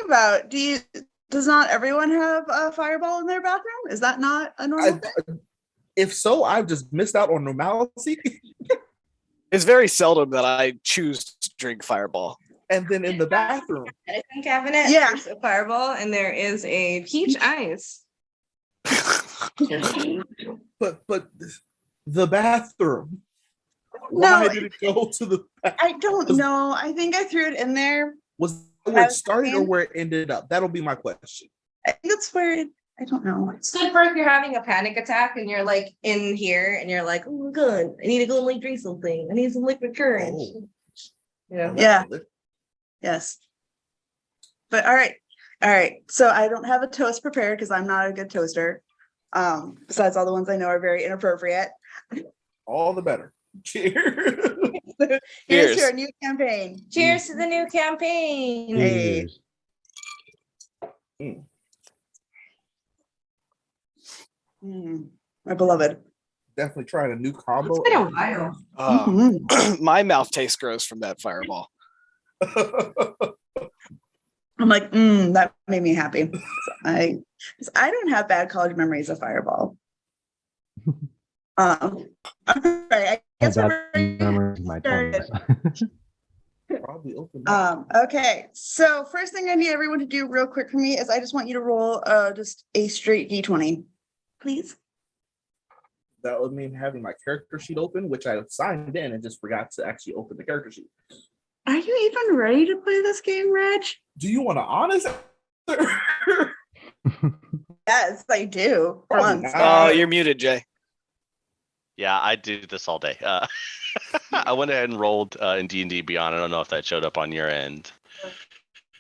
about? Does not everyone have a fireball in their bathroom? Is that not a normal thing? If so, I've just missed out on normalcy. It's very seldom that I choose to drink Fireball. And then in the bathroom. Medicine cabinet, Yeah. there's a Fireball, and there is a peach ice. But the bathroom. No, Why did it go to the bathroom? I don't know. I think I threw it in there. Was that where it started or where it ended up? That'll be my question. I think that's where it, I don't know. It's good for if you're having a panic attack and you're like in here and you're like, oh, good. I need to go and like drink something. I need some liquid courage. Oh. Yeah. Yes. But all right. So I don't have a toast prepared because I'm not a good toaster. Besides all the ones I know are very inappropriate. All the better. Cheers. Here's to our new campaign. Cheers to the new campaign. Hey. My beloved. Definitely trying a new combo. It's been a while. My mouth tastes gross from that Fireball. I'm like, that made me happy. I don't have bad college memories of Fireball. All right, I guess we're my tongue. Probably open. Okay, so first thing I need everyone to do real quick for me is I just want you to roll just a straight D20, please. That would mean having my character sheet open, which I signed in and just forgot to actually open the character sheet. Are you even ready to play this game, Reg? Do you want an honest answer? Yes, I do. Oh, you're muted, Jay. Yeah, I do this all day. I went ahead and rolled in D&D Beyond. I don't know if that showed up on your end.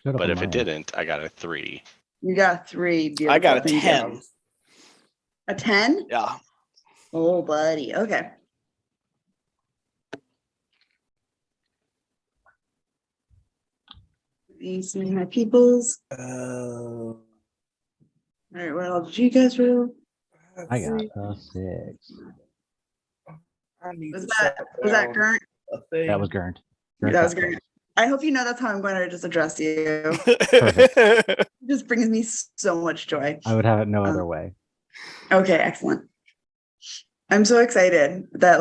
But if it didn't, I got a 3. You got a 3. Beautiful. I got a 10. A 10? Yeah. Oh, buddy. Okay. These are my peoples. All right, what else did you guys roll? I got a 6. Was that Gurnt? That was Gurnt. That was Gurnt. I hope you know that's how I'm going to just address you. It just brings me so much joy. I would have it no other way. Okay, excellent. I'm so excited that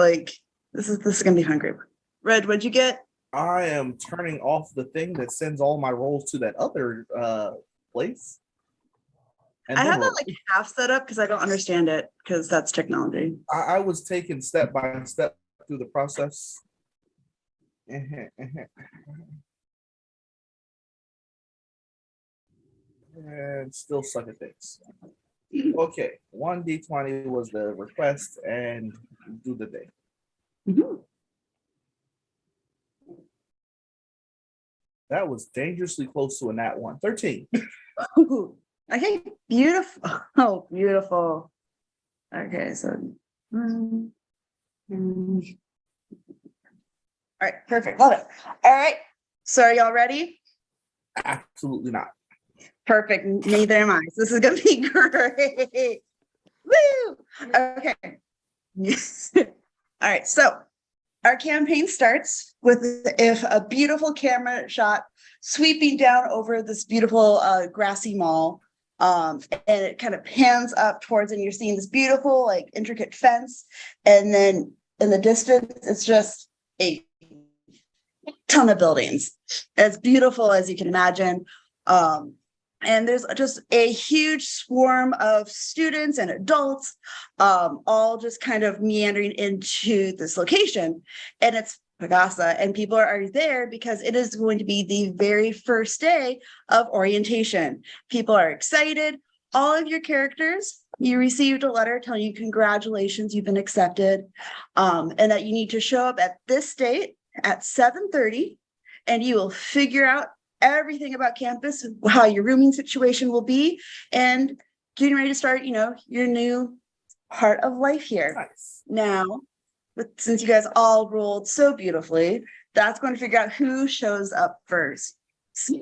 this is gonna be fun group. Red, what'd you get? I am turning off the thing that sends all my rolls to that other place. I have that half set up because I don't understand it because that's technology. I was taken step by step through the process. And still suck at things. Okay, 1d20 was the request and do the thing. Mm-hmm. That was dangerously close to a nat 1. 13. Okay, beautiful. Oh, beautiful. Okay, so. All right, perfect. Love it. All right, so are y'all ready? Absolutely not. Perfect. Neither am I. So this is gonna be great. Woo! Okay. All right. So our campaign starts with if a beautiful camera shot sweeping down over this beautiful grassy mall, and it kind of pans up towards, and you're seeing this beautiful, intricate fence, and then in the distance, it's just a ton of buildings, as beautiful as you can imagine. And there's just a huge swarm of students and adults, all just kind of meandering into this location. And it's Pag Asa, and people are there because it is going to be the very first day of orientation. People are excited. All of your characters, you received a letter telling you congratulations, you've been accepted, and that you need to show up at this date at 7:30, and you will figure out everything about campus, how your rooming situation will be, and getting ready to start, your new part of life here. Nice. Now, since you guys all rolled so beautifully, that's going to figure out who shows up first. So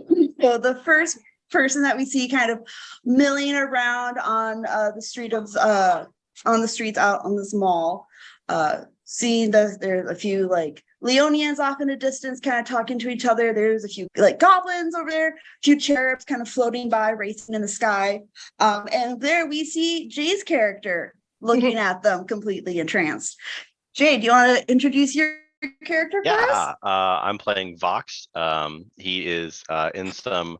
the first person that we see kind of milling around on the streets out on this mall seeing there's a few like Leonians off in the distance, kind of talking to each other. There's a few like goblins over there, a few cherubs kind of floating by, racing in the sky. And there we see Jay's character looking at them completely entranced. Jay, do you want to introduce your character for us? Yeah, I'm playing Vox. He is in some,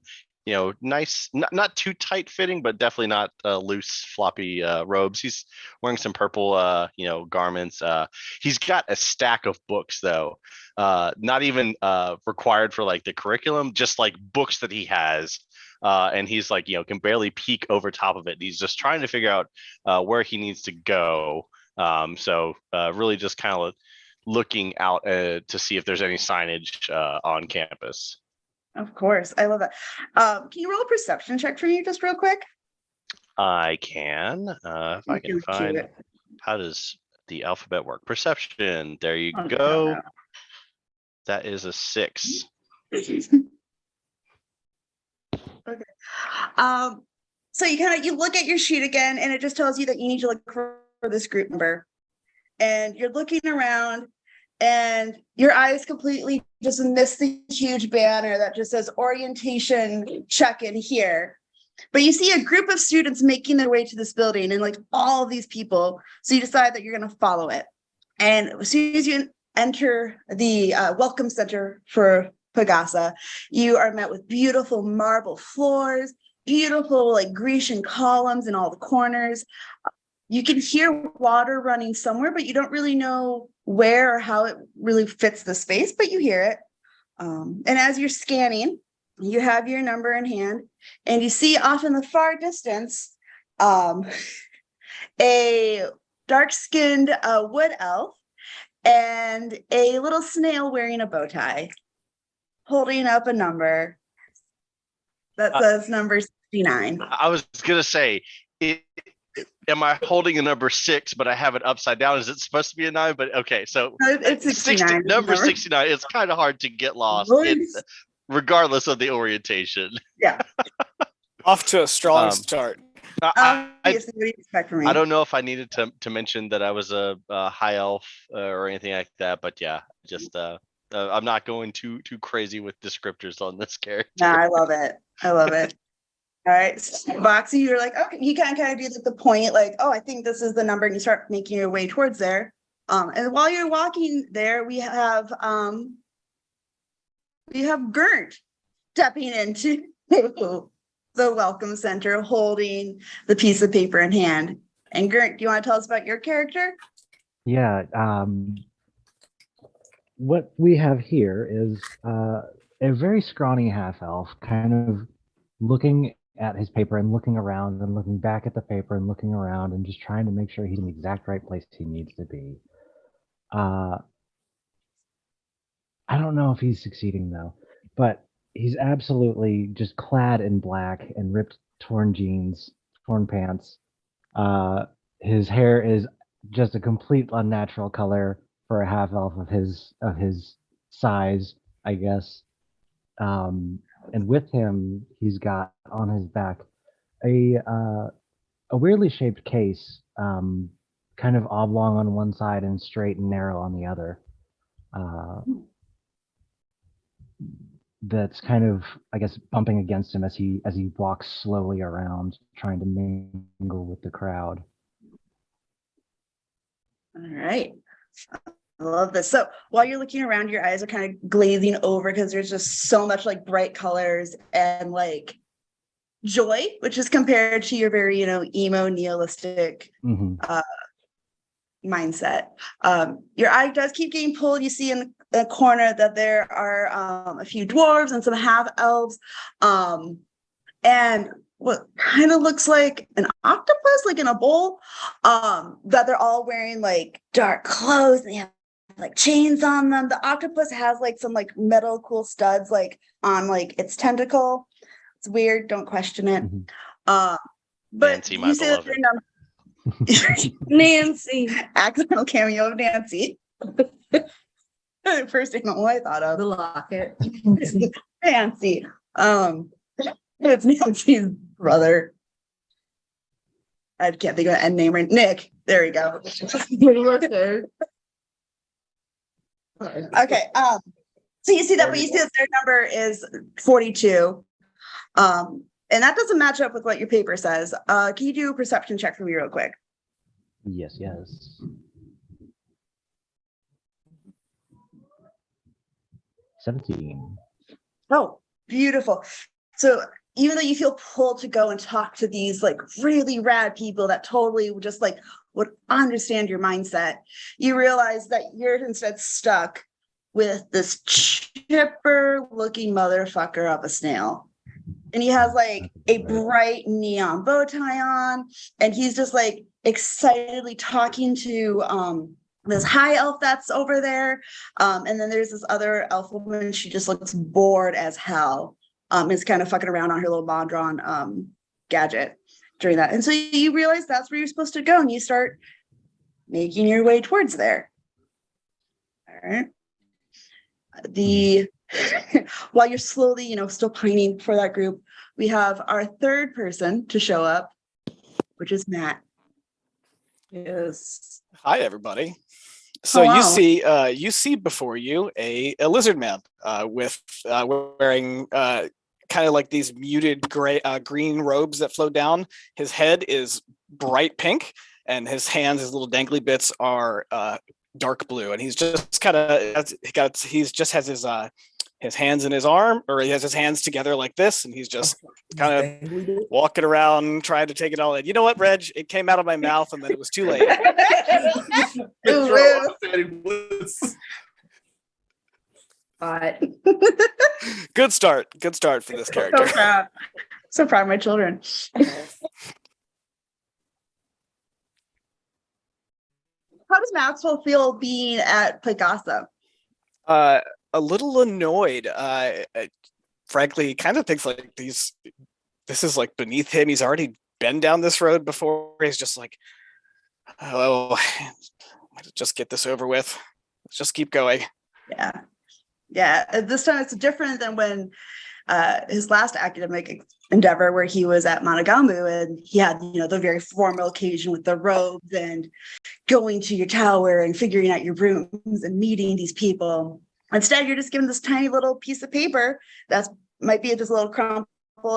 nice, not too tight fitting, but definitely not loose, floppy robes. He's wearing some purple, garments. He's got a stack of books though, not even required for like the curriculum, just like books that he has. And he's like, can barely peek over top of it. He's just trying to figure out where he needs to go. So really just kind of looking out to see if there's any signage on campus. Of course. I love that. Can you roll a perception check for me just real quick? I can, if I can find, how does the alphabet work? Perception. There you go. That is a 6. Okay. So you look at your sheet again, and it just tells you that you need to look for this group number. And you're looking around, and your eyes completely just miss the huge banner that just says orientation check-in here. But you see a group of students making their way to this building, and like all of these people. So you decide that you're going to follow it. And as soon as you enter the welcome center for Pag Asa, you are met with beautiful marble floors, beautiful like Grecian columns in all the corners. You can hear water running somewhere, but you don't really know where or how it really fits the space, but you hear it. And as you're scanning, you have your number in hand, and you see off in the far distance a dark-skinned wood elf and a little snail wearing a bow tie, holding up a number that says number 69. I was gonna say, am I holding a number 6, but I have it upside down? Is it supposed to be a 9? But okay, so It's 69. Number 69. It's kind of hard to get lost, regardless of the orientation. Yeah. Off to a strong start. I What do you expect from me? I don't know if I needed to mention that I was a high elf or anything like that, but yeah, just I'm not going too crazy with descriptors on this character. No, I love it. All right, so Boxy, you're like, okay, you kind of do the point, like, oh, I think this is the number, and you start making your way towards there. And while you're walking there, we have Gert stepping into the welcome center, holding the piece of paper in hand. And Gert, do you want to tell us about your character? Yeah. What we have here is a very scrawny half elf, kind of looking at his paper and looking around and looking back at the paper and looking around and just trying to make sure he's in the exact right place he needs to be. I don't know if he's succeeding though, but he's absolutely just clad in black and ripped, torn jeans, torn pants. His hair is just a complete unnatural color for a half elf of his size, I guess. And with him, he's got on his back a weirdly shaped case, kind of oblong on one side and straight and narrow on the other. That's kind of, I guess, bumping against him as he walks slowly around, trying to mingle with the crowd. All right. I love this. So while you're looking around, your eyes are kind of glazing over because there's just so much like bright colors and like joy, which is compared to your very, emo nihilistic mindset. Your eye does keep getting pulled. You see in the corner that there are a few dwarves and some half elves, and what kind of looks like an octopus, like in a bowl, that they're all wearing like dark clothes, and they have like chains on them. The octopus has like some like metal cool studs like on like its tentacle. It's weird, don't question it. But Nancy, my beloved. Nancy, accidental cameo of Nancy. First thing I thought of The locket. Nancy. It's Nancy's brother. I can't think of an end name right. Nick. There we go. Okay. So you see that, but you see that their number is 42. And that doesn't match up with what your paper says. Can you do a perception check for me real quick? Yes, yes. 17. Oh, beautiful. So even though you feel pulled to go and talk to these like really rad people that totally just like would understand your mindset, you realize that you're instead stuck with this chipper looking motherfucker of a snail. And he has like a bright neon bow tie on, and he's just like excitedly talking to this high elf that's over there. And then there's this other elf woman, she just looks bored as hell. Is kind of fucking around on her little Mondron gadget during that. And so you realize that's where you're supposed to go, and you start making your way towards there. All right. While you're slowly, still pining for that group, we have our third person to show up, which is Matt. Yes. Hi, everybody. So you see before you a lizard man with wearing kind of like these muted green robes that flow down. His head is bright pink, and his hands, his little dangly bits, are dark blue. And he's just kind of has his hands in his arm, or he has his hands together like this, and he's just kind of walking around trying to take it all in. You know what, Reg? It came out of my mouth, and then it was too late. Good start for this character. So proud of my children. How does Maxwell feel being at Pag Asa? A little annoyed. Frankly, kind of thinks like this is like beneath him. He's already been down this road before. He's just like, oh, let's just get this over with. Let's just keep going. Yeah. This time it's different than when his last academic endeavor, where he was at Monogambu, and he had the very formal occasion with the robes and going to your tower and figuring out your rooms and meeting these people. Instead, you're just given this tiny little piece of paper that might be just a little crumpled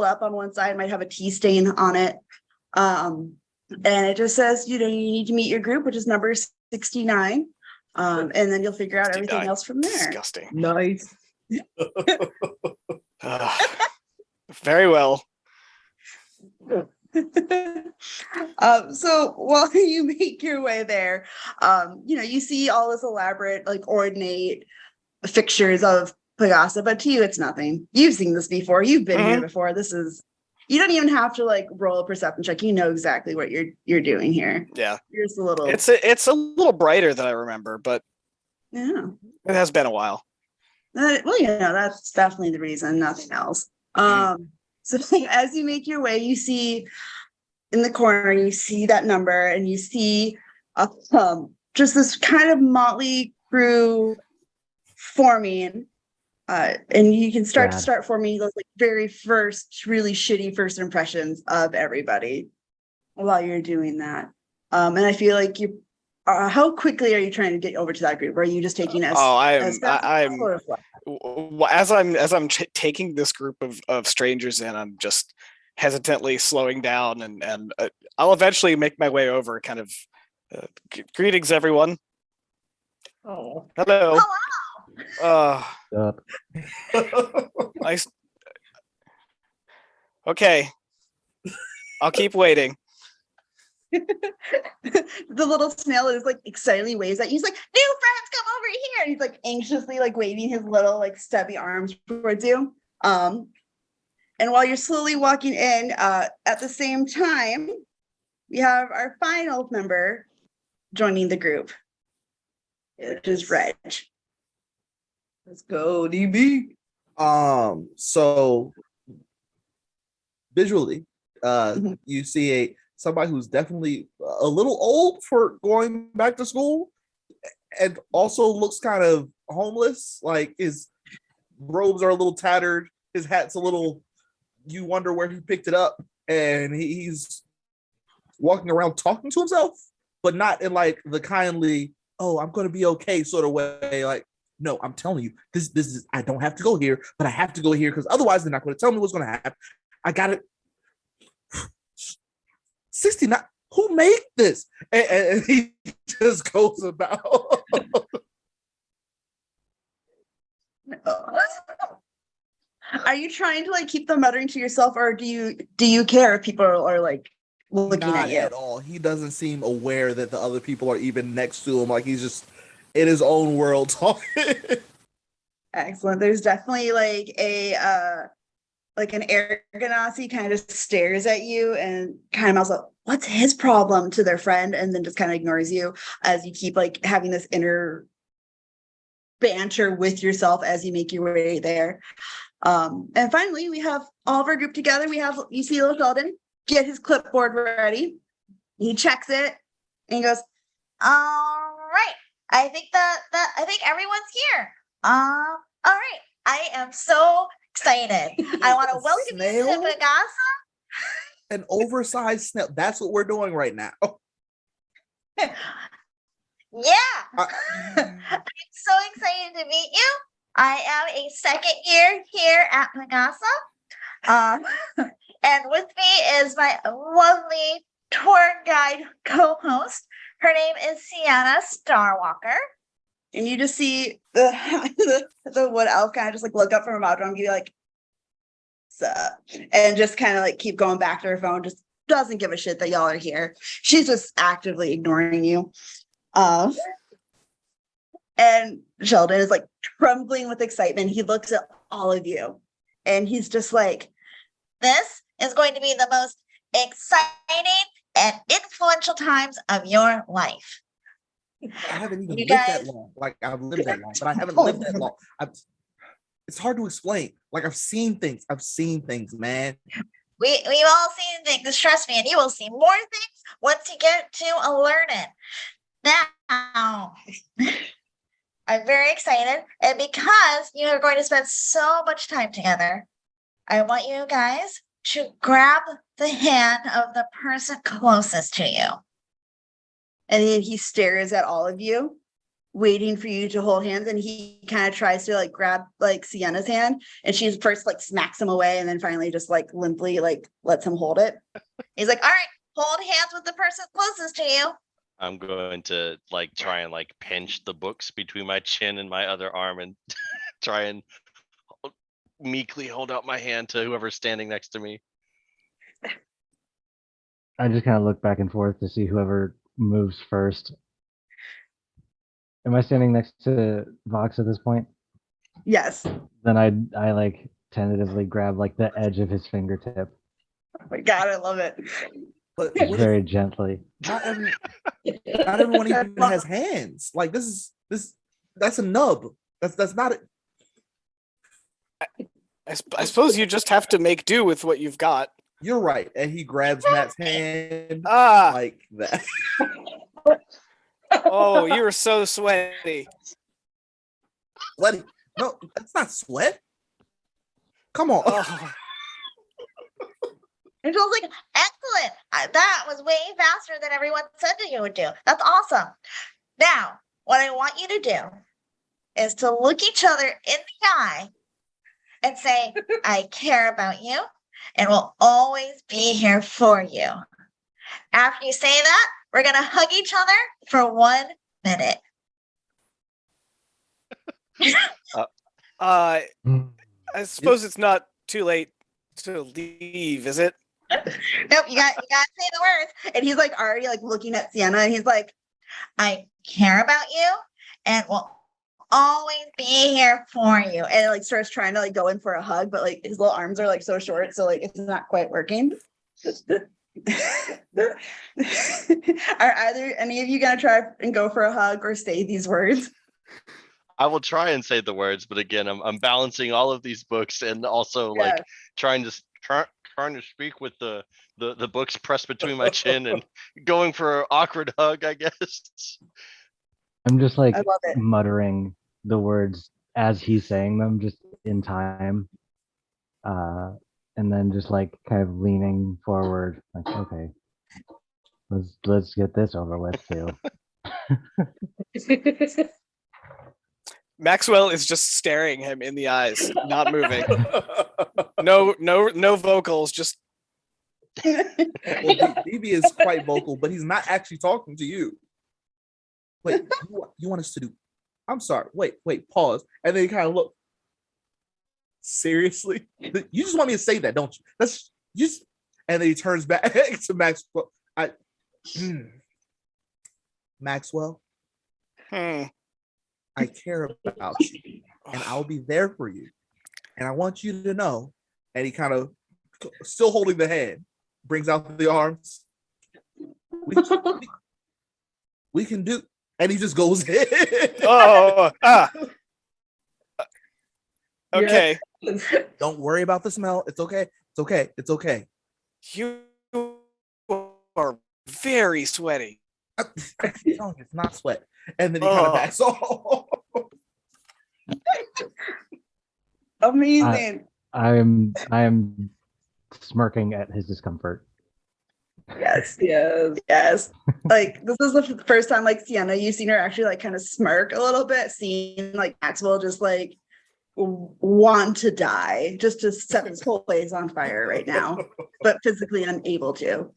up on one side, might have a tea stain on it. And it just says, you need to meet your group, which is number 69. And then you'll figure out everything else from there. Disgusting. Nice. Very well. So while you make your way there, you see all this elaborate, like ornate fixtures of Pag Asa, but to you it's nothing. You've seen this before. You've been here before. You don't even have to like roll a perception check. You know exactly what you're doing here. Yeah. You're just a little. It's a little brighter than I remember, but yeah, it has been a while. Well, that's definitely the reason, nothing else. So as you make your way, you see in the corner, you see that number, and you see just this kind of motley crew forming, and you can start forming those like very first really shitty first impressions of everybody while you're doing that. And I feel like you how quickly are you trying to get over to that group? Or are you just taking as I'm taking this group of strangers in, I'm just hesitantly slowing down, and I'll eventually make my way over. Kind of greetings, everyone. Oh, hello. Nice. Okay, I'll keep waiting. The little snail is like excitedly waves at you. He's like, new friends, come over here. And he's like anxiously like waving his little like stubby arms towards you. And while you're slowly walking in, at the same time, we have our final member joining the group, which is Reg. Let's go, DB. So visually, you see somebody who's definitely a little old for going back to school, and also looks kind of homeless. Like his robes are a little tattered, his hat's a little, you wonder where he picked it up, and he's walking around talking to himself, but not in like the kindly, oh, I'm gonna be okay sort of way. Like no, I'm telling you, this is, I don't have to go here, but I have to go here because otherwise they're not going to tell me what's going to happen. I got it. 69. Who made this? And he just goes about. Are you trying to like keep the muttering to yourself, or do you care if people are like looking Not at you? at all. He doesn't seem aware that the other people are even next to him. Like he's just in his own world talking. Excellent. There's definitely like an air ganassi kind of stares at you and kind of mouths up, what's his problem, to their friend, and then just kind of ignores you as you keep like having this inner banter with yourself as you make your way there. And finally, we have all of our group together. You see little Sheldon get his clipboard ready. He checks it and he goes, All right. I think I think everyone's here. All right. I am so excited. I want to welcome you Snail? to Pag Asa. An oversized snail. That's what we're doing right now. Yeah. I'm so excited to meet you. I am a second year here at Pag Asa. And with me is my lovely tour guide co-host. Her name is Sienna Starwalker. and you just see the wood elf kind of just like look up from her mouth and be like, sup, and just kind of like keep going back to her phone, just doesn't give a shit that y'all are here. She's just actively ignoring you. And Sheldon is like trembling with excitement. He looks at all of you and he's just like, This is going to be the most exciting and influential times of your life. I haven't even You lived that guys- long. Like I've lived that long, but I haven't lived that long. It's hard to explain. Like I've seen things. Man. We've all seen things, trust me, and you will see more things once you get to learn it. Now, I'm very excited, and because you are going to spend so much time together, I want you guys to grab the hand of the person closest to you. and then he stares at all of you, waiting for you to hold hands. And he kind of tries to like grab like Sienna's hand, and she first like smacks him away, and then finally just like limply like lets him hold it. He's like, all right, hold hands with the person closest to you. I'm going to like try and like pinch the books between my chin and my other arm and try and meekly hold out my hand to whoever's standing next to me. I just kind of look back and forth to see whoever moves first. Am I standing next to Vox at this point? Yes. Then I like tentatively grab like the edge of his fingertip, Oh my God, I love it. But just what if very gently. not everyone even has hands? Like that's a nub. That's not it. I suppose you just have to make do with what you've got. You're right. And he grabs Matt's hand Ah, like that. oh, you're so sweaty. Sweaty. No, that's not sweat. Come on. Oh, And Joel's like, excellent. That was way faster than everyone said that you would do. That's awesome. Now, what I want you to do is to look each other in the eye and say, I care about you and will always be here for you. After you say that, we're going to hug each other for 1 minute. I suppose it's not too late to leave, is it? Nope, you got to say the words. And he's like already like looking at Sienna, and he's like, I care about you and will always be here for you. and it, like starts trying to like go in for a hug, but like his little arms are like so short, so like it's not quite working. Are either any of you gonna try and go for a hug or say these words? I will try and say the words, but again, I'm balancing all of these books and also like Yeah. trying to speak with the books pressed between my chin and going for an awkward hug, I guess. I'm just like I love it. muttering the words as he's saying them, just in time. And then just like kind of leaning forward, like, okay, let's get this over with too. Maxwell is just staring him in the eyes, not moving. No vocals, just Well, DB is quite vocal, but he's not actually talking to you. Wait, you want us to do? I'm sorry. Wait, pause. And then he kind of look. Seriously? You just want me to say that, don't you? That's just. And then he turns back to Maxwell. Maxwell, I care about you, and I'll be there for you. And I want you to know. And he kind of, still holding the hand, brings out the arms. We can do, and he just goes in. Okay. Don't worry about the smell. It's okay. It's okay. It's okay. You are very sweaty. No, it's not sweat. And then he kind of backs off. Amazing. I am smirking at his discomfort. Yes. Like this is the first time, like Sienna, you've seen her actually like kind of smirk a little bit, seeing like Maxwell just like want to die, just to set this whole place on fire right now, but physically unable to.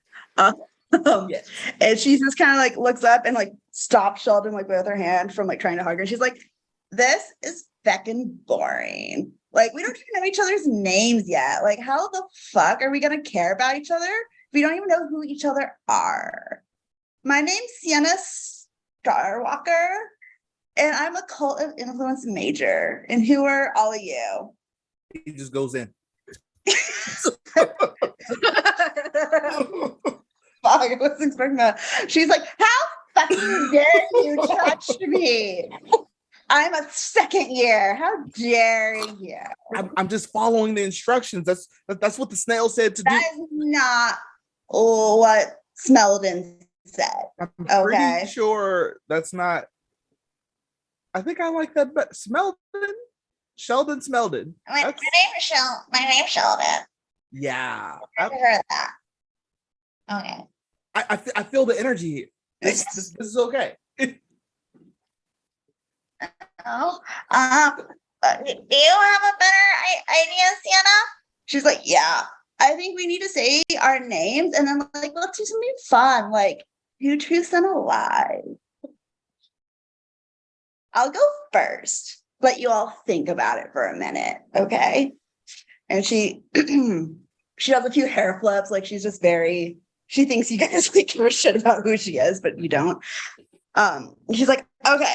Yes. And she just kind of like looks up and like stops Sheldon like with her hand from like trying to hug her. And she's like, "This is feckin' boring. Like we don't even know each other's names yet. Like how the fuck are we gonna care about each other? We don't even know who each other are. My name's Sienna Starwalker, and I'm a cult of influence major. And who are all of you?" He just goes in. Fuck, I wasn't expecting that. She's like, "How fucking dare you touch me? I'm a second year. How dare you?" I'm just following the instructions. That's what the snail said to do. That is not what Smeldon said. I'm Okay. pretty sure that's not. I think I like that. But Sheldon Smeldon. My name's Sheldon. Yeah. I've heard that. Okay. I feel the energy here. This is okay. Oh, do you have a better idea, Sienna? She's like, "Yeah, I think we need to say our names and then like let's do something fun, like who truths and a lie." I'll go first. Let you all think about it for a minute, okay? And she she does a few hair flips, like she's just very. She thinks you guys like give a shit about who she is, but you don't. She's like, "Okay,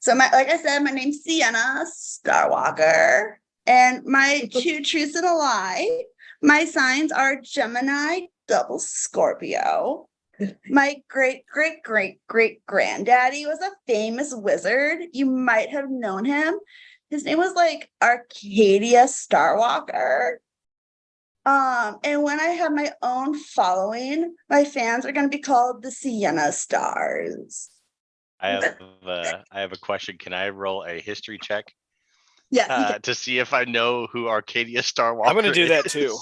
so like I said, my name's Sienna Starwalker, and my two truths and a lie. My signs are Gemini, double Scorpio. My great granddaddy was a famous wizard. You might have known him. His name was like Arcadia Starwalker. And when I have my own following, my fans are going to be called the Sienna Stars." I have a question. Can I roll a history check Yeah, to see if I know who Arcadia Starwalker I'm gonna do that is? too.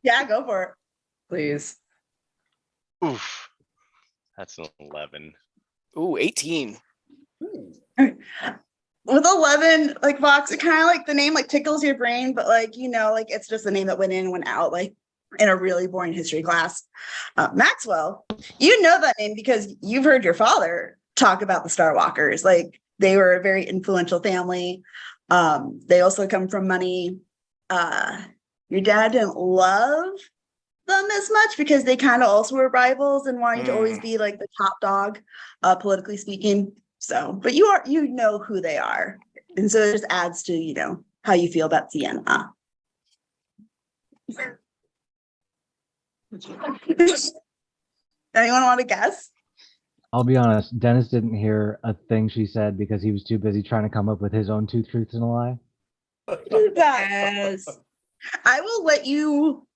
yeah, go for it. Please. Oof. That's an 11. Ooh, 18. With 11, like Vox, it kind of like the name like tickles your brain, but like, you know, like it's just the name that went in and went out, like in a really boring history class. Maxwell, you know that name because you've heard your father talk about the Starwalkers. Like they were a very influential family. They also come from money. Your dad didn't love them as much because they kind of also were rivals and wanting to always be like the top dog, politically speaking. So, but you know who they are. And so it just adds to, you know, how you feel about Sienna. Anyone want to guess? I'll be honest, Dennis didn't hear a thing she said because he was too busy trying to come up with his own two truths and a lie. Yes. I will let you.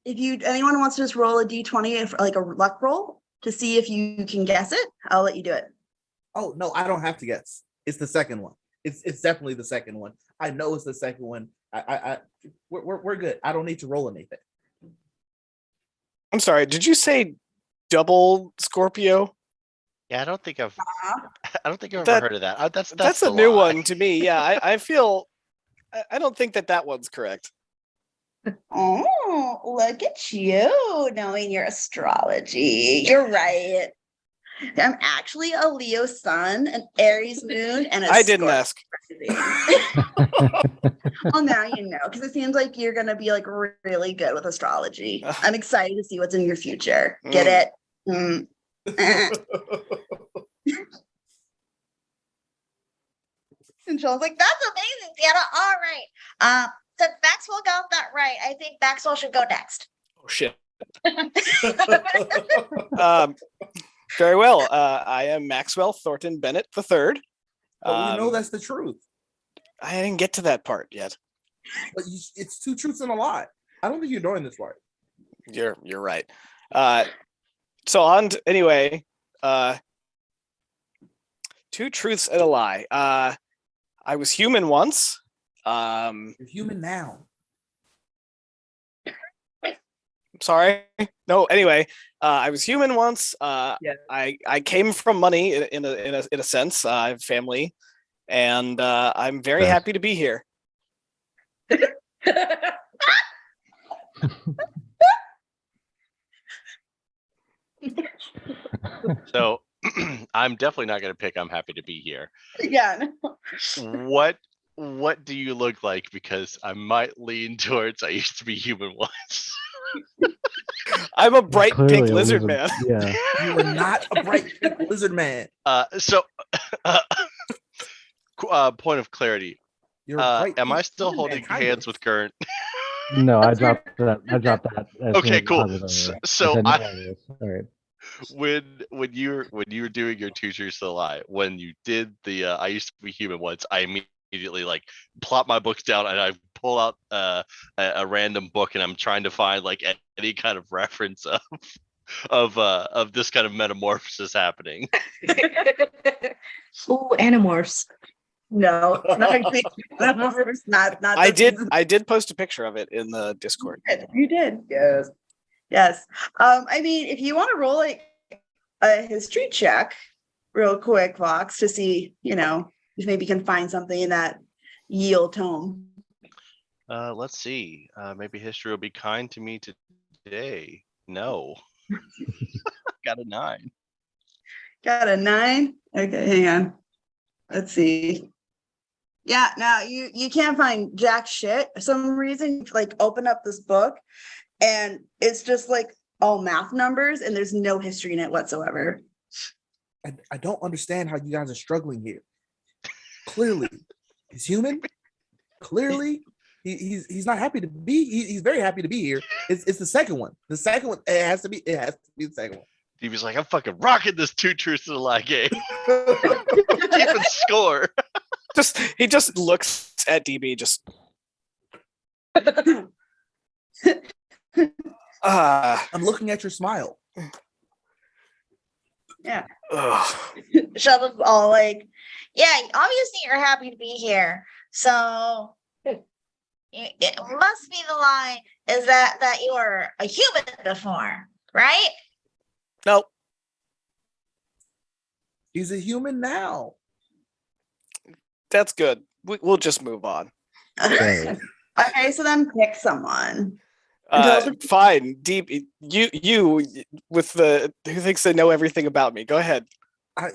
If anyone wants to just roll a d20 for like a luck roll to see if you can guess it, I'll let you do it. Oh no, I don't have to guess. It's the second one. It's definitely the second one. I know it's the second one. We're good. I don't need to roll anything. I'm sorry, did you say double Scorpio? Yeah, I don't think I've ever That- heard of that. That's That's the a new lie. one to me. Yeah, I feel. I don't think that one's correct. Oh, look at you knowing your astrology. You're right. I'm actually a Leo sun, an Aries moon, and a I didn't Scorpio ask. rising. Well, now you know, because it seems like you're gonna be like really good with astrology. I'm excited to see what's in your future. Get it? Mm. And Sean's like, "That's amazing, Sienna. All right. Since Maxwell got that right, I think Maxwell should go next." Oh shit. Very well. I am Maxwell Thornton Bennett III. But we know that's the truth. I didn't get to that part yet. But it's two truths and a lie. I don't think you're doing this right. You're right. So on to, anyway, two truths and a lie. I was human once. You're human now. Sorry. No. Anyway, I was human once. Yeah. I came from money in a sense. I have family, and I'm very Yes. happy to be here. So I'm definitely not going to pick I'm happy to be here. Yeah. What do you look like? Because I might lean towards I used to be human once. I'm a bright Clearly pink a lizard lizard. man. Yeah. You are not a bright pink lizard man. So point of clarity. You're a bright Am I pink still lizard holding man, kind hands of. with Gurnt? No, I dropped that. As soon Okay, as cool. Pog was over. So said, no, I- it is. All right. When you were doing your two truths to the lie, when you did the I used to be human once, I immediately like plop my books down and I pull out a random book and I'm trying to find like any kind of reference of this kind of metamorphosis happening. Ooh, animorphs. No, not. I did post a picture of it in the Discord. You did. Yes. Yes. I mean, if you want to roll like a history check real quick, Vox, to see, if maybe you can find something in that yield tome. Let's see. Maybe history will be kind to me today. No. Got a 9. Got a 9. Okay, hang on. Let's see. Yeah, now you can't find jack shit. For some reason, like open up this book and it's just like all math numbers and there's no history in it whatsoever. I don't understand how you guys are struggling here. Clearly, he's human. Clearly, he's not happy to be. He's very happy to be here. It's the second one. The second one. It has to be the second one. DB's like, I'm fucking rocking this two truths to the lie game. Keeping score. He just looks at DB just. I'm looking at your smile. Yeah. Ugh. Sheldon's all like, yeah, obviously you're happy to be here. So it must be the lie is that you were a human before, right? Nope. He's a human now. That's good. We'll just move on. Right. Okay, so then pick someone. Until Fine. Deep. You with the who thinks they know everything about me. Go ahead. I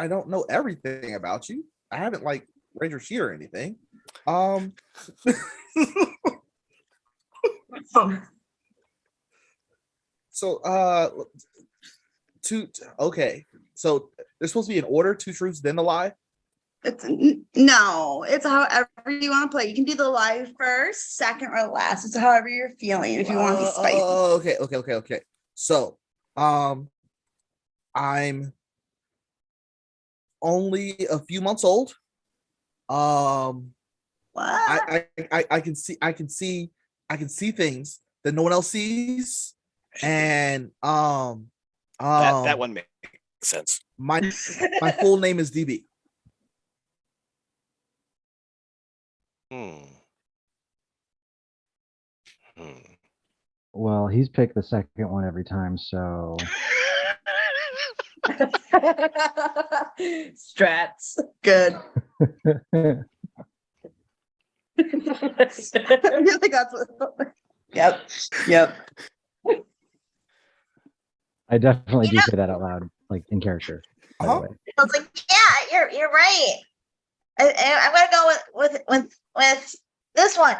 don't know everything about you. I haven't like read your sheet or anything. So okay. So there's supposed to be an order, two truths, then the lie. No, it's however you want to play. You can do the live first, second, or last. It's however you're feeling. If you want to be spicy. Okay. So, I'm only a few months old. What? I can see things that no one else sees, and That one makes sense. my full name is DB. Well, he's picked the second one every time, so Strats. Good. I feel like that's what. Yep. Yep. I definitely do say that out loud, like in character. By the way. I was like, yeah, you're right. I'm gonna go with this one.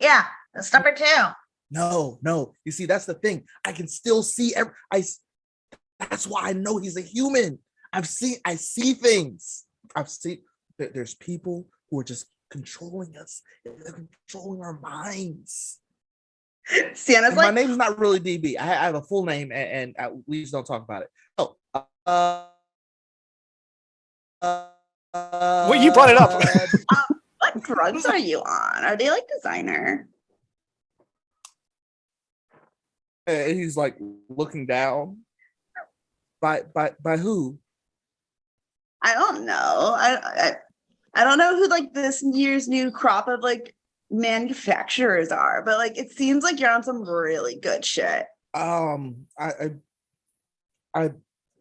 Yeah, that's number 2. No. You see, that's the thing. I can still see. That's why I know he's a human. I see things. There's people who are just controlling us. They're controlling our minds. Sienna's And my like, name's not really DB. I have a full name, and we just don't talk about it. Oh, well, you brought it up. what drugs are you on? Are they like designer? And he's like looking down. By who? I don't know. I don't know who like this year's new crop of like manufacturers are, but like it seems like you're on some really good shit. I'd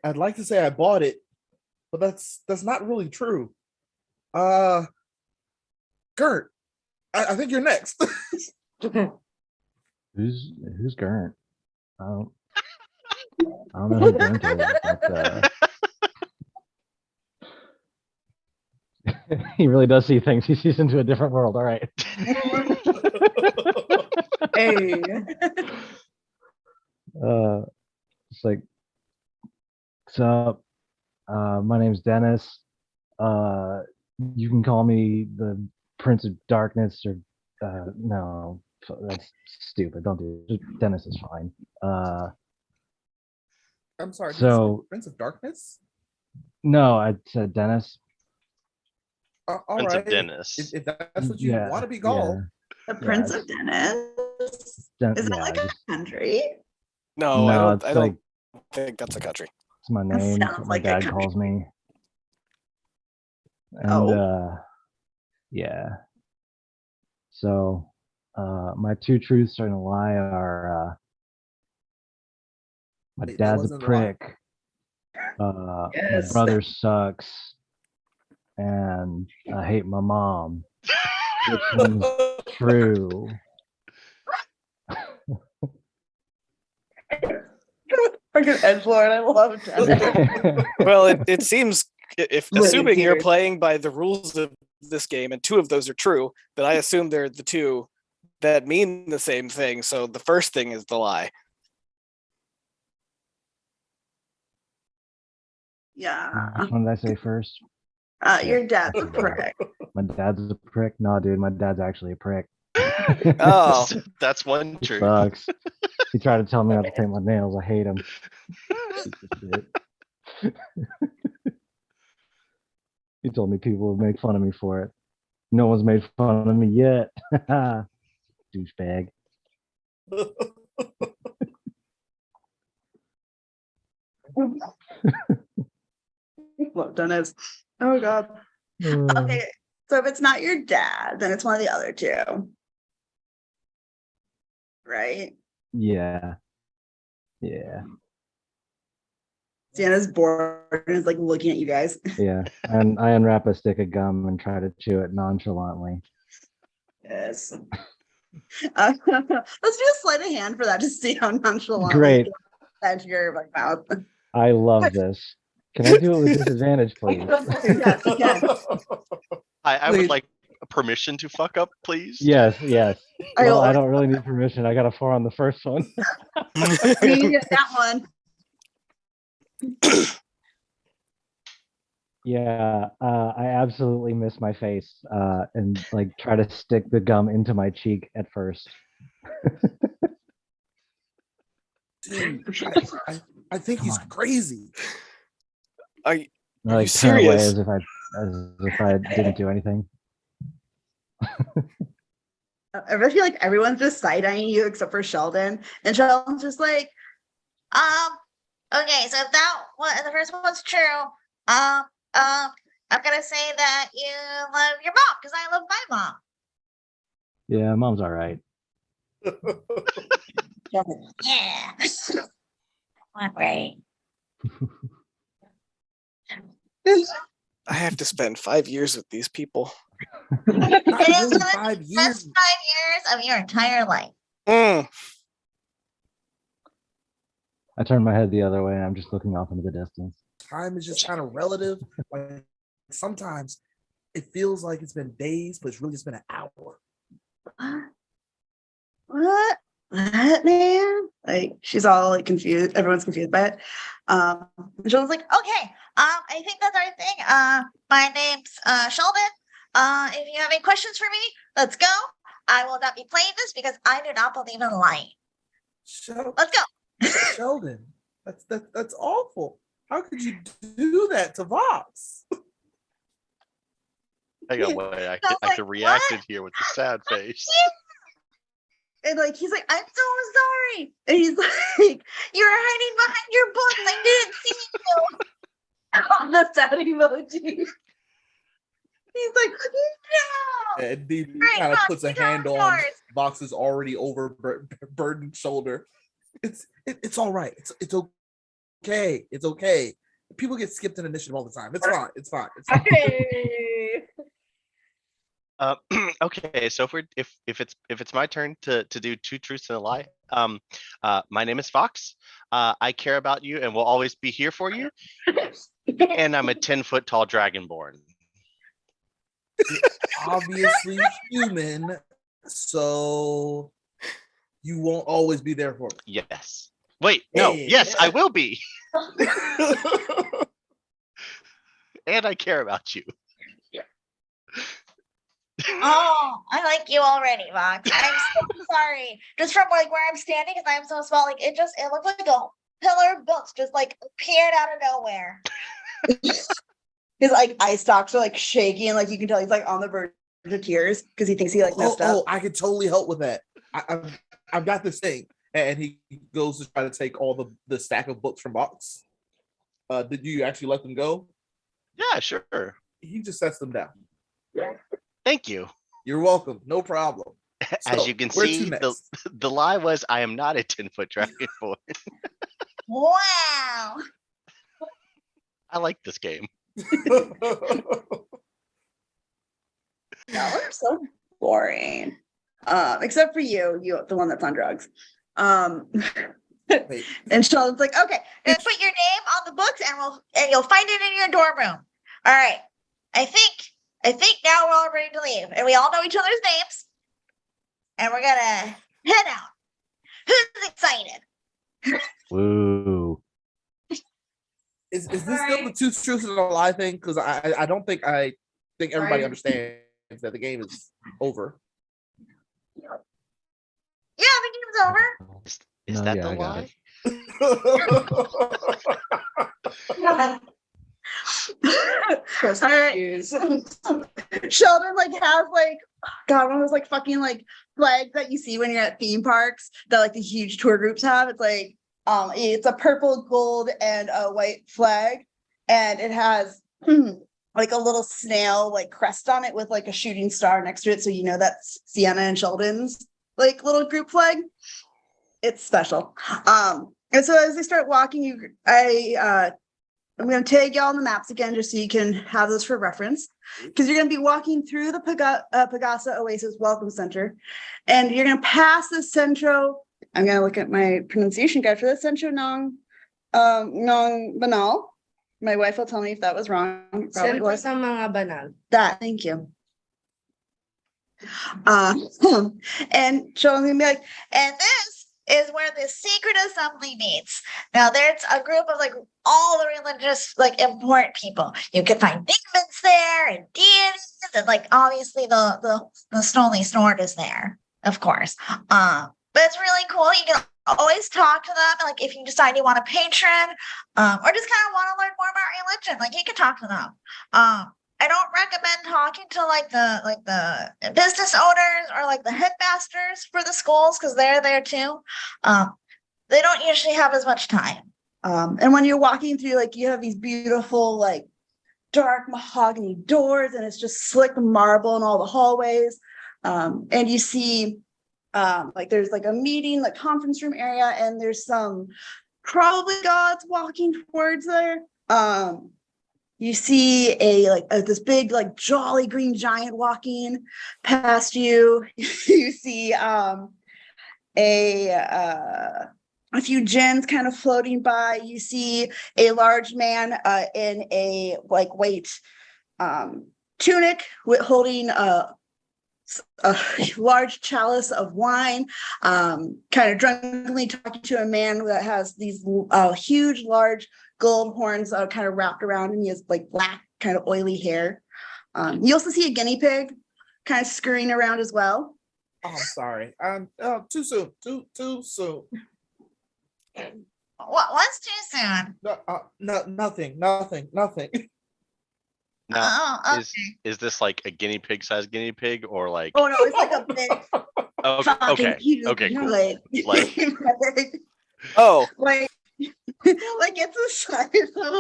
like to say I bought it, but that's not really true. Gert, I think you're next. Who's Gurnt? I don't know who Gurnt is, but he really does see things. He sees into a different world. All right. Hey. It's like, what's up? My name's Dennis. You can call me the Prince of Darkness, or no, that's stupid. Don't do it. Just Dennis is fine. I'm sorry. So Prince of Darkness. no, I said Dennis. All Prince right. of Dennis. If that's what you want to be called. The Prince Yes. of Dennis. Is that like a country? No, No, I it's don't like think that's a country. it's my That name. It's sounds what my like a dad country. calls me. And Oh. yeah. So my 2 truths and a lie are my That dad's a wasn't a lie. prick. My Yes. brother sucks, and I hate my mom. Which one's true? Fucking edgelord, I love Dennis. Well, it seems if Look at assuming you're here. playing by the rules of this game and 2 of those are true, then I assume they're the 2 that mean the same thing. So the first thing is the lie. Yeah. Which one did I say first? Your dad's a prick. My dad's a prick. No, dude, my dad's actually a prick. Oh, That's one He truth. sucks. He tried to tell me not to paint my nails. I hate him. Piece of shit. He told me people would make fun of me for it. No one's made fun of me yet. Douchebag. Love Dennis. Oh god. Okay. So if it's not your dad, then it's one of the other 2. Right? Yeah. Yeah. Sienna's bored and is like looking at you guys. Yeah. And I unwrap a stick of gum and try to chew it nonchalantly. Yes. Let's do a sleight of hand for that to see how nonchalant. Great. That's your like, mouth. I love this. Can I do it with disadvantage, please? Yes, you can. I would Please. like permission to fuck up, please. Yes, yes. I Well, I will- don't really need permission. I got a 4 on the first one. We get that one. Yeah, I absolutely miss my face and like try to stick the gum into my cheek at first. Dude, I think Come he's on. crazy. are I, you like turn away serious? as if I didn't do anything. I really feel like everyone's just side-eyeing you except for Sheldon. And Sheldon's just like, Okay, so if that one, the first one's true, I'm gonna say that you love your mom because I love my mom. Yeah, mom's all right. Yeah. Not right. I have to spend 5 years with these people. It Not is really gonna be 5 the years. best 5 years of your entire life. Mm. I turn my head the other way and I'm just looking off into the distance. Time is just kind of relative. Like sometimes it feels like it's been days, but it's really just been an hour. What? What, man? Like she's all like confused. Everyone's confused by it. And Sheldon's like, Okay, I think that's our thing. My name's Sheldon. If you have any questions for me, let's go. I will not be playing this because I do not believe in lying. Let's go. Sheldon, that's awful. How could you do that to Vox? Hang on, wait, I Sounds like, can react in what? here with a sad face. and like he's like, I'm so sorry. and he's like, You were hiding behind your books. I didn't see you. The sad emoji. he's like, No. And he Right, kind of Vox, puts a you tell hand us on yours. Vox's already overburdened shoulder. It's all right. It's okay. It's okay. People get skipped in initiative all the time. It's fine. It's fine. It's fine. Hey. Okay, so if it's my turn to do two truths and a lie, my name is Fox. I care about you and will always be here for you. And I'm a 10-foot tall dragonborn. Obviously human, so you won't always be there for me. Yes. Wait, no. Hey. Yes, I will be. And I care about you. Oh, I like you already, Vox. I'm so sorry. Just from like where I'm standing, because I'm so small, like it looked like a pillar of books just like appeared out of nowhere. his like eye stalks are like shaking, like you can tell he's like on the verge of tears because he thinks he like messed up. I could totally help with that. I've got this thing, and he goes to try to take all the stack of books from Vox. Did you actually let them go? Yeah, sure. He just sets them down. Thank you. You're welcome. No problem. As So, you can where to see, next? the lie was I am not a 10-foot dragonborn. Wow. I like this game. Y'all are so boring. Except for you, the one that's on drugs. Wait, And Sheldon's like, okay, Then put your name on the books and you'll find it in your dorm room. All right. I think now we're all ready to leave. And we all know each other's names. And we're gonna head out. Who's excited? Woo. is this still the two truths and a lie thing? Because I don't think everybody Right. understands that the game is over. Yeah, the game's over. Is No, that yeah, the I got lie? it. So confused. Sheldon like has like, God, one of those like fucking like flags that you see when you're at theme parks that like the huge tour groups have. It's like it's a purple, gold, and a white flag, and it has like a little snail like crest on it with like a shooting star next to it, so you know that's Sienna and Sheldon's like little group flag. It's special. And so as they start walking, I'm going to tag y'all on the maps again just so you can have those for reference, because you're going to be walking through the Pag Asa Oasis Welcome Center, and you're going to pass the Centro. I'm going to look at my pronunciation guide for the Centro Nong Banal. My wife will tell me if that was wrong. It probably Siyempre was. sa mga banal. That, thank you. And Sheldon's going to be like, And this is where the secret assembly meets. Now there's a group of like all the religious, like important people. You can find demons there and deities, and like obviously the Stony Snort is there, of course. But it's really cool. You can always talk to them. Like if you decide you want a patron, or just kind of want to learn more about religion, like you can talk to them. I don't recommend talking to like the business owners or like the headmasters for the schools, because they're there too. They don't usually have as much time. and when you're walking through, like you have these beautiful, like dark mahogany doors, and it's just slick marble in all the hallways. And you see, like there's like a meeting, like conference room area, and there's some probably gods walking towards there. You see this big like jolly green giant walking past you. You see a few gins kind of floating by. You see a large man in a like white tunic holding a large chalice of wine, kind of drunkenly talking to a man that has these huge, large gold horns kind of wrapped around him. He has like black, kind of oily hair. You also see a guinea pig kind of scurrying around as well. Oh, I'm sorry. Too soon. Too soon. What's too soon? No, nothing. Now, Oh, is this like a guinea pig sized guinea pig or like? Oh no, it's like a big Okay, huge, okay, cool. like Oh, like like it's the size of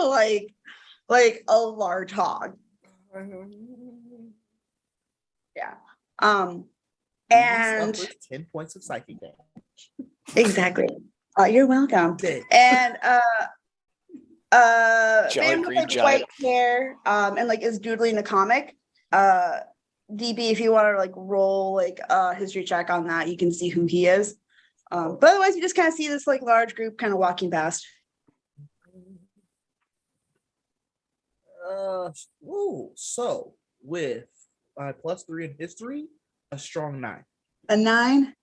like a large hog. Yeah. And 10 points of psychic damage. exactly. You're welcome. Dead. And Jolly man with green like giant. white hair and like is doodling a comic. DB, if you want to like roll like a history check on that, you can see who he is. But otherwise you just kind of see this like large group kind of walking past. So with +3 in history, a strong 9. A 9.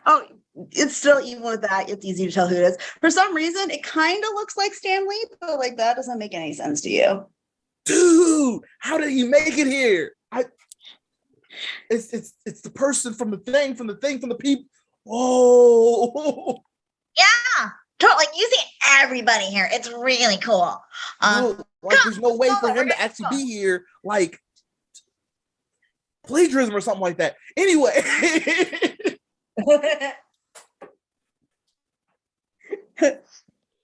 Oh, it's still, even with that, it's easy to tell who it is. For some reason, it kind of looks like Stanley, but like that doesn't make any sense to you. Dude, how did he make it here? It's the person from the thing, from the people. Whoa. yeah, totally. You see everybody here. It's really cool. Dude, like there's no way for him to actually be here, like plagiarism or something like that. Anyway.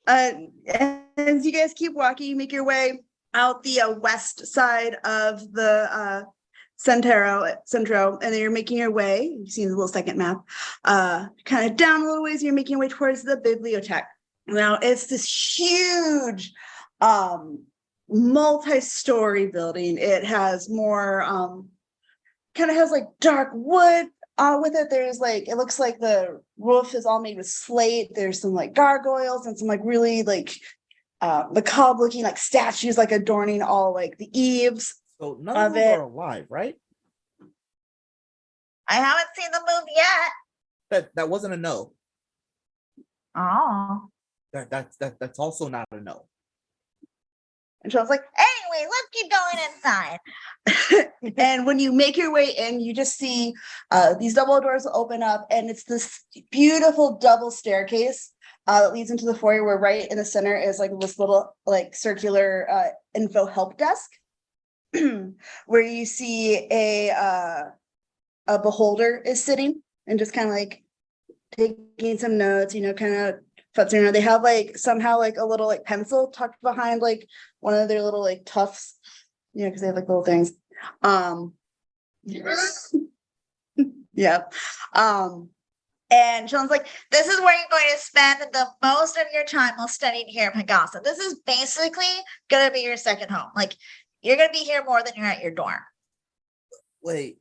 As you guys keep walking, you make your way out the west side of the Centro, and then you're making your way. You see the little second map, kind of down a little ways. You're making your way towards the bibliothèque. Now it's this huge, multi-story building. It has more, kind of has like dark wood. With it, there's like, it looks like the roof is all made with slate. There's some like gargoyles and some like really like macabre looking like statues like adorning all like the eaves. So none of them are alive, right? I haven't seen the movie yet. That wasn't a no. Oh. That's also not a no. And Sean's like, Anyway, let's keep going inside. and when you make your way in, you just see these double doors open up, and it's this beautiful double staircase that leads into the foyer, where right in the center is like this little like circular info help desk, where you see a beholder is sitting and just kind of like taking some notes, kind of futzing around. They have like somehow like a little like pencil tucked behind like one of their little like tufts, because they have like little things. Yeah. And Sean's like, this is where you're going to spend the most of your time while studying here at Pag Asa. This is basically going to be your second home. Like, you're going to be here more than you're at your dorm. Wait,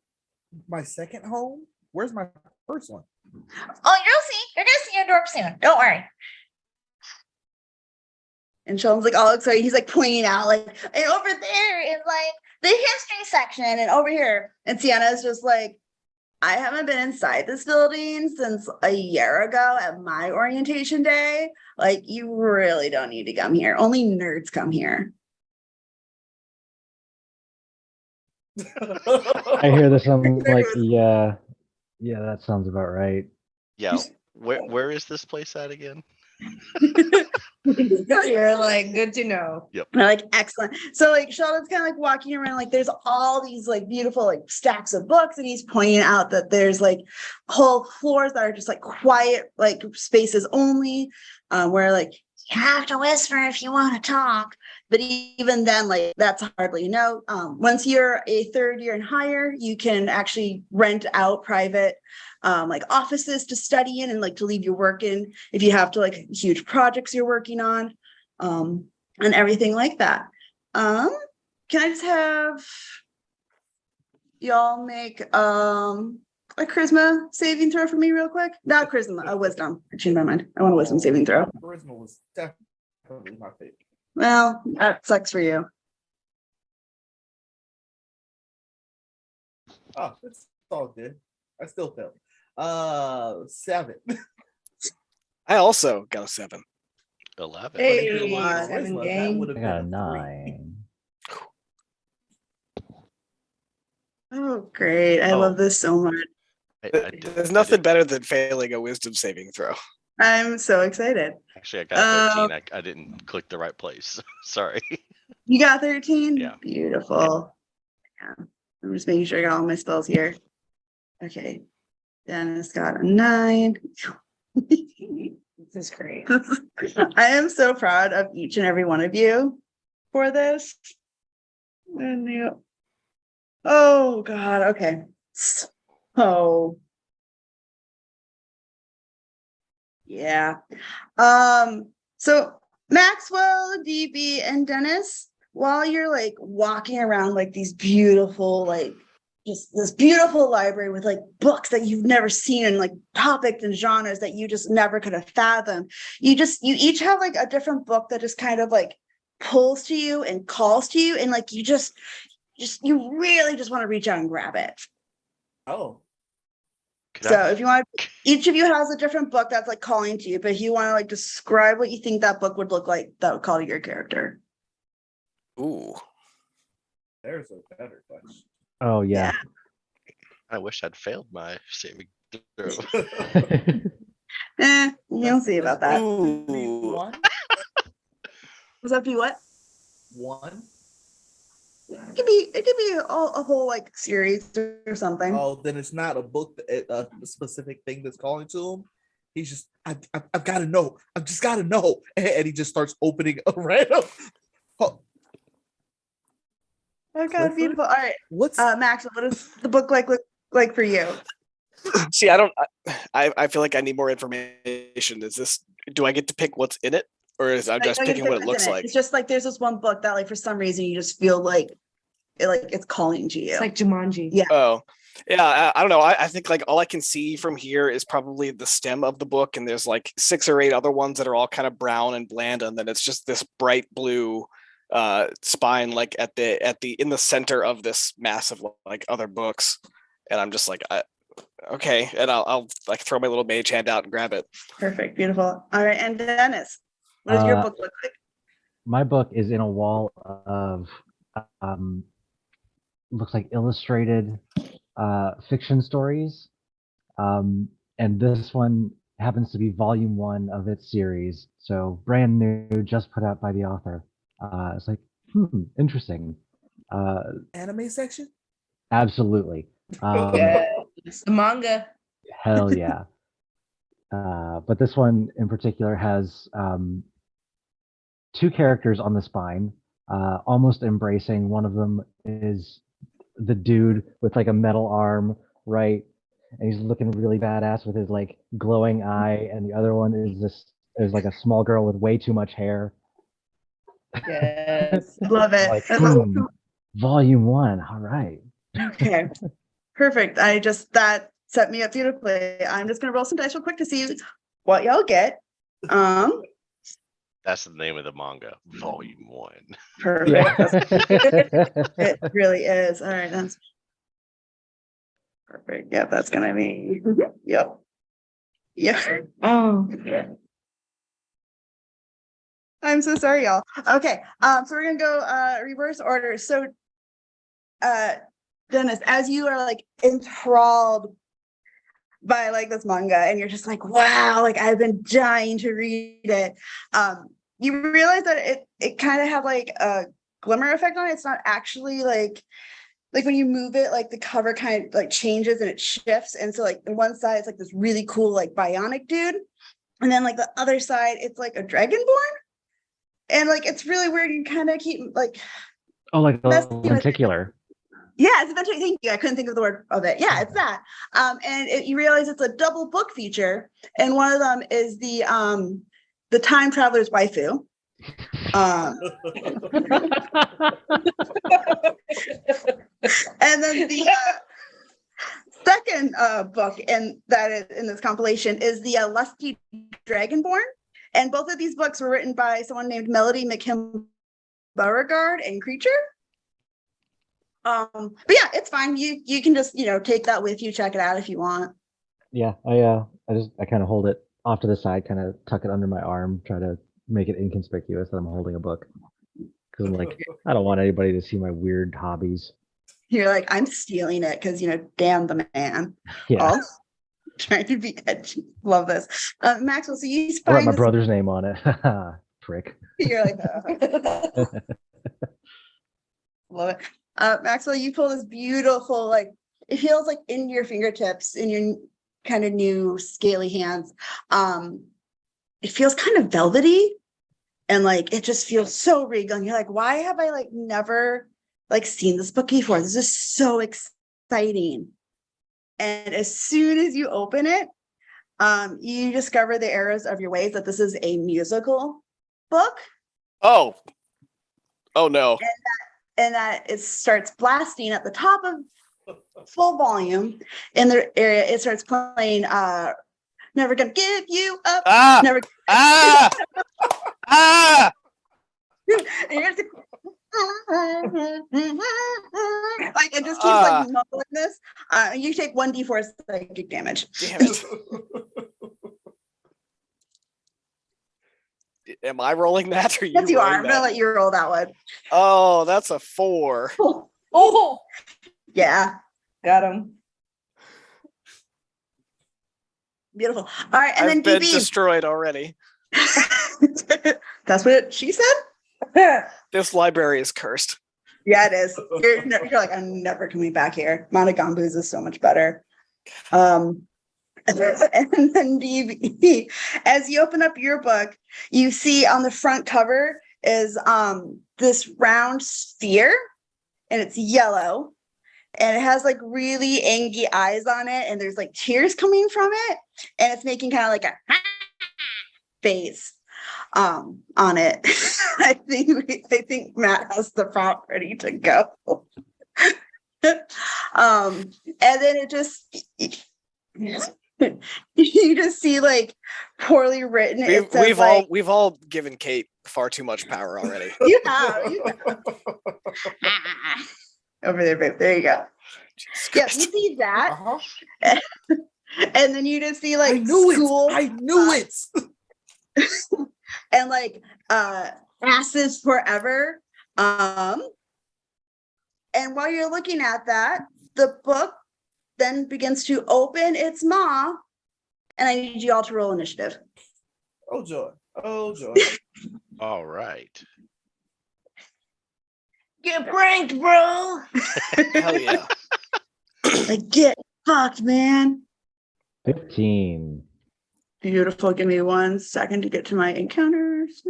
my second home? Where's my first one? Oh, you'll see. You're going to see your dorm soon. Don't worry. And Sean's like all excited. He's like pointing out, like, and over there is like the history section, and over here. And Sienna's just like, I haven't been inside this building since a year ago at my orientation day. Like, you really don't need to come here. Only nerds come here. I hear this. I'm like, yeah, that sounds about right. Yeah. Where is this place at again? You're like, good to know. And they're like, excellent. So like Sheldon's kind of like walking around, like there's all these like beautiful like stacks of books, and he's pointing out that there's like whole floors that are just like quiet like spaces only, where like You have to whisper if you want to talk. but even then, like that's hardly once you're a third year and higher, you can actually rent out private like offices to study in and like to leave your work in if you have to like huge projects you're working on, and everything like that. Can I just have y'all make a charisma saving throw for me real quick? Not charisma, a wisdom. I changed my mind. I want a wisdom saving throw. Charisma was definitely my favorite. Well, that sucks for you. Oh, it's all good. I still failed. 7. I also got a 7. 11. But if it Hey, was seven charisma, that gang. would have I been got a a 3. 9. Oh, great. I Oh. love this so much. There's nothing better than failing a wisdom saving throw. I'm so excited. Actually, I got a 13. I didn't click the right place. Sorry. You got 13? Yeah. Beautiful. Yeah. I'm just making sure I got all my spells here. Okay. Dennis got a 9. This is great. I am so proud of each and every one of you for this. And oh God, okay. So yeah. So Maxwell, DB, and Dennis, while you're like walking around like these beautiful, like just this beautiful library with like books that you've never seen and like topics and genres that you just never could have fathomed. You each have like a different book that just kind of like pulls to you and calls to you, and like you you really just want to reach out and grab it. Oh. So if you want, each of you has a different book that's like calling to you, but if you want to like describe what you think that book would look like, that would call to your character. Ooh. There's a better question. Oh yeah. I wish I'd failed my saving throw. You'll see about that. Ooh. 1. Was that be what? 1. It could be a whole like series or something. Oh, then it's not a book, a specific thing that's calling to him. He's just, I've got to know. I've just got to know, and he just starts opening a random. Oh. Okay, Clifford? beautiful. All right, What's Max, what does the book look like for you? See, I feel like I need more information. Do I get to pick what's in it? Or is I'm just I don't picking get what it what's looks in like? It's just like there's this one book that like for some reason you just feel like it's calling to you. It's like Jumanji. Yeah. Oh, yeah. I don't know. I think like all I can see from here is probably the stem of the book, and there's like 6 or 8 other ones that are all kind of brown and bland, and then it's just this bright blue spine like at the in the center of this massive like other books, and I'm just like okay, and I'll like throw my little mage hand out and grab it. Perfect, beautiful. All right, and Dennis, what does your book look like? My book is in a wall of looks like illustrated fiction stories, and this one happens to be volume 1 of its series, so brand new, just put out by the author. It's like interesting. anime section? Absolutely. It's the manga. Hell yeah. But this one in particular has 2 characters on the spine, almost embracing. One of them is the dude with like a metal arm, right? And he's looking really badass with his like glowing eye, and the other one is like a small girl with way too much hair. Yes. Love it. Like, volume 1. All right. Okay, perfect. That set me up beautifully. I'm just gonna roll some dice real quick to see what y'all get. That's the name of the manga, Volume 1. Perfect. Yeah. It really is. All right, that's perfect. Yep, that's gonna be. Yep. Yeah. Oh. I'm so sorry, y'all. Okay, so we're gonna go reverse order. So, Dennis, as you are like enthralled by like this manga, and you're just like, wow, like I've been dying to read it. You realize that it kind of had like a glimmer effect on it. It's not actually like when you move it, like the cover kind of like changes and it shifts. And so like on one side, it's like this really cool like bionic dude, and then like the other side, it's like a dragonborn. And like it's really weird. You kind of keep like like a messing with it. lenticular. Yeah, it's eventually. Thank you. I couldn't think of the word of it. Yeah, it's that. And you realize it's a double book feature, and one of them is the time traveler's waifu, Um, and then the second book in this compilation is the Lusty Dragonborn, and both of these books were written by someone named Melody McKim Beauregard and Creature. But yeah, it's fine. You can just take that with you, check it out if you want. Yeah, I kind of hold it off to the side, kind of tuck it under my arm, try to make it inconspicuous that I'm holding a book. Because I'm like, I don't want anybody to see my weird hobbies. You're like, I'm stealing it because damn the man. Yeah. Oh, trying to be edgy. Love this. Maxwell, so you I wrote find my this, brother's name on it. Prick. you're like, love it. Maxwell, you pull this beautiful, like, it feels like in your fingertips, in your kind of new scaly hands. It feels kind of velvety, and like it just feels so regal. And you're like, why have I like never like seen this book before? This is so exciting. And as soon as you open it, you discover the errors of your ways, that this is a musical book. Oh no. And that it starts blasting at the top of full volume in the area. It starts playing Never Gonna Give You Up. Ah! Never Ah! Ah! and you're just like it just keeps like mumbling this. You take 1d4 psychic damage. Damn it. Am I rolling that or you? Yes, you are. rolling I'm gonna that? let you roll that one. Oh, that's a 4. Oh, Yeah. got him. Beautiful. All right, and I've then been DB. destroyed already. That's what she said? This library is cursed. Yeah, it is. You're like, I'm never coming back here. Monogambo's is so much better. And then DB, as you open up your book, you see on the front cover is this round sphere, and it's yellow, and it has like really angry eyes on it, and there's like tears coming from it, and it's making kind of like a face on it. I think Matt has the prompt ready to go. And then it just you just see like poorly written. It says We've all given Kate far too much power already. you have. Over there, babe. There you go. Jesus Yeah, Christ. you see that, Uh-huh. and then you just see like I knew school, it. I knew it. and like asses forever. And while you're looking at that, the book then begins to open its maw, and I need you all to roll initiative. Oh joy. Oh joy. All right. Get pranked, bro. Hell yeah. Like, get fucked, man. 15. Beautiful. Give me 1 second to get to my encounters.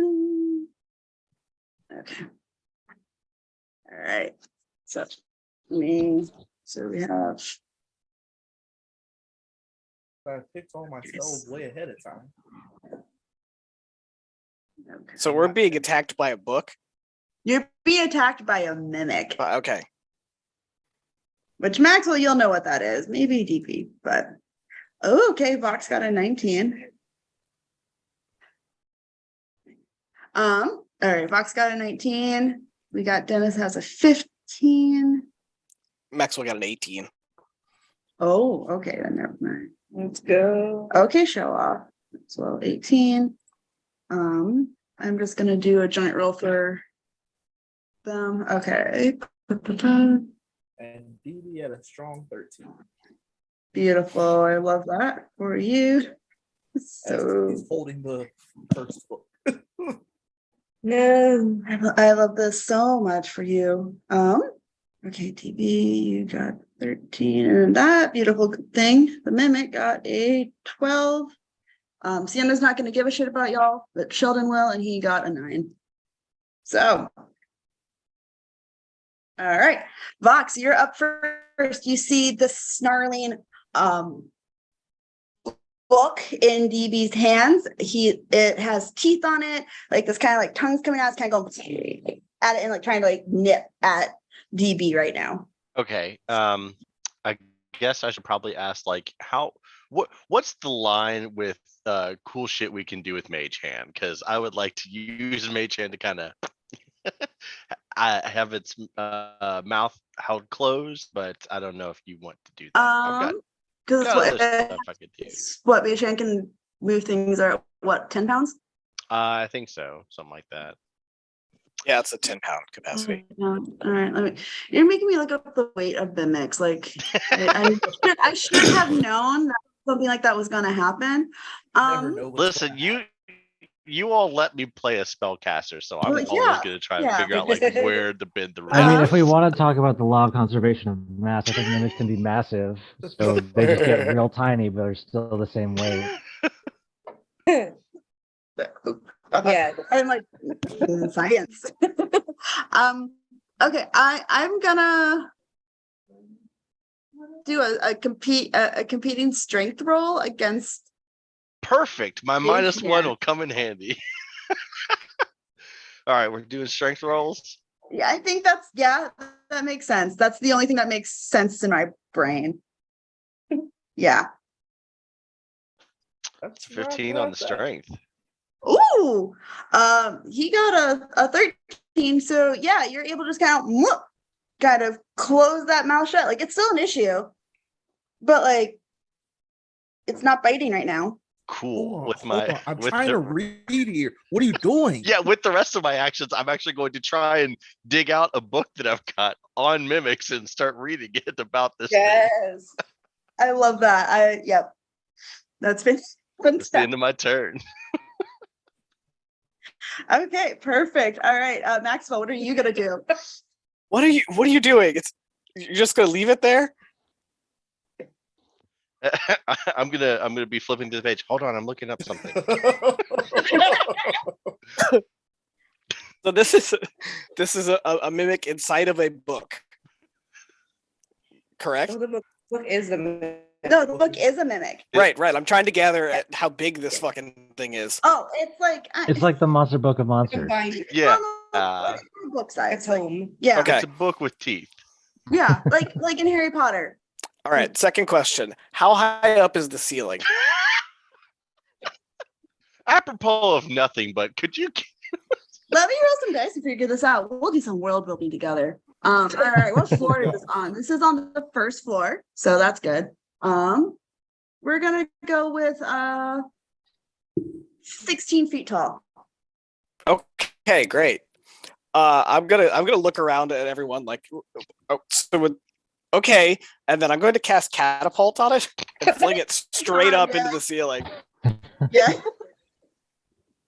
Okay. All right. So me. So we have. I picked all my spells way ahead of time. Okay. So we're being attacked by a book? You're being attacked by a mimic, Okay. which Maxwell, you'll know what that is. Maybe DP, but oh, okay. Vox got a 19. All right. Vox got a 19. We got Dennis has a 15. Maxwell got an 18. Oh, okay. Then never mind. Let's go. Okay, show off. So 18. I'm just gonna do a joint roll for them. Okay. And DB at a strong 13. Beautiful. I love that for you. So He's holding the first book. No. I love this so much for you. Okay, TB, you got 13, and that beautiful thing, the mimic, got a 12. Sienna's not going to give a shit about y'all, but Sheldon will, and he got a 9. So, all right, Vox, you're up first. You see the snarling book in DB's hands. It has teeth on it, like this kind of like tongue's coming out. It's kind of going at it and like trying to like nip at DB right now. Okay. I guess I should probably ask like what's the line with cool shit we can do with Mage Hand? Because I would like to use Mage Hand to kind of I have its mouth held closed, but I don't know if you want to do that. I've Because got other stuff I could do. what Beichan can move things are what 10 pounds. I think so, something like that. Yeah, it's a 10-pound capacity. All right, you're making me look up the weight of the mix. Like I should have known that something like that was going to happen. Never know what's Listen, going you all let me play a spellcaster, so I'm Well, always yeah, going to try yeah. and figure out like where to bend the rules. I mean, if we want to talk about the law of conservation of mass, I think mimics can be massive, so they just get real tiny, but are still the same weight. Yeah. I'm like science. Okay, I'm gonna do a competing strength roll against. Perfect. My Mage -1 hand. will come in handy. All right, we're doing strength rolls. Yeah, I think that makes sense. That's the only thing that makes sense in my brain. Yeah. That's 15 on the strength. Ooh, he got a 13. So yeah, you're able to just kind of close that mouth shut. Like it's still an issue, but like it's not biting right now. Cool. With Hold my on, I'm with trying the, to read here. What are you doing? yeah, with the rest of my actions, I'm actually going to try and dig out a book that I've got on mimics and start reading it about this thing. Yes, I love that. Yep, that's been It's the end of my turn. Okay, perfect. All right, Maxwell, what are you gonna do? What are you doing? You're just gonna leave it there? I'm gonna be flipping to the page. Hold on, I'm looking up something. So this is a mimic inside of a book. Correct? Oh, the book is the No, the book is a mimic. Right. I'm trying to gather at how big this fucking thing is. Oh, it's like It's like the Monster Book of Monsters. combined. Yeah, book size. It's home. Yeah, Okay. it's a book with teeth. yeah, like in Harry Potter. All right. Second question: how high up is the ceiling? Apropos of nothing, but could you? Let me roll some dice to figure this out. We'll do some world building together. All right, what floor is this on? This is on the first floor, so that's good. We're gonna go with 16 feet tall. Okay, great. I'm gonna look around at everyone like, okay, and then I'm going to cast catapult on it and fling it straight up into the ceiling. Yeah.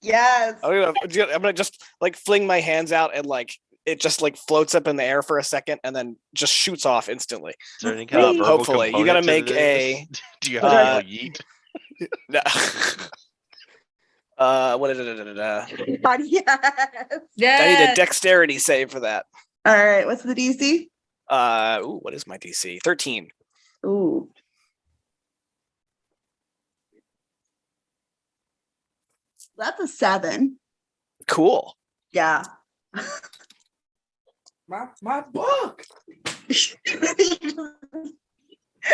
Yes. I'm gonna just like fling my hands out and like it just like floats up in the air for a second and then just shoots off instantly. Is there any kind of verbal Hopefully, you gotta component to make a. this? Do you have to yeet? No. What is it? Yes. I need a dexterity save for that. All right. What's the DC? What is my DC? 13. Ooh. That's a 7. Cool. Yeah. My book.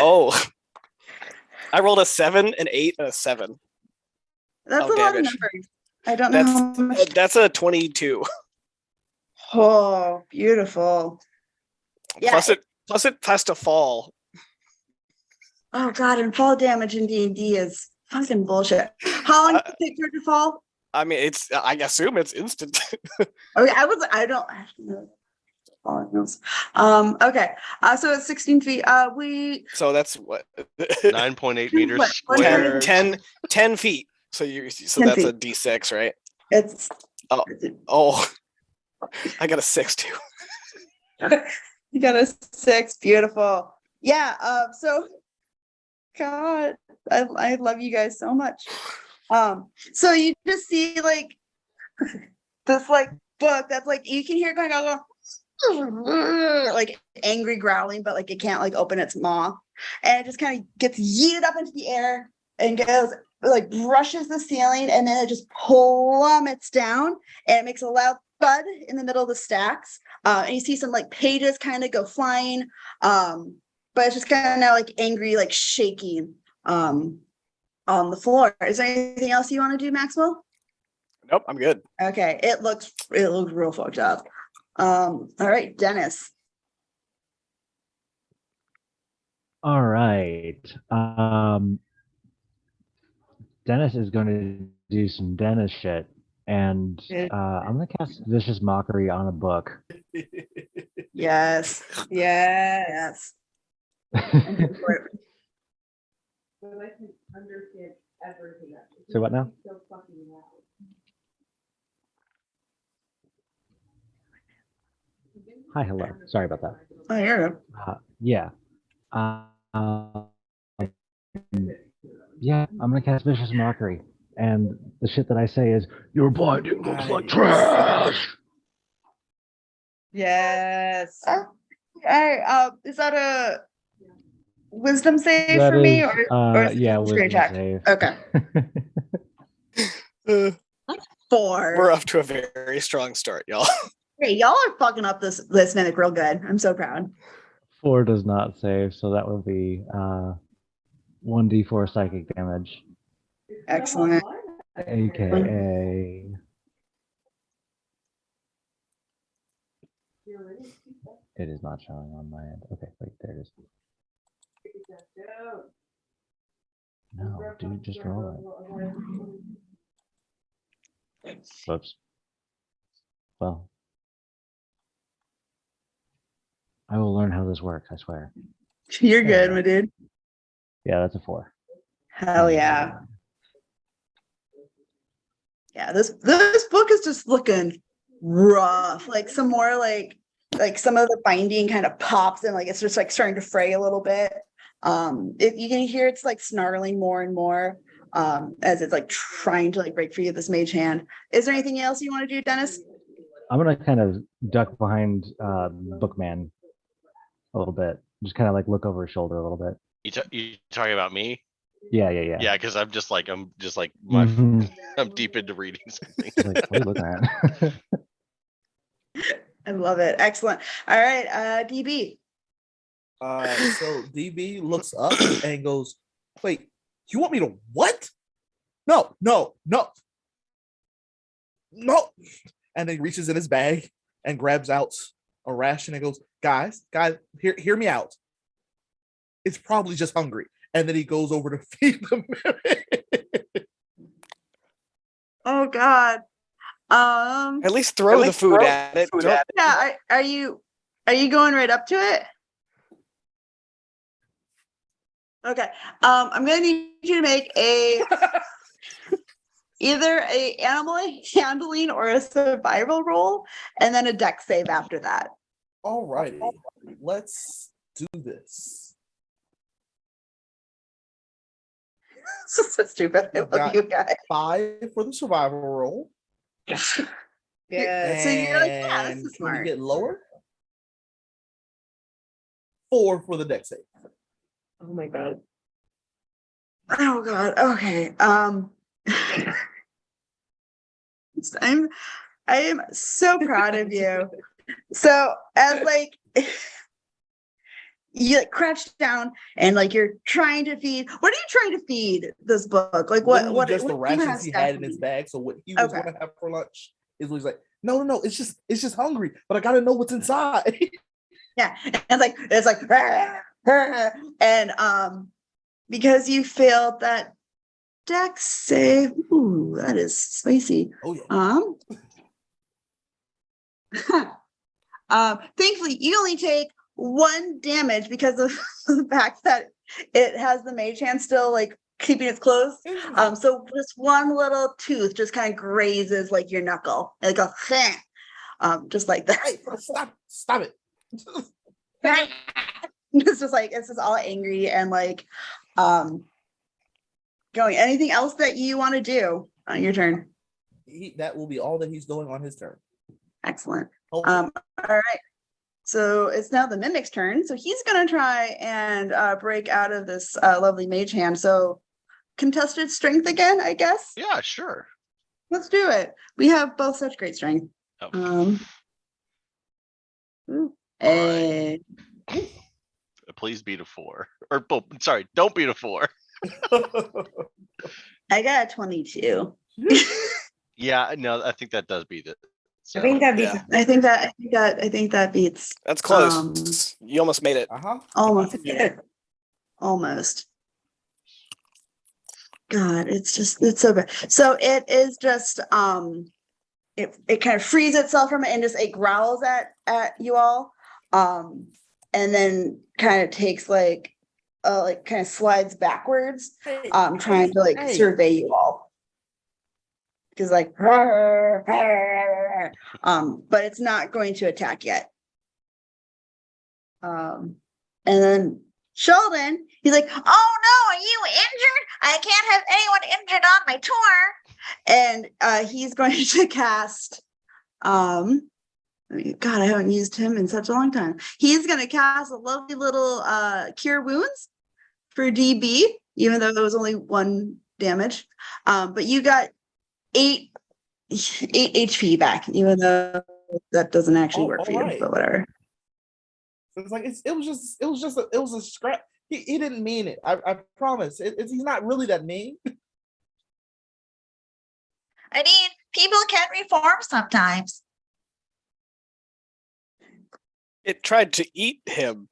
Oh, I rolled a 7, an 8, and a 7. That's Oh, a lot of damage. numbers. I don't know how much. That's a 22. Oh, beautiful. Yeah. Plus it has to fall. Oh God, and fall damage in D&D is fucking bullshit. How long does it take for it to fall? I mean, I assume it's instant. Okay, I don't know. Okay. So it's 16 feet. So that's what 9.8 meters What, squared. 10 feet. So 10 that's a feet. D6, right? It's Oh, I got a 6 too. you got a 6. Beautiful. Yeah. So God, I love you guys so much. So you just see like this like book that's like you can hear it going like angry growling, but like it can't like open its maw, and it just kind of gets yeeted up into the air and goes like brushes the ceiling, and then it just plummets down, and it makes a loud thud in the middle of the stacks. And you see some like pages kind of go flying. But it's just kind of now like angry, like shaking on the floor. Is there anything else you want to do, Maxwell? Nope, I'm good. Okay, it looks real fucked up. All right, Dennis. All right. Dennis is going to do some Dennis shit, and I'm going to cast Vicious Mockery on a book. Yes. Yes. I'm here for it. So what now? Hi, hello. Sorry about that. Oh, you're Yeah. Yeah, I'm gonna cast Vicious Mockery, and the shit that I say is, "Your binding looks like Nice. trash." Yes. all right. Is that a wisdom save That for me, is, or is it yeah, a straight wisdom attack? save. Okay. Uh, 4. we're off to a very strong start, y'all. Hey, y'all are fucking up this mimic real good. I'm so proud. 4 does not save, so that will be 1d4 psychic damage, Excellent. aka it is not showing on my end. Okay, wait, there it is. No, dude, just roll it. Whoops. Well, I will learn how this works, I swear. You're good, my dude. Yeah, that's a 4. Hell yeah. Yeah, this book is just looking rough. Like some more like some of the binding kind of pops and like it's just like starting to fray a little bit. If you can hear it's like snarling more and more as it's like trying to like break free of this mage hand. Is there anything else you want to do, Dennis? I'm gonna kind of duck behind Bookman a little bit. Just kind of like look over his shoulder a little bit. You talking about me? Yeah. Yeah, because I'm just like my Mhm. I'm deep into reading something. He's like, what are you looking at? I love it. Excellent. All right, DB. So DB looks up and goes, "Wait, you want me to what? No. And then he reaches in his bag and grabs out a ration and goes, guys, hear me out. It's probably just hungry. And then he goes over to feed the mimic. Oh God. At least throw the food at it. Yeah. Are you going right up to it? Okay. I'm gonna need you to make either a animal handling or a survival roll, and then a dex save after that. All righty, let's do this. This is so stupid. I love you guys. 5 for the survival roll. Yeah. So you're like, yeah, this And is can we smart. get lower? 4 for the dex save. Oh my God. Oh God. Okay. I am so proud of you. So as like you like crouch down and like you're trying to feed. What are you trying to feed this book? Like what Just the what rations he had in stacked his in? bag. So what he was Okay. going to have for lunch is what he's like, no, it's just hungry, but I got to know what's inside. Yeah, and it's like and because you failed that dex save. Ooh, that is spicy. Oh yeah. Thankfully, you only take 1 damage because of the fact that it has the mage hand still like keeping its closed. So this one little tooth just kind of grazes like your knuckle, and it goes, just like that. Hey, stop it. It's just all angry and like going. Anything else that you want to do on your turn? That will be all that he's doing on his turn. Excellent. Hopefully. All right. So it's now the mimic's turn. So he's gonna try and break out of this lovely mage hand. So contested strength again, I guess. Yeah, sure. Let's do it. We have both such great strength. Oh, Ooh, right. eh, Please beat a 4. Or sorry, don't beat a 4. I got a 22. Yeah, no, I think that does beat it. I think that'd be Yeah. I think that beats That's close. You almost made it. almost. Almost. God, it's so bad. So it is just it kind of frees itself from it and just it growls at you all. And then kind of takes like kind of slides backwards, trying to like survey you all. Because like but it's not going to attack yet. And then Sheldon, he's like, "Oh no, are you injured? I can't have anyone injured on my tour." And he's going to cast God, I haven't used him in such a long time. He's going to cast a lovely little cure wounds for DB, even though there was only 1 damage. But you got 8 HP back, even though that doesn't actually work for you, right. but whatever. It's like it was a scrap. He didn't mean it. I promise. He's not really that mean. I mean, people can reform sometimes. It tried to eat him.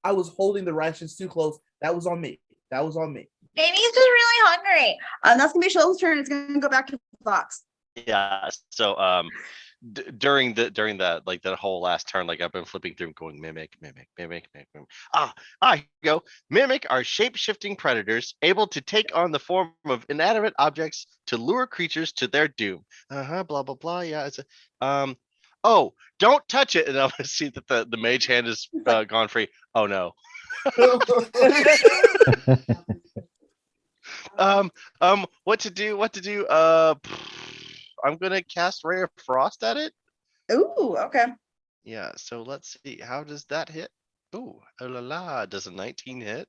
I was holding the rations too close. That was on me. Maybe he's just really hungry. That's gonna be Sheldon's turn. It's gonna go back to Fox. Yeah. So during that like that whole last turn, like I've been flipping through going mimic. Here you go. Mimic are shape-shifting predators able to take on the form of inanimate objects to lure creatures to their doom. Blah blah blah. Yeah, it's a oh, don't touch it. And I'm gonna see that the mage hand is gone free. Oh no. What to do? I'm gonna cast Ray of Frost at it. Ooh, okay. Yeah, so let's see. How does that hit? Ooh, oh la la. Does a 19 hit?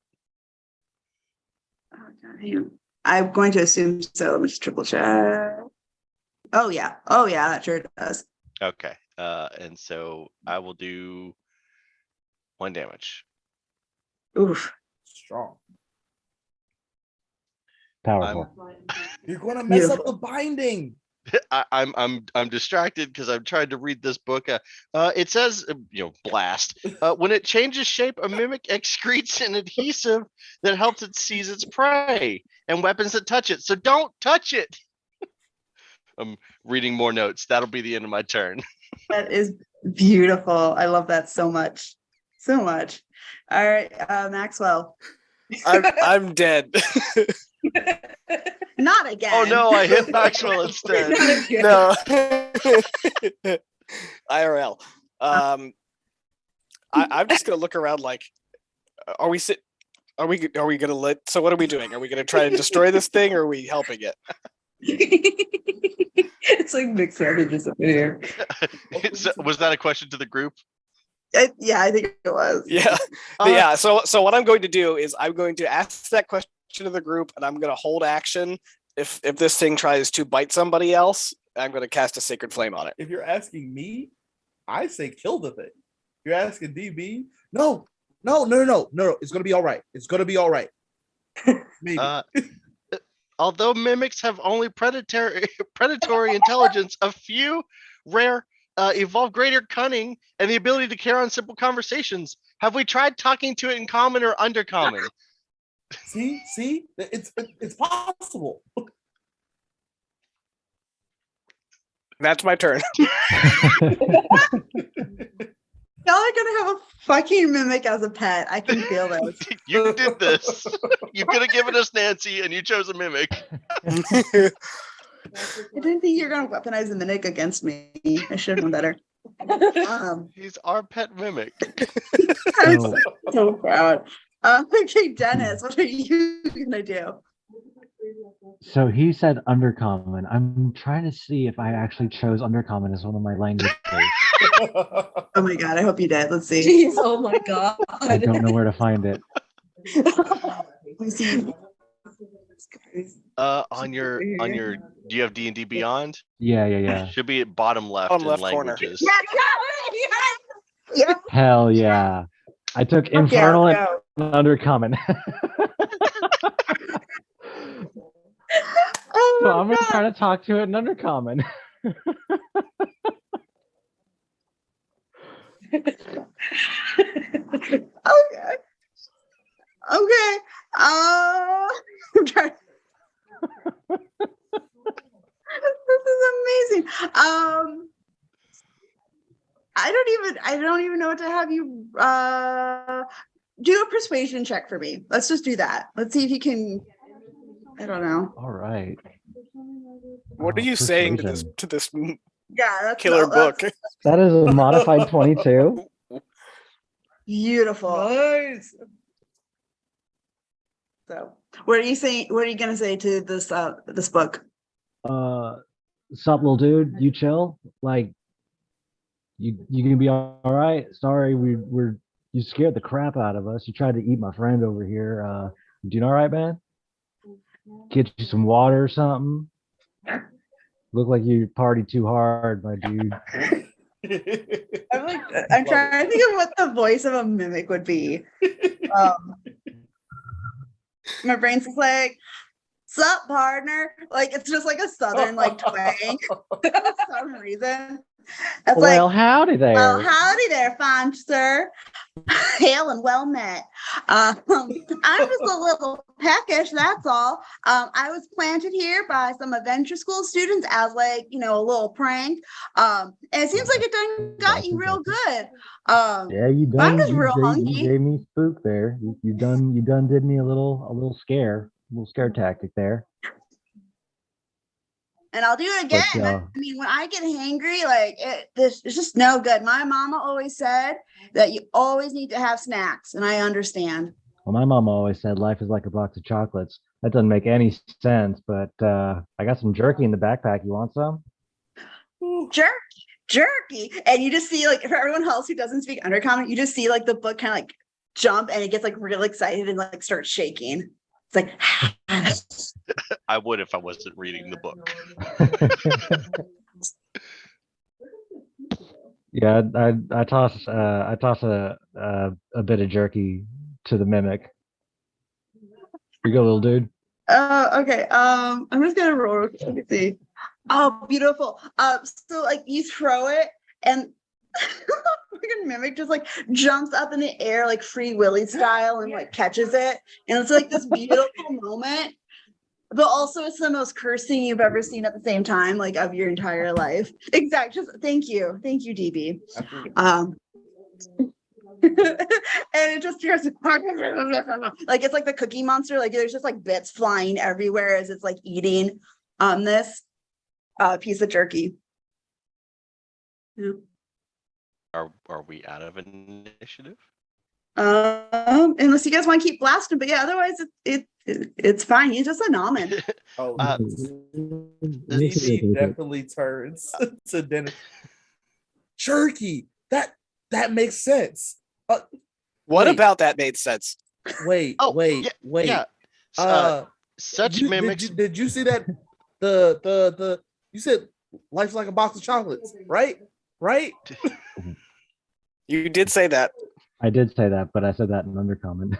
Oh, God, hang on. I'm going to assume so. Let me just triple check. Oh yeah, that sure does. Okay. And so I will do 1 damage. Oof. Strong. Powerful. You're gonna mess up Beautiful. the binding. I'm distracted because I'm trying to read this book. It says, blast. When it changes shape, a mimic excretes an adhesive that helps it seize its prey and weapons that touch it. So don't touch it. I'm reading more notes. That'll be the end of my turn. That is beautiful. I love that so much. So much. All right, Maxwell. I'm dead. Not again. Oh no, I hit Maxwell instead. No. IRL. I'm just gonna look around like, are we gonna let? So what are we doing? Are we gonna try to destroy this thing, or are we helping it? It's like mixed messages up in here. Was that a question to the group? Yeah, I think it was. Yeah, yeah. So what I'm going to do is I'm going to ask that question to the group, and I'm going to hold action. If this thing tries to bite somebody else, I'm going to cast a Sacred Flame on it. If you're asking me, I say kill the thing. You're asking DB? No. It's gonna be all right. Maybe. Although mimics have only predatory intelligence, a few rare evolve greater cunning and the ability to carry on simple conversations. Have we tried talking to it in common or undercommon? See, it's possible. That's my turn. Y'all are gonna have a fucking mimic as a pet. I can feel this. You did this. You could have given us Nancy and you chose a mimic. I didn't think you were gonna weaponize the mimic against me. I should have known better. He's our pet mimic. I'm So- so proud. Okay, Dennis, what are you gonna do? So he said undercommon. I'm trying to see if I actually chose undercommon as one of my languages. Oh my god, I hope you did. Let's see. Jeez, oh my god. I don't know where to find it. Let me see. On your do you have D&D Beyond? Yeah. Should be at bottom left Bottom in left corner. languages. Yeah. Hell yeah. I took Okay, Infernal let's and go. Undercommon. Oh So my I'm gonna God. try to talk to it in Undercommon. Okay. Okay. I'm trying. This is amazing. I don't even know what to have you do a persuasion check for me. Let's just do that. Let's see if you can. I don't know. All right. What are you saying to this Yeah, that's killer book? That is a modified 22. Beautiful. Nice. So, what are you saying? What are you gonna say to this book? Sup, little dude? You chill? Like, you gonna be all right? Sorry, you scared the crap out of us. You tried to eat my friend over here. You doing all right, man? Get you some water or something. Look like you partied too hard, my dude. I'm trying to think of what the voice of a mimic would be. My brain's just like, "Sup, partner?" Like it's just like a southern like twang for some reason. It's Well, like, howdy there. "Well, howdy there, fine sir. Hail and well met. I'm just a little peckish, that's all. I was planted here by some adventure school students as like, a little prank. And it seems like it done got you real good. Yeah, you done. I'm just you real gave, hunky. You gave me spook there. You done did me a little scare tactic there. And I'll do it again. But, I mean, when I get hangry, like it's just no good. My mama always said that you always need to have snacks, and I understand. Well, my mom always said life is like a box of chocolates. That doesn't make any sense, but I got some jerky in the backpack. You want some? Jerky. And you just see, like, for everyone else who doesn't speak Undercommon, you just see like the book kind of like jump and it gets like real excited and like starts shaking. It's like I would if I wasn't reading the book. Yeah, I toss a bit of jerky to the mimic. You go, little dude. Okay. I'm just gonna roll. Let me see. Oh, beautiful. So like you throw it and freaking mimic just like jumps up in the air like Free Willy style and like catches it. And it's like this beautiful moment. But also it's the most cursed thing you've ever seen at the same time, like of your entire life. Exactly. Just thank you. Thank you, DB. And it just hears like it's like the Cookie Monster, like there's just like bits flying everywhere as it's like eating this piece of jerky. Yeah. Are we out of initiative? Unless you guys want to keep blasting, but yeah, otherwise it's fine. He's just a nomin. Oh, Let's see. DB definitely turns to dinner. Jerky. That makes sense. What wait. about that made sense? Wait. Yeah. Such mimics. Did you see that? The you said life's like a box of chocolates, right? Right? You did say that. I did say that, but I said that in Undercommon.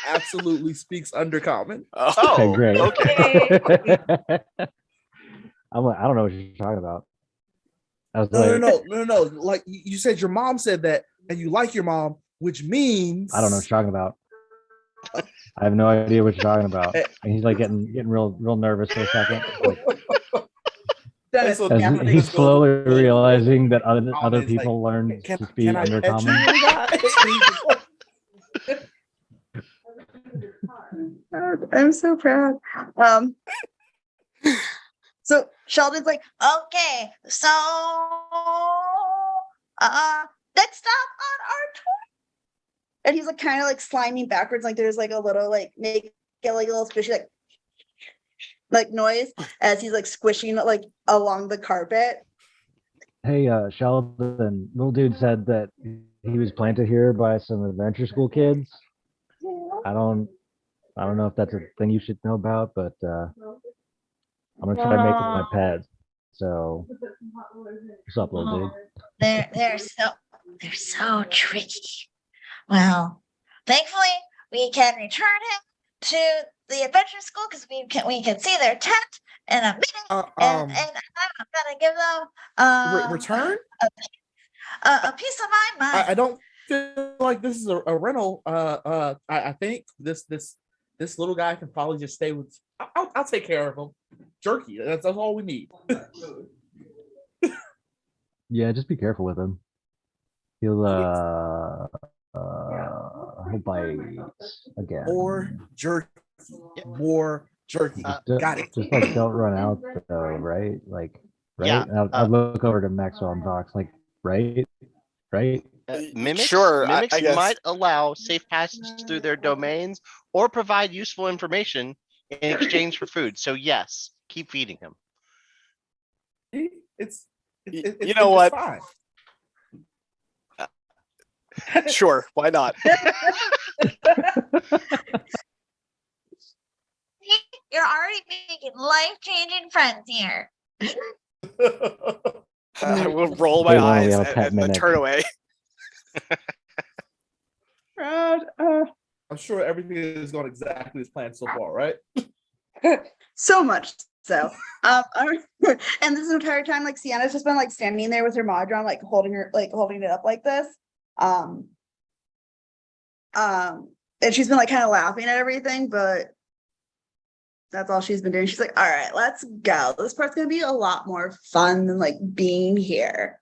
Absolutely speaks Undercommon. Oh, Okay, great. Okay. I'm like, I don't know what you're talking about. I was No. Like you said, your mom said that, and you like your mom, which means I don't know what you're talking about. I have no idea what you're talking about. And he's like getting real nervous for a second. Like, As he's slowly realizing that other people like, learn can to speak I pet Undercommon. God, I'm so proud. So Sheldon's like, Okay, so next stop on our tour. and he's like kind of like sliming backwards, like there's like a little like make get like a little squishy like noise as he's like squishing like along the carpet. Hey, Sheldon, little dude said that he was planted here by some adventure school kids. I don't I don't know if that's a thing you should know about, but I'm gonna try to make them my pets. So, what's up, little dude? They're so tricky. Well, thankfully we can return him to the adventure school because we can see their tent in a minute, and I'm gonna give them Return? a piece of my mind. I don't feel like this is a rental. I think this little guy can probably just stay with. I'll take care of him. Jerky. That's all we need. Yeah, just be careful with him. He'll bite again. More jerky. More jerky. Got it. Just like don't run out though, right? Like, right? Yeah, I'll look over to Maxwell and Vox, like, right? Mimics, Sure, mimics I guess. might allow safe passage through their domains or provide useful information in exchange for food. So yes, keep feeding him. It's You know what? Fine. Sure, why not? You're already making life-changing friends here. I will roll my Wait, why don't we eyes have a pet and mimic? turn away. Proud. I'm sure everything is going exactly as planned so far, right? So much so. And this entire time, like Sienna's just been like standing there with her Modron, like holding it up like this. And she's been like kind of laughing at everything, but that's all she's been doing. She's like, all right, let's go. This part's gonna be a lot more fun than like being here.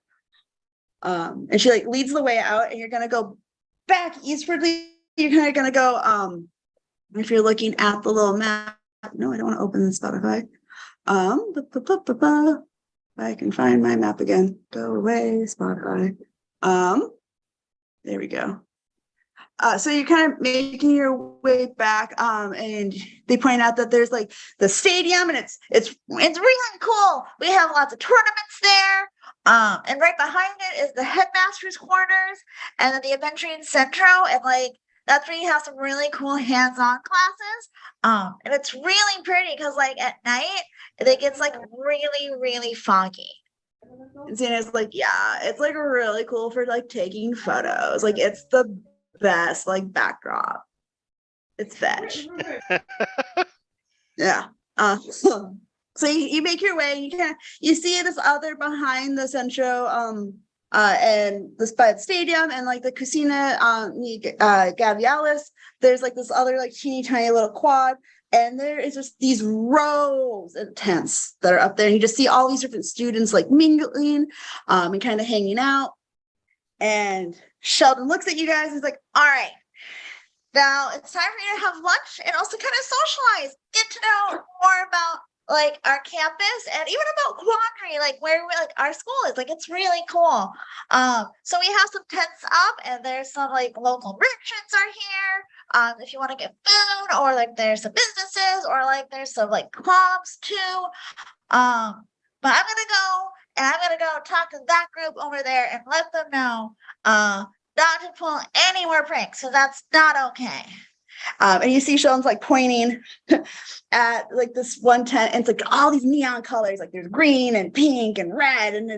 And she like leads the way out, and you're gonna go back eastwardly. You're kind of gonna go, if you're looking at the little map. No, I don't want to open the Spotify. If I can find my map again. Go away, Spotify. There we go. So you're kind of making your way back, and they point out that there's like the stadium, and it's really cool. We have lots of tournaments there, and right behind it is the headmaster's quarters, and then the adventuring centro, and like that's where you have some really cool hands-on classes. And it's really pretty because like at night it gets like really, really foggy. And Sienna's like, yeah, it's like really cool for like taking photos. Like it's the best like backdrop. It's fetch. Yeah. So you make your way, and you see this other behind the centro, and this by the stadium and like the Cucina Gavialis. There's like this other like teeny tiny little quad, and there is just these rows of tents that are up there. And you just see all these different students like mingling, and kind of hanging out. And Sheldon looks at you guys and is like, all right, now it's time for you to have lunch and also kind of socialize, get to know more about like our campus and even about Quandary, like where like our school is. Like it's really cool. So we have some tents up, and there's some like local merchants are here. If you want to get food, or like there's some businesses, or like there's some like clubs too. But I'm gonna go, and I'm gonna go talk to that group over there and let them know not to pull any more pranks, so that's not okay. And you see Sheldon's like pointing at like this one tent, and it's like all these neon colors, like there's green and pink and red, and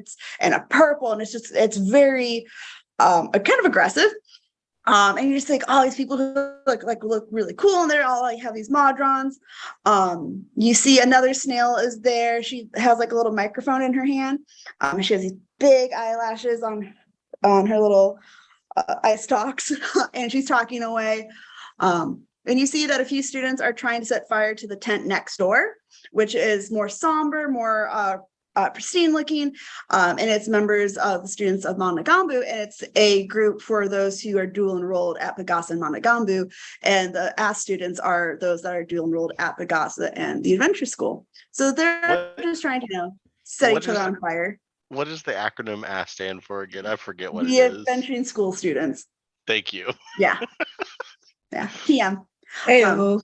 a purple, and it's very kind of aggressive. And you just like all these people who look really cool, and they're all like have these Modrons. You see another snail is there. She has like a little microphone in her hand. She has these big eyelashes on her little eye stalks, and she's talking away. And you see that a few students are trying to set fire to the tent next door, which is more somber, more pristine looking, and it's members of the students of Monagambu, and it's a group for those who are dual enrolled at Pag Asa and Monagambu, and the AS students are those that are dual enrolled at Pag Asa and the Adventure School. So they're just trying to set each other on fire. What does the acronym AS stand for again? I forget what The it is. Adventuring School students. Thank you. Yeah. Yeah. TM. Hey, So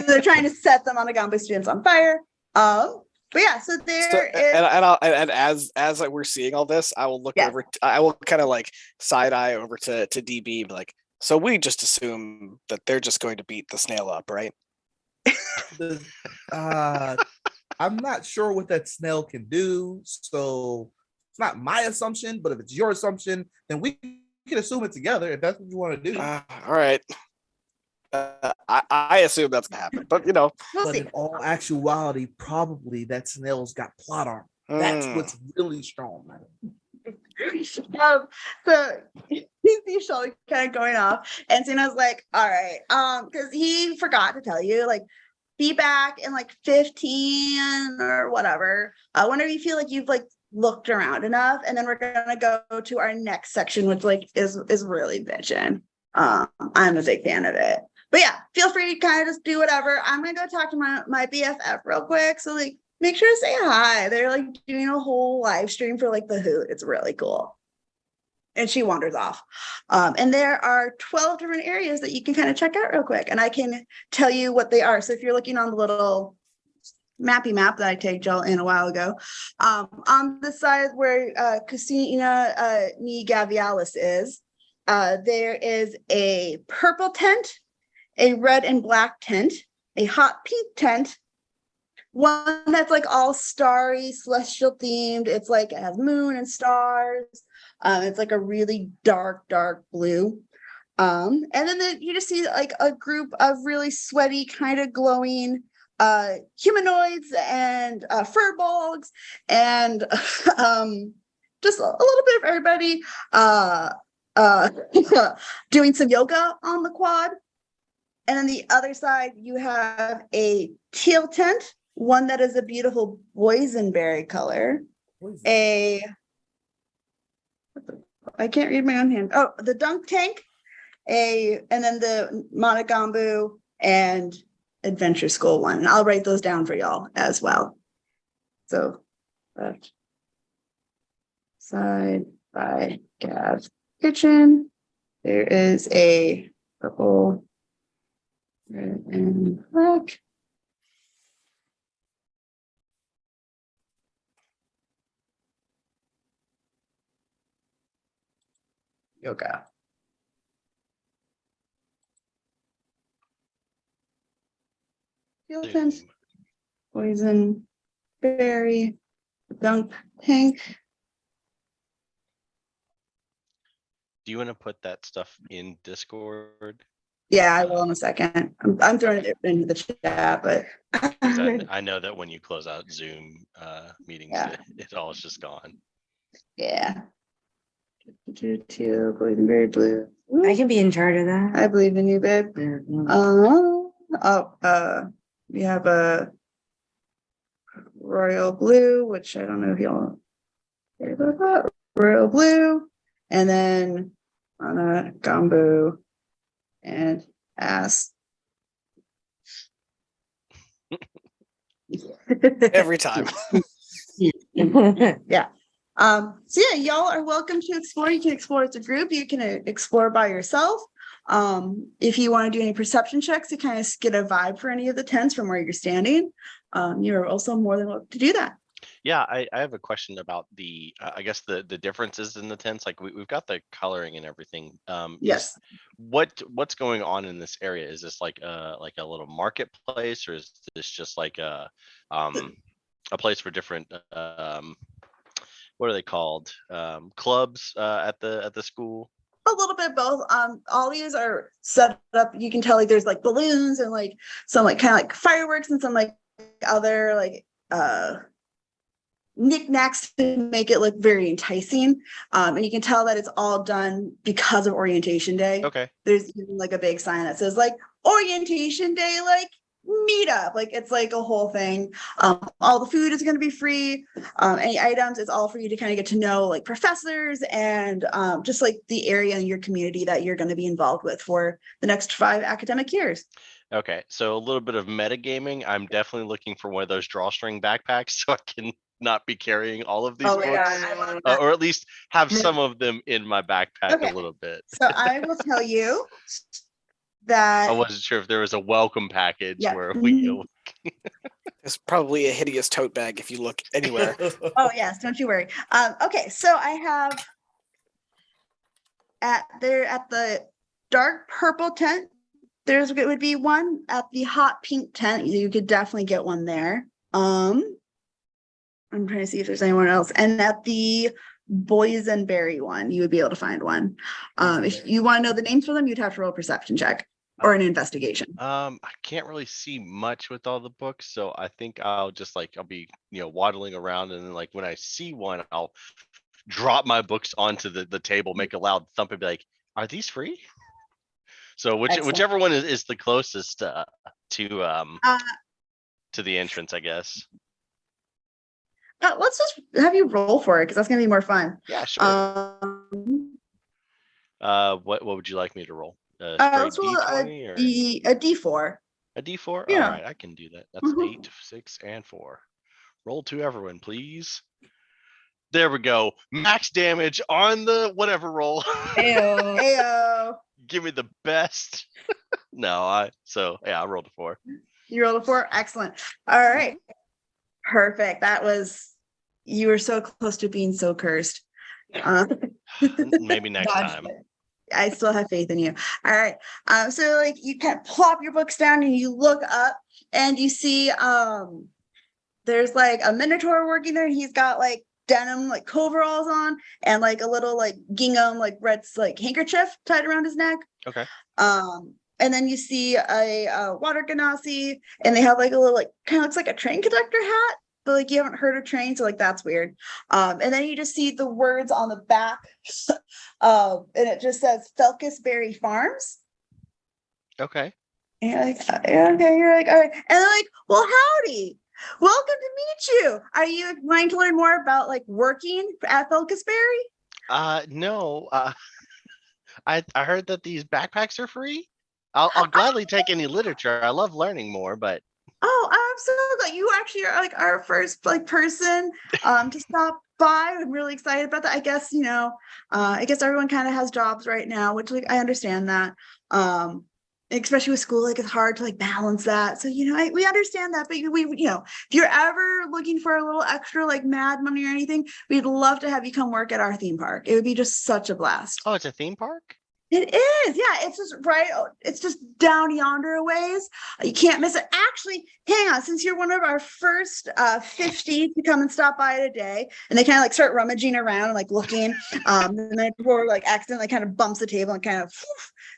they're trying to set the Monagambu students on fire. But yeah, so there is, and as like we're seeing all this, I will look over. I will kind of like side eye over to DB, and be like, so we just assume that they're just going to beat the snail up, right? I'm not sure what that snail can do, so it's not my assumption. But if it's your assumption, then we can assume it together if that's what you want to do. All right. I assume that's gonna happen, but We'll But see. in all actuality, probably that snail's got plot armor. That's what's really strong. So he sees Shelly kind of going off, and Cena's like, all right, because he forgot to tell you, like, be back in like 15 or whatever. Whenever you feel like you've like looked around enough, and then we're gonna go to our next section, which like is really bitchin'. I'm a big fan of it. But yeah, feel free to kind of just do whatever. I'm gonna go talk to my BFF real quick. So like make sure to say hi. They're like doing a whole live stream for like the Hoot. It's really cool. And she wanders off. And there are 12 different areas that you can kind of check out real quick. And I can tell you what they are. So if you're looking on the little mappy map that I tagged y'all in a while ago, on the side where Casina Ni Gavialis is, there is a purple tent, a red and black tent, a hot pink tent, one that's like all starry, celestial themed. It's like it has moon and stars. It's like a really dark blue. And then you just see like a group of really sweaty, kind of glowing humanoids and furbolgs and just a little bit of everybody doing some yoga on the quad. And on the other side, you have a teal tent, one that is a beautiful boysenberry color, I can't read my own hand. Oh, the dunk tank, and then the Monogambu and Adventure School one. And I'll write those down for y'all as well. So left side by Gav's kitchen. There is a purple, red, and black. Yoga. Field tent, poison berry, dunk tank. Do you want to put that stuff in Discord? Yeah, I will in a second. I'm throwing it into the chat, but 'Cause I know that when you close out Zoom meetings, Yeah. it all is just gone. yeah. Teal, boysenberry blue. I can be in charge of that. I believe in you, babe. We have a royal blue, which I don't know if y'all care about that. Royal blue, and then on a gumbo and ass. every time. Yeah. So yeah, y'all are welcome to explore. You can explore as a group. You can explore by yourself. If you want to do any perception checks to kind of get a vibe for any of the tents from where you're standing, you're also more than welcome to do that. Yeah, I have a question about the I guess the differences in the tents. Like we've got the coloring and everything. Yes. What's going on in this area? Is this like a little marketplace, or is this just like a place for different what are they called? Clubs at the school? A little bit of both. All these are set up. You can tell like there's like balloons and like some like kind of like fireworks and some like other like knickknacks to make it look very enticing. And you can tell that it's all done because of orientation day. Okay. There's even like a big sign that says like orientation day, like meetup. Like it's like a whole thing. All the food is going to be free. Any items, it's all for you to kind of get to know like professors and just like the area and your community that you're going to be involved with for the next 5 academic years. Okay, so a little bit of metagaming. I'm definitely looking for one of those drawstring backpacks so I can not be carrying all of these Oh books, my God, I love that. or at least have some of them in my backpack Okay. a little bit. So I will tell you that I wasn't sure if there was a welcome package Yeah. where we go. There's probably a hideous tote bag if you look anywhere. Oh yes, don't you worry. Okay, so I have at the dark purple tent, It would be one at the hot pink tent. You could definitely get one there. I'm trying to see if there's anyone else. And at the boysenberry one, you would be able to find one. If you want to know the names for them, you'd have to roll a perception check or an investigation. I can't really see much with all the books, so I think I'll just I'll be waddling around, and then like when I see one, I'll drop my books onto the table, make a loud thump, and be like, "Are these free?" So whichever one is the closest to the entrance, I guess. Let's just have you roll for it because that's gonna be more fun. Yeah, sure. What would you like me to roll? Let's roll D20 or a D4. a D4? Yeah. All right, I can do that. That's 8, 6, and 4. Roll to everyone, please. There we go. Max damage on the whatever roll. Ayo. Give me the best. I rolled a 4. You rolled a 4. Excellent. All right. Perfect. You were so close to being so cursed. Maybe next time. I still have faith in you. All right. So you kind of plop your books down and you look up and you see there's a minotaur working there. He's got denim coveralls on and a little gingham red handkerchief tied around his neck. Okay. And then you see a water genasi and they have a little kind of looks like a train conductor hat, but you haven't heard of train, so that's weird. And then you just see the words on the back, and it just says Felkusberry Farms. Okay. And you're okay. You're all right. And they're well, howdy. Welcome to meet you. Are you wanting to learn more about working at Felkusberry? No. I heard that these backpacks are free. I'll gladly take any literature. I love learning more, but I'm so glad you actually are our first person to stop by. I'm really excited about that. I guess I guess everyone kind of has jobs right now, which I understand that. Especially with school, it's hard to balance that. So we understand that, but we if you're ever looking for a little extra mad money or anything, we'd love to have you come work at our theme park. It would be just such a blast. Oh, it's a theme park? It is, yeah. It's just right. It's just down yonder a ways. You can't miss it. Actually, hang on. Since you're one of our first 50 to come and stop by today, and they kind of start rummaging around and looking, and then before accidentally kind of bumps the table and kind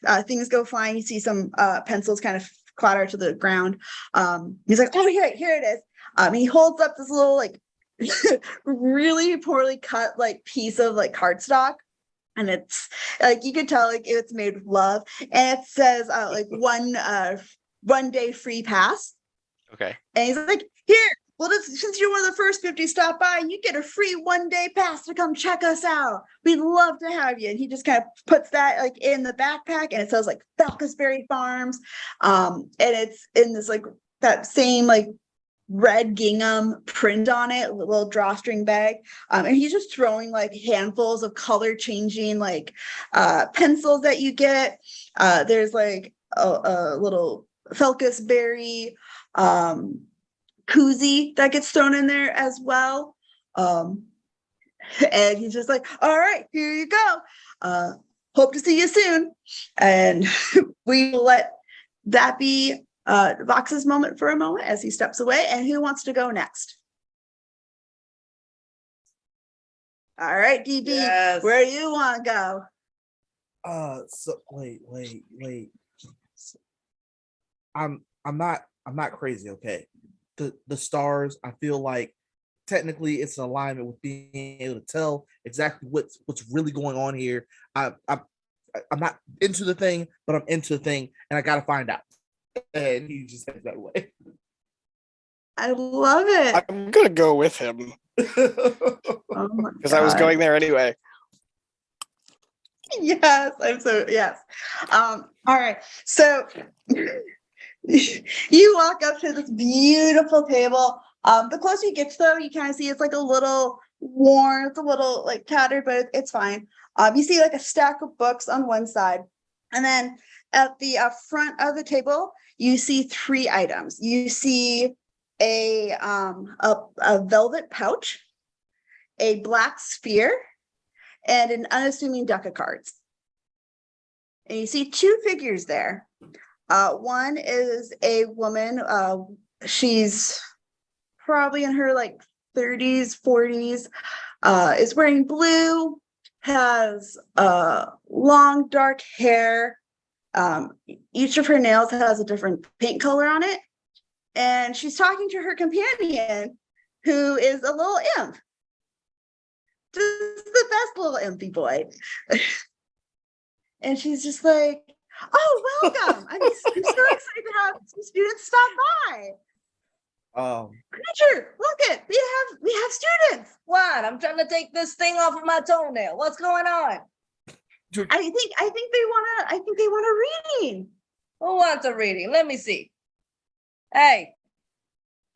of things go flying. You see some pencils kind of clatter to the ground. He's like, "Oh, here it is." He holds up this little really poorly cut piece of cardstock. And it's you could tell it's made with love, and it says 1 day free pass. Okay. And he's like, here, well, since you're one of the first 50 stop by, you get a free 1 day pass to come check us out. We'd love to have you. And he just kind of puts that in the backpack, and it says Felkusberry Farms, and it's in this that same red gingham print on it, a little drawstring bag, and he's just throwing handfuls of color changing pencils that you get. There's a little Felkusberry koozie that gets thrown in there as well, and he's just all right, here you go, hope to see you soon. And we will let that be Vox's moment for a moment as he steps away. And who wants to go next? All right, DB, Yes. where do you want to go? So wait. I'm not crazy, okay? The stars, I feel technically it's in alignment with being able to tell exactly what's really going on here. I'm not into the thing, but I'm into the thing, and I gotta find out. And he just heads that way. I love it. I'm gonna go with him Oh because I was going there anyway. Yes, yes. All right. So you walk up to this beautiful table. The closer you get to though, you kind of see it's a little worn, it's a little tattered, but it's fine. You see a stack of books on one side, and then at the front of the table, you see 3 items. You see a velvet pouch, a black sphere, and an unassuming deck of cards. And you see 2 figures there. One is a woman. She's probably in her like 30s, 40s, is wearing blue, has long dark hair. Each of her nails has a different paint color on it. And she's talking to her companion, who is a little imp. Just the best little impy boy. And she's just like, oh, welcome. I'm so excited to have some students stop by. Creature, look it, we have students. What? I'm trying to take this thing off of my toenail. What's going on? I think they want a reading. Who wants a reading? Let me see. Hey,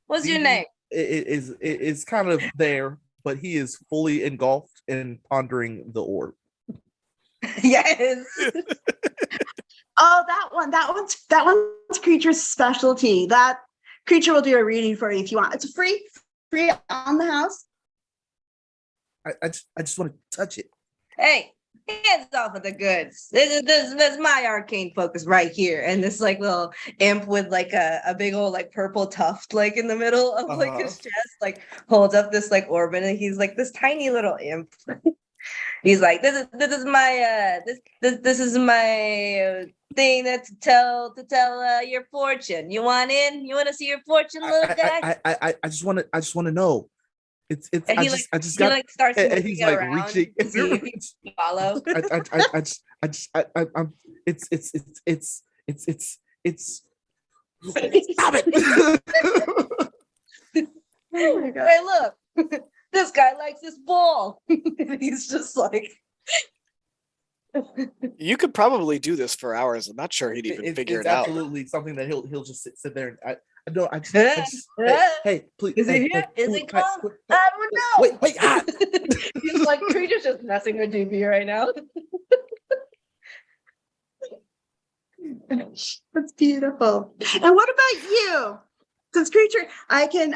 what's your name? It's kind of there, but he is fully engulfed in pondering the orb. Yes. Oh, that one's Creature's specialty. That Creature will do a reading for you if you want. It's free on the house. I just want to touch it. Hey, hands off of the goods. This is my arcane focus right here. And this like little imp with like a big old like purple tuft like in the middle of like his chest, like holds up this like orb, and he's like this tiny little imp. He's like, this is my this is my thing that to tell your fortune. You want in? You want to see your fortune, little guy? I just want to know. It's and he starts and he's like around reaching to see if you follow. It's stop it. Oh my God. Hey, look, this guy likes this ball. He's just like. You could probably do this for hours. I'm not sure he'd even figure it out. It's absolutely something that he'll just sit there and I just hey, please. Is he here? Is he calm? I don't know. Wait. He's like, Creature's just messing with DB right now. That's beautiful. And what about you? Since Creature, I can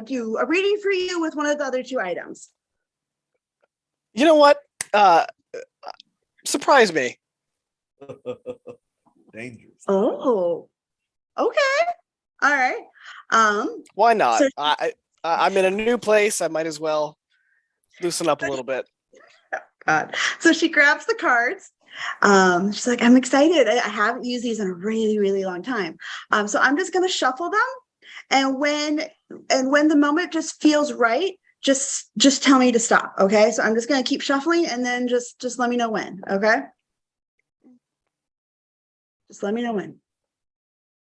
do a reading for you with one of the other two items. You know what? Surprise me. Dangerous. Oh, okay. All right. Why not? So- I'm in a new place. I might as well loosen up a little bit. God. So she grabs the cards. She's like, I'm excited. I haven't used these in a really, really long time. So I'm just gonna shuffle them. And when the moment just feels right, just tell me to stop. Okay. So I'm just gonna keep shuffling and then just let me know when. Okay. Just let me know when.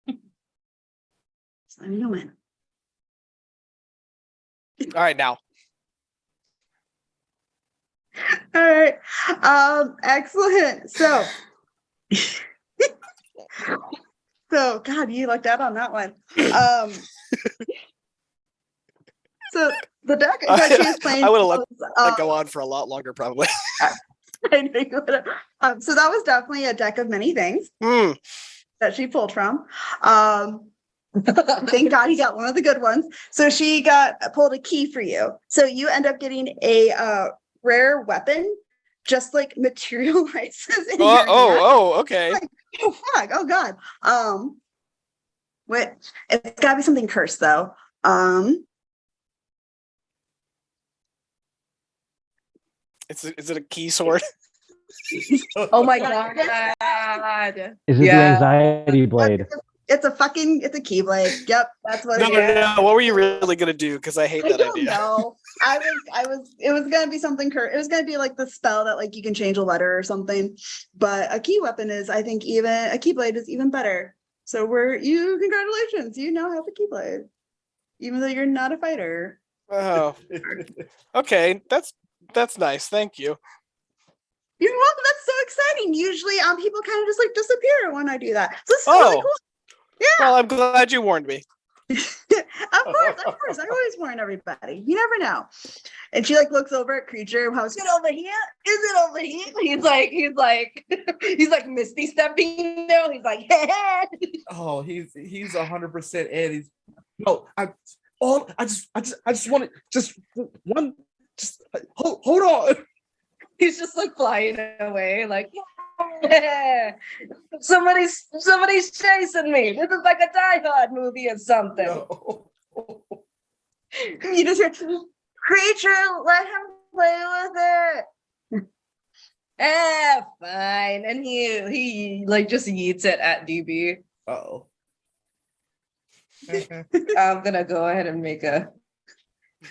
Just let me know when. All right, now. All right. Excellent. So God, you lucked out on that one. So the deck that she was playing. I would have let that go on for a lot longer, probably. I know you would have. So that was definitely a deck of many things that she pulled from. Thank God he got one of the good ones. So she pulled a key for you. So you end up getting a rare weapon, just like materializes in your hand. Okay. Like, oh fuck! Oh God. Wait, it's gotta be something cursed though. Is it a key sword? Oh my God. Is it the anxiety blade? It's a keyblade. Yep, that's what it is. No. What were you really gonna do? Because I hate that idea. No, it was gonna be something it was gonna be like the spell that like you can change a letter or something. But a key weapon is, I think, even a keyblade is even better. So congratulations, you now have a keyblade. Even though you're not a fighter. Oh. Okay, that's nice. Thank you. You're welcome. That's so exciting. Usually people kind of just like disappear when I do that. So this is really cool. Yeah. Well, I'm glad you warned me. Of course. I always warn everybody. You never know. And she like looks over at Creature. Is it over here? Is it over here? He's like Misty stepping there. He's like, hey. Oh, he's 100% and he's I just want to hold on. He's just like flying away, like, Somebody's chasing me. This is like a Die Hard movie or something. No. You just hear, creature, let him play with it. Fine. And he like just yeets it at DB. Uh-oh. I'm gonna go ahead and make a.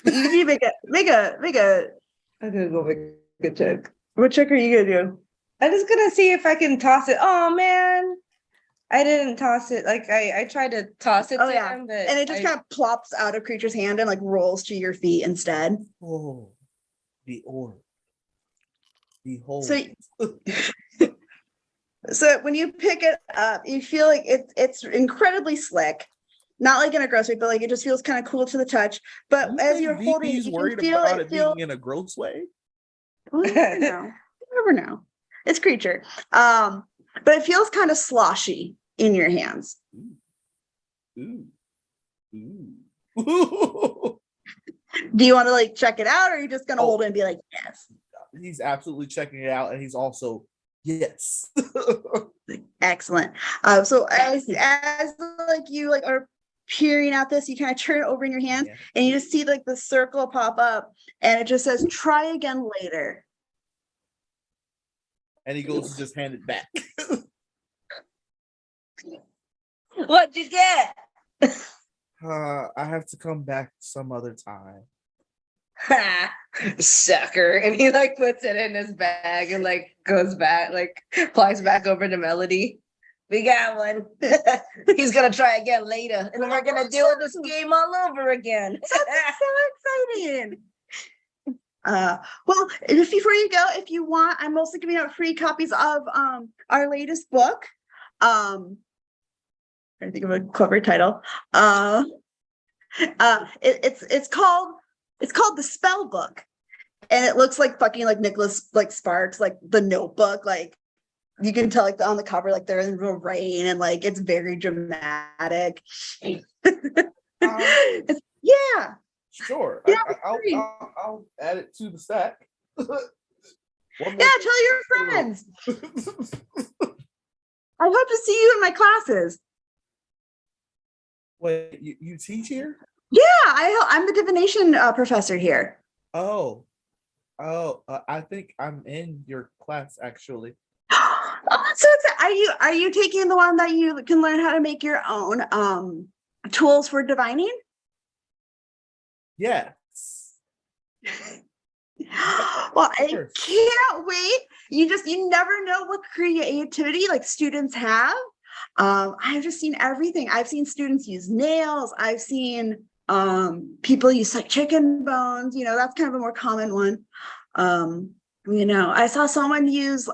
You make a. I'm gonna go make a check. What check are you gonna do? I'm just gonna see if I can toss it. Oh man, I didn't toss it. Like I tried to toss it Oh to yeah, him, but and it just kind of plops out of creature's hand and like rolls to your feet instead. Oh, the orb. Behold. So, so when you pick it up, you feel like it's incredibly slick. Not like in a gross way, but like it just feels kind of cool to the touch. But You as think you're holding it, DB's you worried can feel about it it feel. being in a gross way. Well, you never know. You never know. It's creature. But it feels kind of sloshy in your hands. Ooh. Ooh. Do you want to like check it out, or are you just gonna Oh. hold it and be like, yes? He's absolutely checking it out, and he's also yes. Excellent. So as like you like are peering at this, you kind of turn it over in your hand, Yeah. and you just see like the circle pop up, and it just says "try again later." And he goes to just hand it back. what'd you get? I have to come back some other time. Ha, sucker. And he like puts it in his bag and like goes back, like flies back over to Melody. We got one. He's gonna try again later, and then we're gonna do this game all over again. So exciting. Well, before you go, if you want, I'm also giving out free copies of our latest book. Trying to think of a clever title. It's called The Spell Book, and it looks like fucking like Nicholas like Sparks, like The Notebook. Like you can tell like on the cover, like they're in real rain, and like it's very dramatic. Yeah. Sure. Yeah, I'll add it to the stack. One more Yeah, tell your friends. I hope to see you in my classes. Wait, you teach here? Yeah, I'm the divination professor here. Oh, I think I'm in your class actually. Oh, so are you taking the one that you can learn how to make your own tools for divining? Yes. Well, I course. can't wait. You never know what creativity like students have. I've just seen everything. I've seen students use nails. I've seen people use like chicken bones. That's kind of a more common one. I saw someone use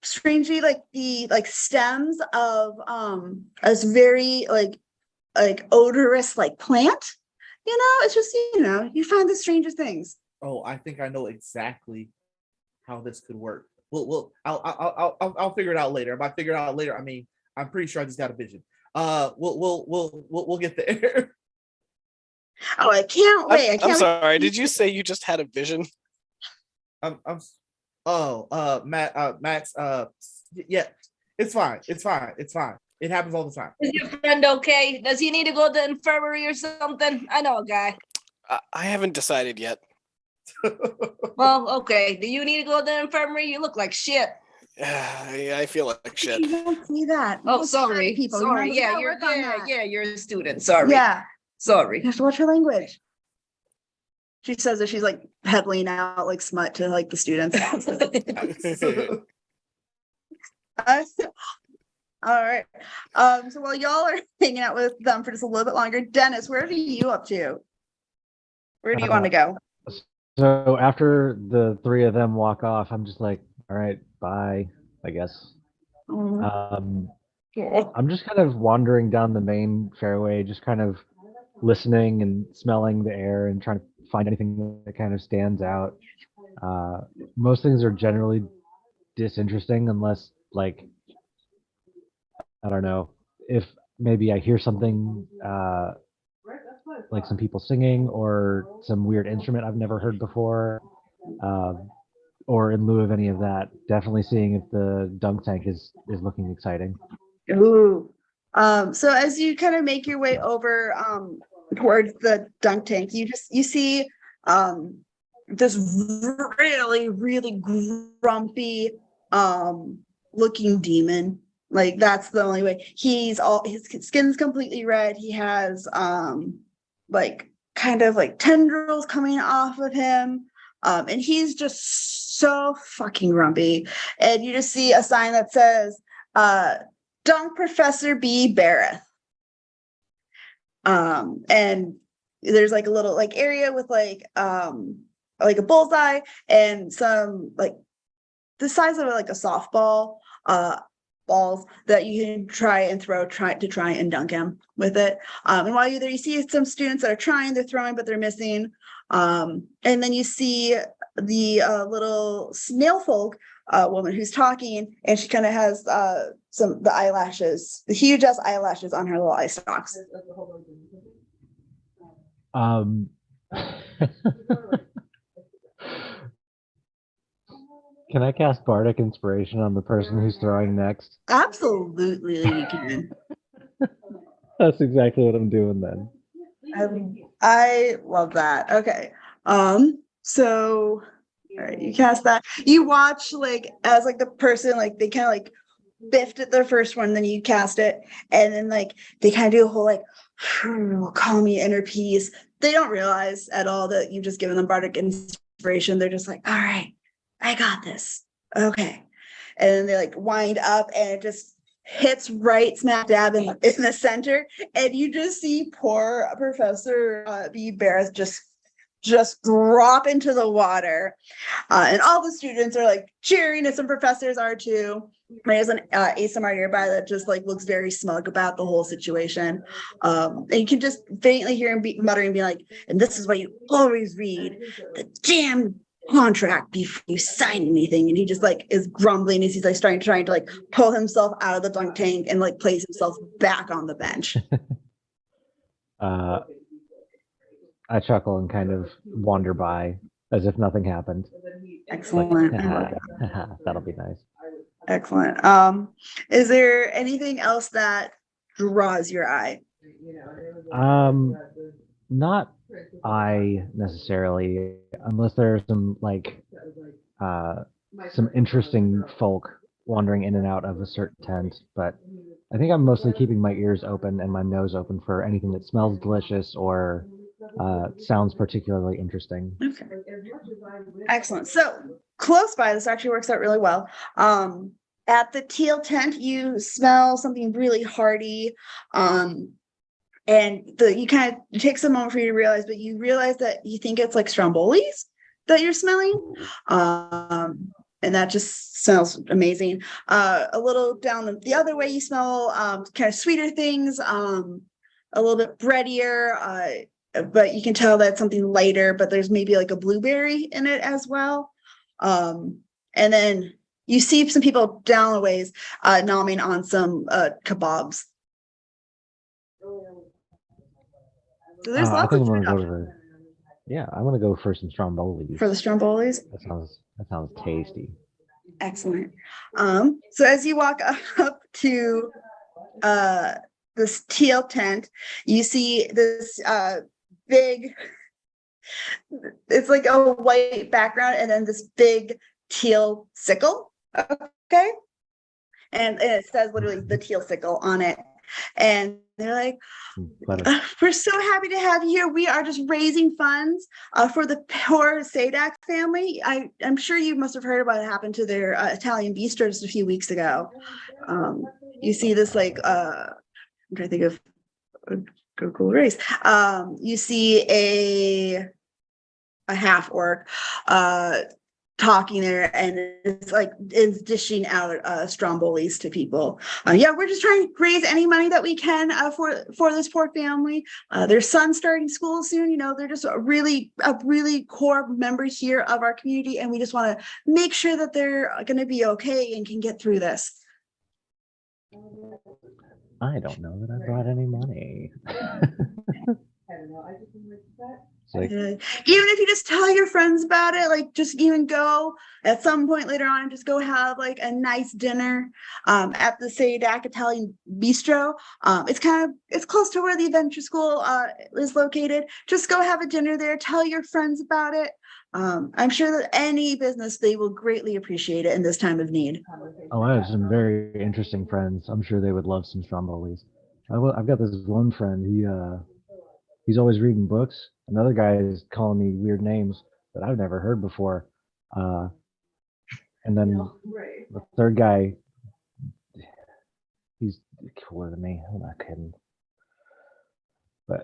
strangely like the stems of a very like odorous like plant. It's just you find the strangest things. Oh, I think I know exactly how this could work. Well, I'll figure it out later. If I figure it out later, I mean, I'm pretty sure I just got a vision. We'll get there. Oh, I can't wait. I'm sorry. Did you say you just had a vision? Max, yeah, it's fine. It happens all the time. Is your friend okay? Does he need to go to the infirmary or something? I know a guy. I haven't decided yet. Well, okay. Do you need to go to the infirmary? You look like shit. I feel like shit. You don't see that. Oh, sorry. People. Sorry. You Yeah, gotta you're work on that. you're a student. Sorry. Yeah. Sorry. You have to watch your language. She says that she's like peddling out like smut to like the students. All right. So while y'all are hanging out with them for just a little bit longer, Dennis, where are you up to? Where do you want to go? So after the three of them walk off, I'm just like, all right, bye, I guess. I'm just kind of wandering down the main fairway, just kind of listening and smelling the air and trying to find anything that kind of stands out. Most things are generally disinteresting unless, like, I don't know, if maybe I hear something like some people singing or some weird instrument I've never heard before, or in lieu of any of that, definitely seeing if the dunk tank is looking exciting. Ooh. So as you kind of make your way over towards the dunk tank, you see this really, really grumpy looking demon. Like that's the only way. His skin's completely red. He has like kind of like tendrils coming off of him. And he's just so fucking grumpy. And you just see a sign that says Dunk Professor B. Barrett. And there's like a little like area with like a bullseye and some like the size of like a softball balls that you can try and dunk him with it. And while you're there, you see some students that are trying, they're throwing, but they're missing. And then you see the little snail folk woman who's talking, and she kind of has the huge ass eyelashes on her little eye stalks. Can I cast Bardic Inspiration on the person who's throwing next? Absolutely, you can. That's exactly what I'm doing then. I love that. Okay. So all right, you cast that. You watch like as like the person like they kind of like biffed at their first one, then you cast it, and then like they kind of do a whole like calm me inner peace. They don't realize at all that you've just given them Bardic Inspiration. They're just like, all right, I got this. Okay. And then they like wind up and it just hits right smack dab in the center. And you just see poor Professor B. Barrett just drop into the water. And all the students are like cheering, and some professors are too. There's an ASMR nearby that just like looks very smug about the whole situation. And you can just faintly hear him muttering, being like, and this is what you always read, the damn contract before you sign anything. And he just like is grumbling as he's like trying to like pull himself out of the dunk tank and like place himself back on the bench. I chuckle and kind of wander by as if nothing happened. Excellent. Like, that'll be nice. Excellent. Is there anything else that draws your eye? Not eye necessarily, unless there's some like some interesting folk wandering in and out of a certain tent. But I think I'm mostly keeping my ears open and my nose open for anything that smells delicious or sounds particularly interesting. Okay. Excellent. So close by, this actually works out really well. At the teal tent, you smell something really hearty. And you kind of, it takes a moment for you to realize, but you realize that you think it's like strombolis that you're smelling. And that just smells amazing. A little down the other way, you smell kind of sweeter things, a little bit breadier, but you can tell that's something lighter, but there's maybe like a blueberry in it as well. And then you see some people down the ways nomming on some kebabs. So there's I lots think of I'm gonna food go to I'm gonna go for some strombolis. for the strombolis. That sounds tasty. Excellent. So as you walk up to this teal tent, you see this big, it's like a white background and then this big teal sickle. Okay. And it says literally the teal sickle on it. And they're like, we're so happy to have you here. We are just raising funds for the poor Sadak family. I'm sure you must have heard about what happened to their Italian bistro just a few weeks ago. You see this like, I'm trying to think of a Google race. You see a half orc talking there, and it's dishing out strombolis to people. We're just trying to raise any money that we can for this poor family. Their son's starting school soon. You know, they're just a really core member here of our community, and we just want to make sure that they're going to be okay and can get through this. I don't know that I brought any money. It's like, Even if you just tell your friends about it, like just even go at some point later on, just go have like a nice dinner at the Sadak Italian Bistro. It's close to where the adventure school is located. Just go have a dinner there, tell your friends about it. I'm sure that any business, they will greatly appreciate it in this time of need. oh, I have some very interesting friends. I'm sure they would love some Strombolis. I've got this one friend. He's always reading books. Another guy is calling me weird names that I've never heard before. And then the third guy, he's cooler than me. I'm not kidding. But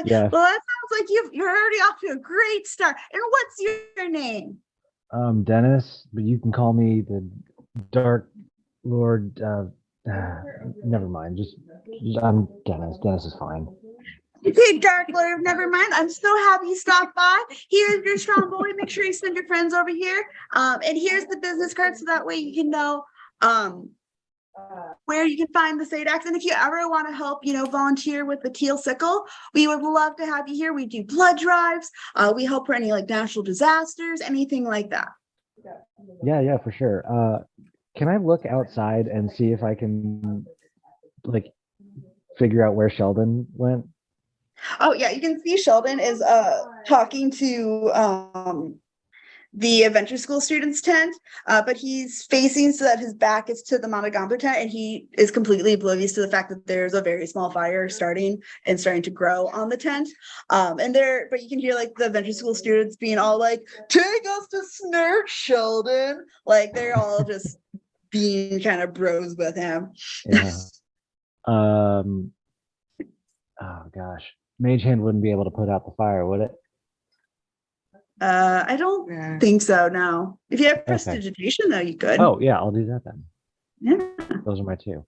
yeah, Well, that sounds like you're already off to a great start. And what's your name? Dennis, but you can call me the Dark Lord. Never mind. Just I'm Dennis. Dennis is fine. Okay, Dark Lord, never mind. I'm so happy you stopped by. Here's your strong boy. Make sure you send your friends over here. And here's the business card so that way you can know where you can find the Sadacs. And if you ever want to help, volunteer with the Teal Sickle, we would love to have you here. We do blood drives. We help for any like natural disasters, anything like that. Yeah, for sure. Can I look outside and see if I can like figure out where Sheldon went? Oh yeah, you can see Sheldon is talking to the adventure school students tent, but he's facing so that his back is to the Monogambo tent, and he is completely oblivious to the fact that there's a very small fire starting to grow on the tent. But you can hear like the adventure school students being all like, "Take us to Snurk, Sheldon!" Like they're all just being kind of bros with him. Yeah. Oh gosh, Mage Hand wouldn't be able to put out the fire, would it? I don't think so. No. If you have prestidigitation, though, you could. Oh yeah, I'll do that then. Yeah. Those are my two.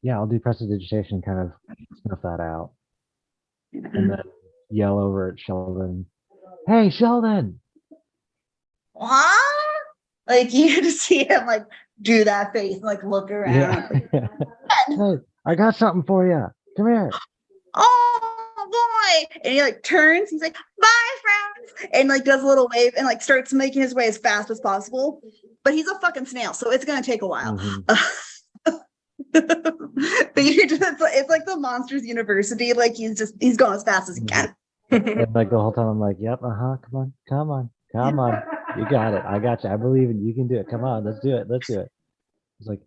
Yeah, I'll do prestidigitation, kind of snuff that out, and then yell over at Sheldon. Hey, Sheldon! What? Like you just see him like do that face, like look around. Yeah. Hey, I got something for you. Come here. Oh boy. And he like turns, he's like, "Bye, friends," and like does a little wave and like starts making his way as fast as possible. But he's a fucking snail, so it's gonna take a while. Mm-hmm. But it's like the Monsters University, like he's going as fast as he can. And like the whole time I'm like, yep, come on. You got it. I got you. I believe in you. You can do it. Come on, let's do it. It's like,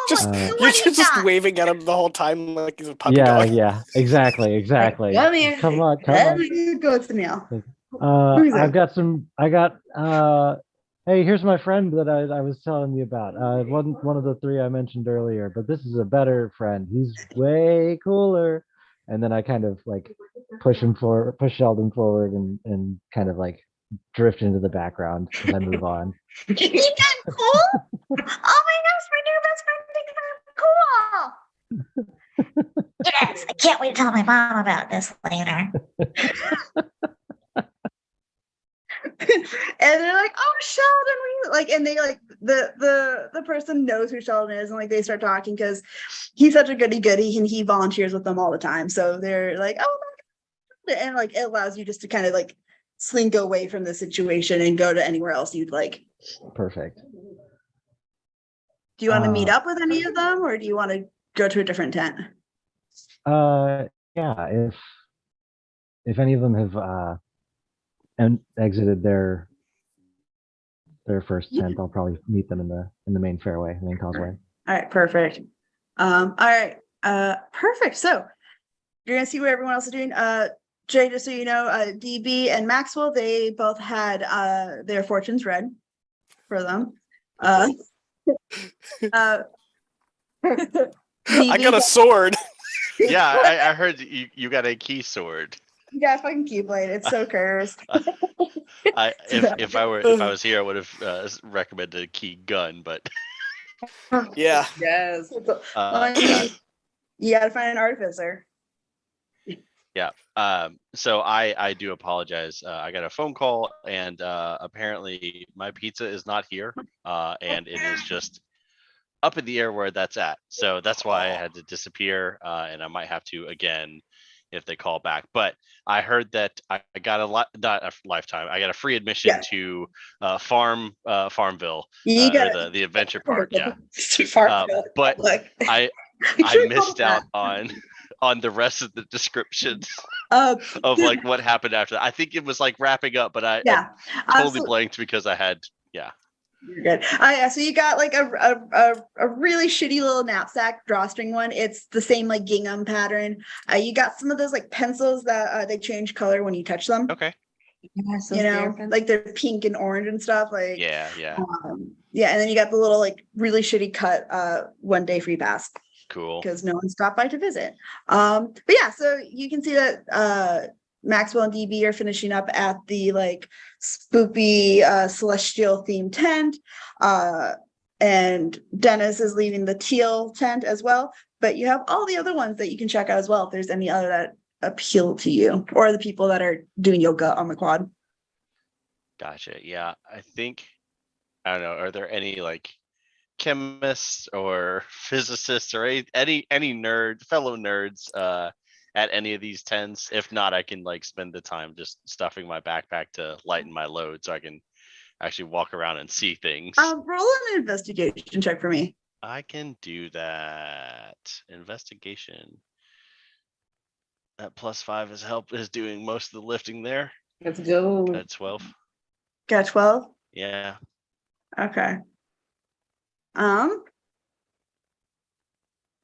Just What you're do you just got? waving at him the whole time like he's a puppy dog. yeah, exactly. Come here. Come on. Go snail. Hey, here's my friend that I was telling you about. One of the three I mentioned earlier, but this is a better friend. He's way cooler. And then I kind of like push Sheldon forward and kind of like drift into the background as I move on. You got cool? Oh my gosh, my new best friend thinks I'm cool. Yes, I can't wait to tell my mom about this later. And they're like, "Oh, Sheldon," and they like the person knows who Sheldon is, and like they start talking because he's such a goody and he volunteers with them all the time. So they're like, "Oh my God," and like it allows you just to kind of like slink away from the situation and go to anywhere else you'd like. Perfect. Do you want to meet up with any of them, or do you want to go to a different tent? Yeah, if any of them have and exited their first tent, I'll probably meet them in the main causeway. All right, perfect. All right, perfect. So you're gonna see what everyone else is doing. Jay, just so you know, DB and Maxwell, they both had their fortunes read for them. I got a sword. Yeah, I heard you got a key sword. You got a fucking keyblade. It's so cursed. If I was here, I would have recommended a key gun, but Yeah. Yes. yeah. You gotta find an artificer. Yeah. So I do apologize. I got a phone call, and apparently my pizza is not here, and it is just up in the air where that's at. So that's why I had to disappear, and I might have to again if they call back. But I heard that I got not a lifetime. I got a free admission Yeah. to Farmville, You or got the adventure park. Yeah, Farmville. but Look. I You I should've missed called out it on the rest of the descriptions that. of like what happened after that. I think it was like wrapping up, but I Yeah. totally So blanked because I had you're good. Yeah, so you got like a really shitty little knapsack drawstring one. It's the same like gingham pattern. You got some of those like pencils that they change color when you touch them. okay. You know, like they're pink and orange and stuff. Like Yeah. yeah, and then you got the little like really shitty cut 1 day free pass Cool. because no one stopped by to visit. But yeah, so you can see that Maxwell and DB are finishing up at the like spoopy celestial themed tent. And Dennis is leaving the teal tent as well. But you have all the other ones that you can check out as well if there's any other that appeal to you or the people that are doing yoga on the quad. Gotcha. Yeah, I think I don't know. Are there any like chemists or physicists or any fellow nerds at any of these tents? If not, I can like spend the time just stuffing my backpack to lighten my load so I can actually walk around and see things. Roll an investigation check for me. I can do that. Investigation. That +5 is doing most of the lifting there. Let's go. At 12. Got 12? Yeah. Okay.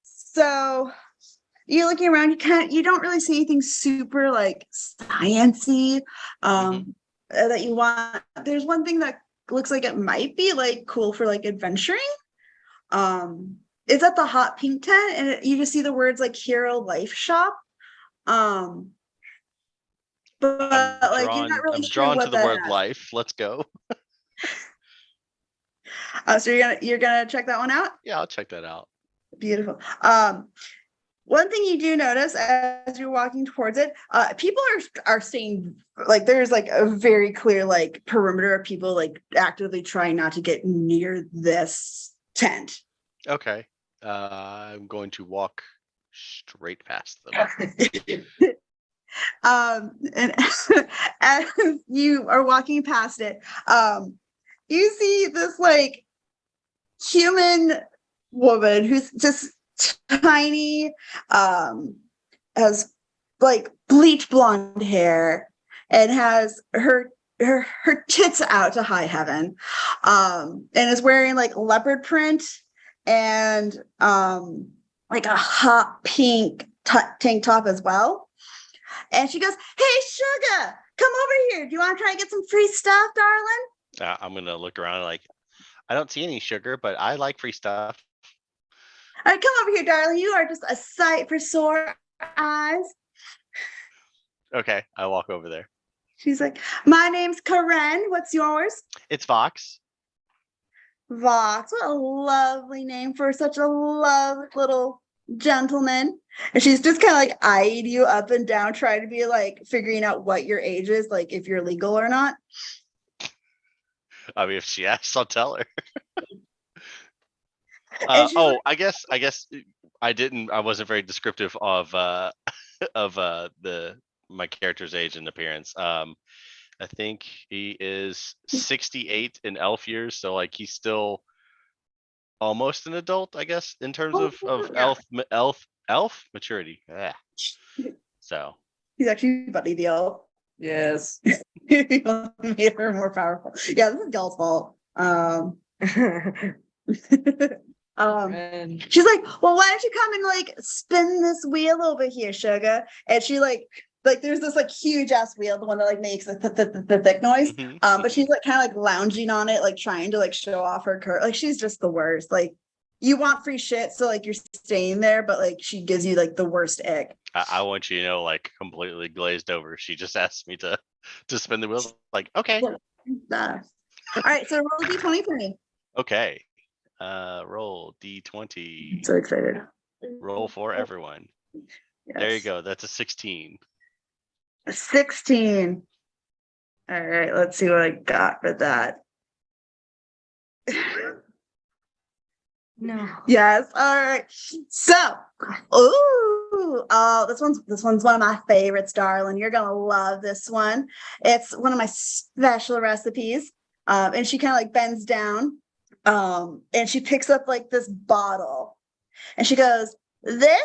So you're looking around, you don't really see anything super like sciencey that you want. There's one thing that looks like it might be like cool for like adventuring. It's at the hot pink tent and you just see the words like Hero Life Shop. But like you're not really I'm sure drawn what to the word life. Let's go. So you're gonna check that one out? Yeah, I'll check that out. Beautiful. One thing you do notice as you're walking towards it, people are staying like there's like a very clear like perimeter of people like actively trying not to get near this tent. Okay. I'm going to walk straight past them. And as you are walking past it, you see this like human woman who's just tiny, has like bleach blonde hair and has her tits out to high heaven, and is wearing like leopard print and like a hot pink tank top as well. And she goes, "Hey, Sugar, come over here. Do you want to try and get some free stuff, darling?" I'm gonna look around like I don't see any sugar, but I like free stuff. All right, come over here, darling. You are just a sight for sore eyes. Okay, I walk over there. She's like, "My name's Karen. What's yours?" It's Vox. Vox. What a lovely name for such a lovely little gentleman. And she's just kind of like eyeing you up and down, trying to be like figuring out what your age is, like if you're legal or not. I mean, if she asks, I'll tell her. Like, I guess I wasn't very descriptive of my character's age and appearance. I think he is 68 in elf years, so like he's still almost an adult, I guess, in terms of elf maturity. Yeah. So he's actually Buddy the Elf. Yes. He made her more powerful. Yeah, this is Gal's fault. She's like, "Well, why don't you come and like spin this wheel over here, Sugar?" And she like there's this like huge ass wheel, the one that like makes the thick noise. But she's like kind of like lounging on it, like trying to like show off her curve. Like she's just the worst. Like you want free shit, so like you're staying there, but like she gives you like the worst ick. I want you to know, like completely glazed over. She just asked me to spin the wheel. Like, okay. All right, so roll D20 for me. Okay. Roll D20. I'm so excited. Roll for everyone. Yes. There you go. That's a 16. 16. All right, let's see what I got for that. No. Yes. All right. So, this one's one of my favorites, darling. You're gonna love this one. It's one of my special recipes. And she kind of like bends down, and she picks up like this bottle, and she goes, "This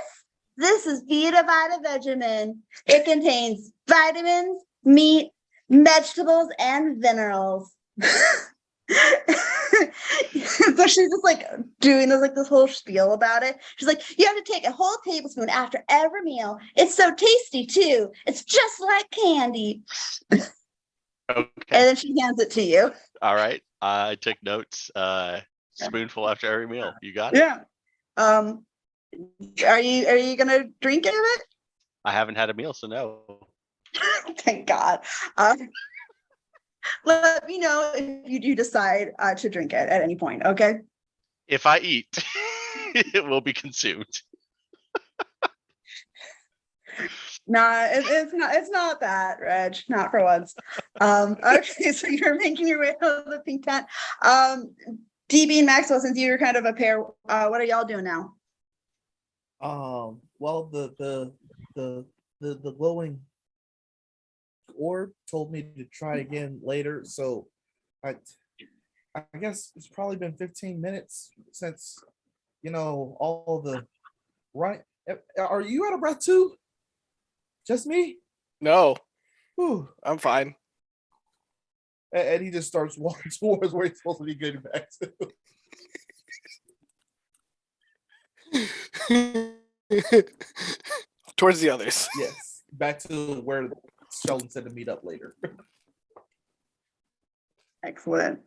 is Vita Vita Vegemin. It contains vitamins, meat, vegetables, and minerals." So she's just like doing this whole spiel about it. She's like, "You have to take a whole tablespoon after every meal. It's so tasty too. It's just like candy." Okay. And then she hands it to you. All right. I took notes. Spoonful after every meal. You got it. Yeah. Are you gonna drink any of it? I haven't had a meal, so no. Thank God. Let me know if you do decide to drink it at any point. Okay. If I eat, it will be consumed. Nah, it's not that, Reg. Not for once. Okay, so you're making your way out of the pink tent. DB and Maxwell, since you're kind of a pair, what are y'all doing now? Well, the glowing orb told me to try again later, so I guess it's probably been 15 minutes since all the right. Are you out of breath too? Just me? No, Whew. I'm fine. And he just starts walking towards where he's supposed to be getting back to. Towards the others. Yes, back to where Sheldon said to meet up later. Excellent.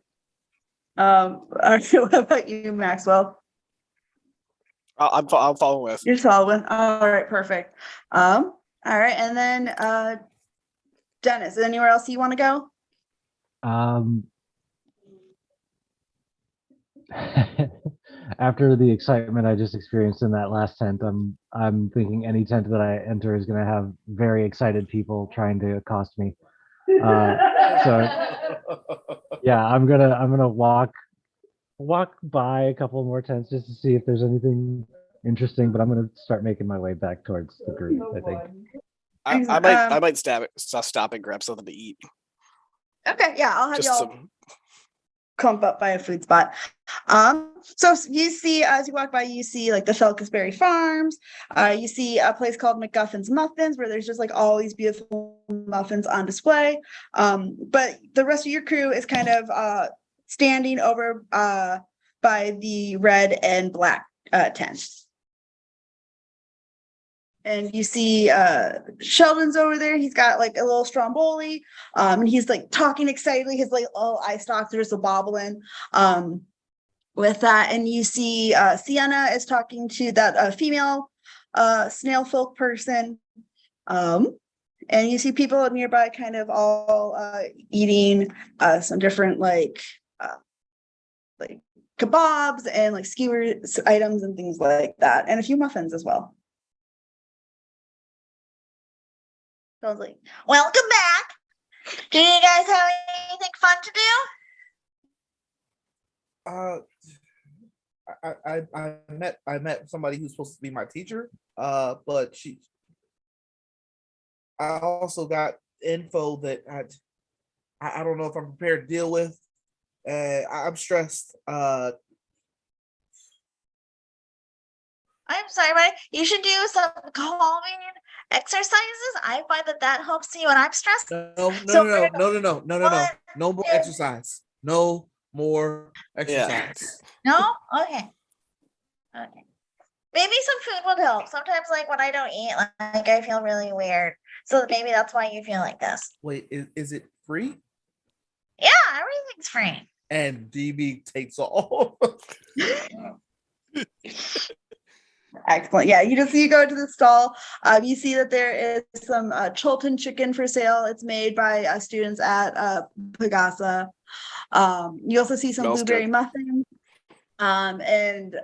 What about you, Maxwell? I'm following with. You're following. All right, perfect. All right, and then Dennis, anywhere else you want to go? After the excitement I just experienced in that last tent, I'm thinking any tent that I enter is going to have very excited people trying to accost me. So yeah, I'm gonna walk by a couple more tents just to see if there's anything interesting, but I'm gonna start making my way back towards the group, I think. I might stop and grab something to eat. Okay, yeah, I'll have Just y'all some. clump up by a food spot. So you see, as you walk by, you see like the Shelkisberry Farms. You see a place called McGuffin's Muffins, where there's just like all these beautiful muffins on display. But the rest of your crew is kind of standing over by the red and black tent. And you see Sheldon's over there. He's got like a little stromboli, and he's like talking excitedly. His like eye stalks are just a bobbling with that. And you see Sienna is talking to that female snail folk person. And you see people nearby kind of all eating some different like kebabs and like skewer items and things like that, and a few muffins as well. So I was like, welcome back. Do you guys have anything fun to do? I met somebody who's supposed to be my teacher, but I also got info that I don't know if I'm prepared to deal with. I'm stressed. I'm sorry, but you should do some calming exercises. I find that helps me when I'm stressed. No more Yeah. exercise. No more exercise. No? Okay. Maybe some food would help. Sometimes, like when I don't eat, like I feel really weird. So maybe that's why you feel like this. Wait, is it free? Yeah, everything's free. And DB takes all. Excellent. Yeah, you go to the stall. You see that there is some Chilton chicken for sale. It's made by students at Pag Asa. You also see some Smells blueberry good. muffins. And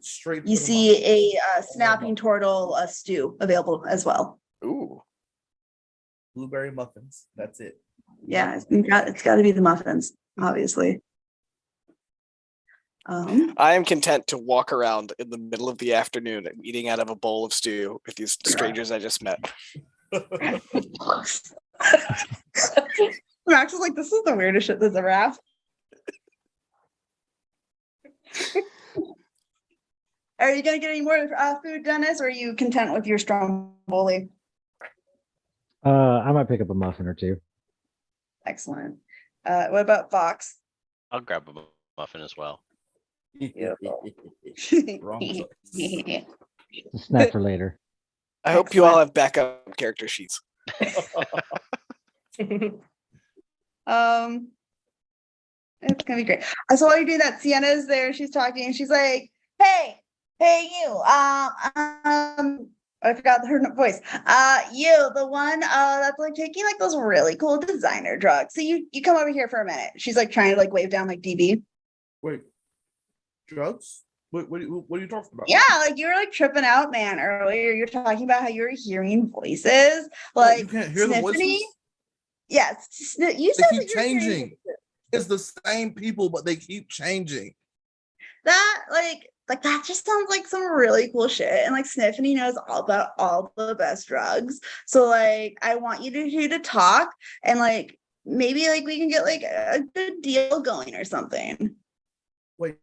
Straight. you see a snapping turtle stew available as well. Ooh. Blueberry muffins. That's it. Yeah, it's got to be the muffins, obviously. I am content to walk around in the middle of the afternoon and eating out of a bowl of stew with these strangers I just met. Max is like, this is the weirdest shit that's ever happened. Are you gonna get any more food, Dennis, or are you content with your stromboli? I might pick up a muffin or two. Excellent. What about Fox? I'll grab a muffin as well. Wrong choice. A snack for later. I hope you all have backup character sheets. It's gonna be great. So while you're doing that, Sienna's there. She's talking, and she's like, "Hey, you. I forgot her voice. You, the one that's like taking like those really cool designer drugs. So you come over here for a minute." She's like trying to like wave down like DB. Wait, drugs? What are you talking about? Yeah, like you were like tripping out, man. Earlier, you're talking about how you were hearing voices, like you can't hear the Sniffany. voices? Yes, you They said keep that you're hearing changing. voices. It's the same people, but they keep changing. That like that just sounds like some really cool shit. And like Sniffany knows all about all the best drugs. So like I want you to talk and like maybe like we can get like a good deal going or something. Wait,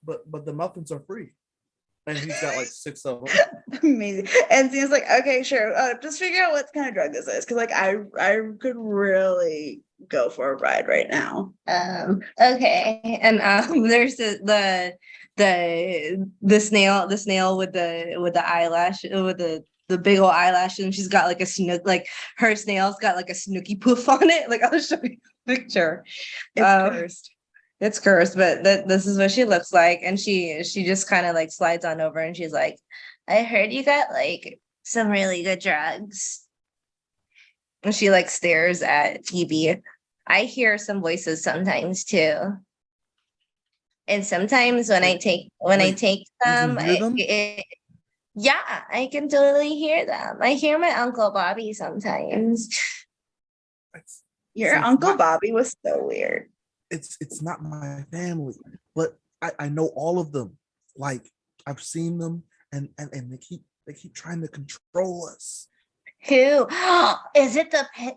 but the muffins are free, and he's got like 6 of them. Amazing. And Zina's like, okay, sure. Just figure out what kind of drug this is, because like I could really go for a ride right now. Okay. And there's the snail with the eyelash with the big old eyelash, and she's got like a snook, like her snail's got like a snooky poof on it. Like I'll show you a picture. It's cursed. It's cursed, but this is what she looks like. And she just kind of like slides on over and she's like, I heard you got like some really good drugs. And she like stares at TB. I hear some voices sometimes too. And sometimes when I take them, hear them? yeah, I can totally hear them. I hear my Uncle Bobby sometimes. Your Uncle Bobby was so weird. It's not my family, but I know all of them. Like I've seen them, and they keep trying to control us. Who? Is it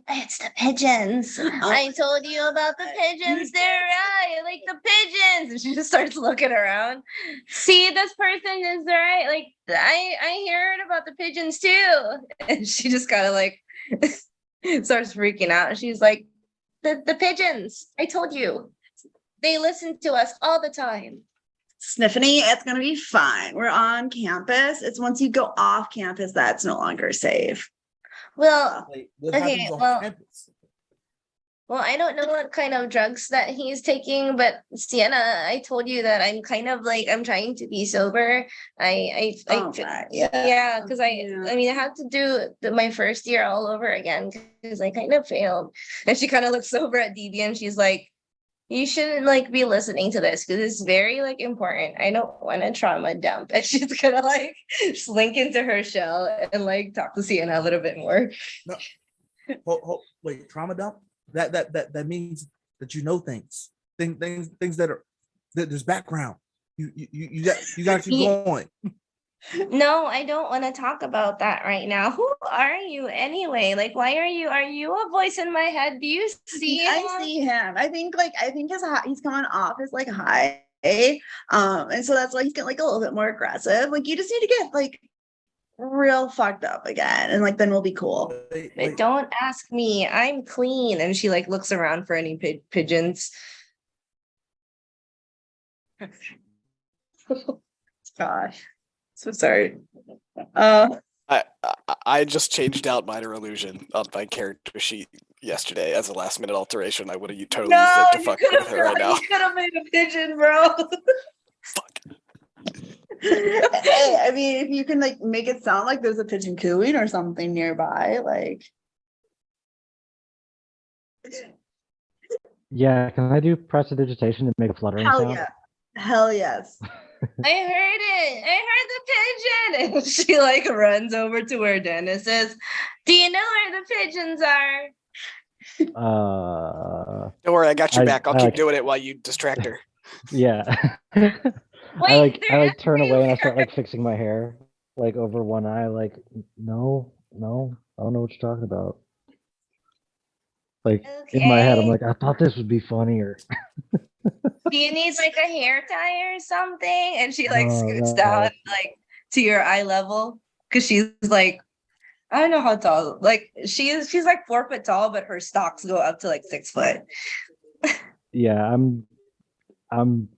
it's the pigeons. I told you about the pigeons. They're right, like the pigeons. And she just starts looking around. See, this person is right. Like I heard about the pigeons too. And she just kind of like starts freaking out. And she's like, the pigeons. I told you. They listen to us all the time. Sniffany, it's gonna be fine. We're on campus. It's once you go off campus that's no longer safe. Well, What okay, happens on well, campus? Well, I don't know what kind of drugs that he's taking, but Sienna, I told you that I'm kind of like I'm trying to be sober. Yeah, because I mean I had to do my first year all over again because I kind of failed. And she kind of looks over at DB and she's like, you shouldn't like be listening to this because it's very like important. I don't want to trauma dump. And she's gonna like slink into her shell and like talk to Sienna a little bit more. No. Wait, trauma dump? That means that you know things that are that there's background. You got to keep going. No, I don't want to talk about that right now. Who are you anyway? Like, why are you a voice in my head? Do you see him? I see him. I think he's coming off his like high. And so that's why he's getting like a little bit more aggressive. Like you just need to get like real fucked up again, and like then we'll be cool. But don't ask me. I'm clean. And she like looks around for any pigeons. Gosh. So sorry. I just changed out minor illusion on my character sheet yesterday as a last minute alteration. I would have totally used it to fuck with her right now. You could have made a pigeon, bro. Fuck. Hey, I mean, if you can like make it sound like there's a pigeon cooing or something nearby, like. Yeah, can I do prestidigitation to make a fluttering Hell sound? yeah. Hell yes. I heard it. I heard the pigeon. And she like runs over to where Dennis is. Do you know where the pigeons are? Don't worry, I got your I- back. I'll I keep like- doing it while you distract her. Yeah. Wait, I they're turn away and I start everywhere. like fixing my hair, like over one eye, like no, I don't know what you're talking about. Like in my head, I'm Okay. like, I thought this would be funnier. Do you need like a hair tie or something? And she like No, scoots no. down like to your eye level because she's like, I don't know how tall. Like she's like 4 foot tall, but her stalks go up to like 6 foot. Yeah, I'm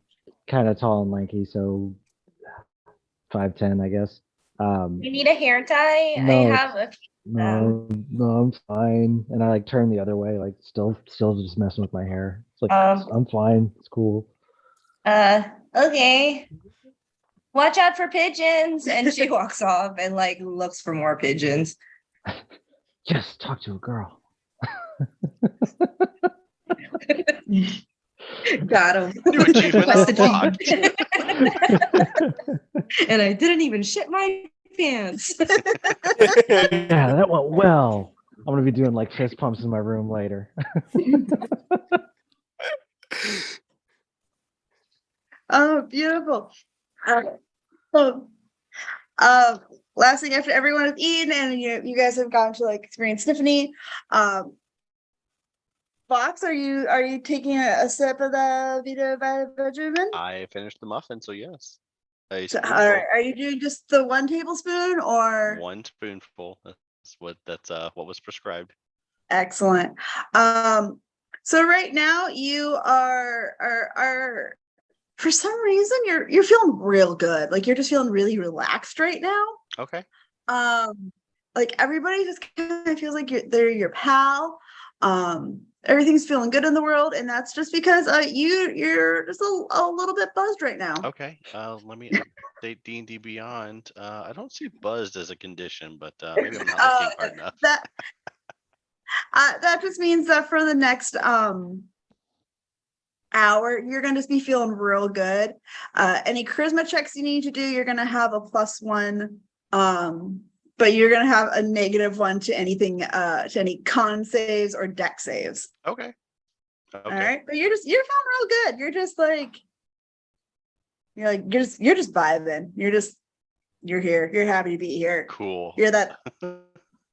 kind of tall and lanky, so 5'10", I guess. You need a hair tie? I No, have a no, I'm fine. And I like turn the other way, like still just messing with my hair. It's like Um, I'm fine. It's cool. okay. Watch out for pigeons. And she walks off and like looks for more pigeons. Yes, talk to a girl. Got him. New achievement Quest unlocked. achievement. And I didn't even shit my pants. Yeah, that went well. I'm gonna be doing like fist pumps in my room later. Oh, beautiful. So, last thing after everyone has eaten and you guys have gotten to like experience Tiffany. Fox, are you taking a sip of the Vita Benjamin? I finished the muffin, so yes. A So, spoonful. all right, are you doing just the 1 tablespoon or? One spoonful. That's what was prescribed. Excellent. So right now you are for some reason you're feeling real good. Like you're just feeling really relaxed right now. Okay. Like everybody just kind of feels like they're your pal. Everything's feeling good in the world, and that's just because you're just a little bit buzzed right now. Okay. Let me update D&D Beyond. I don't see buzzed as a condition, but maybe I'm not looking hard enough. That just means that for the next hour, you're gonna just be feeling real good. Any charisma checks you need to do, you're gonna have a +1. But you're gonna have a -1 to anything, to any con saves or deck saves. Okay. All right, but you're feeling real good. You're just vibing. You're here. You're happy to be here. Cool. You're that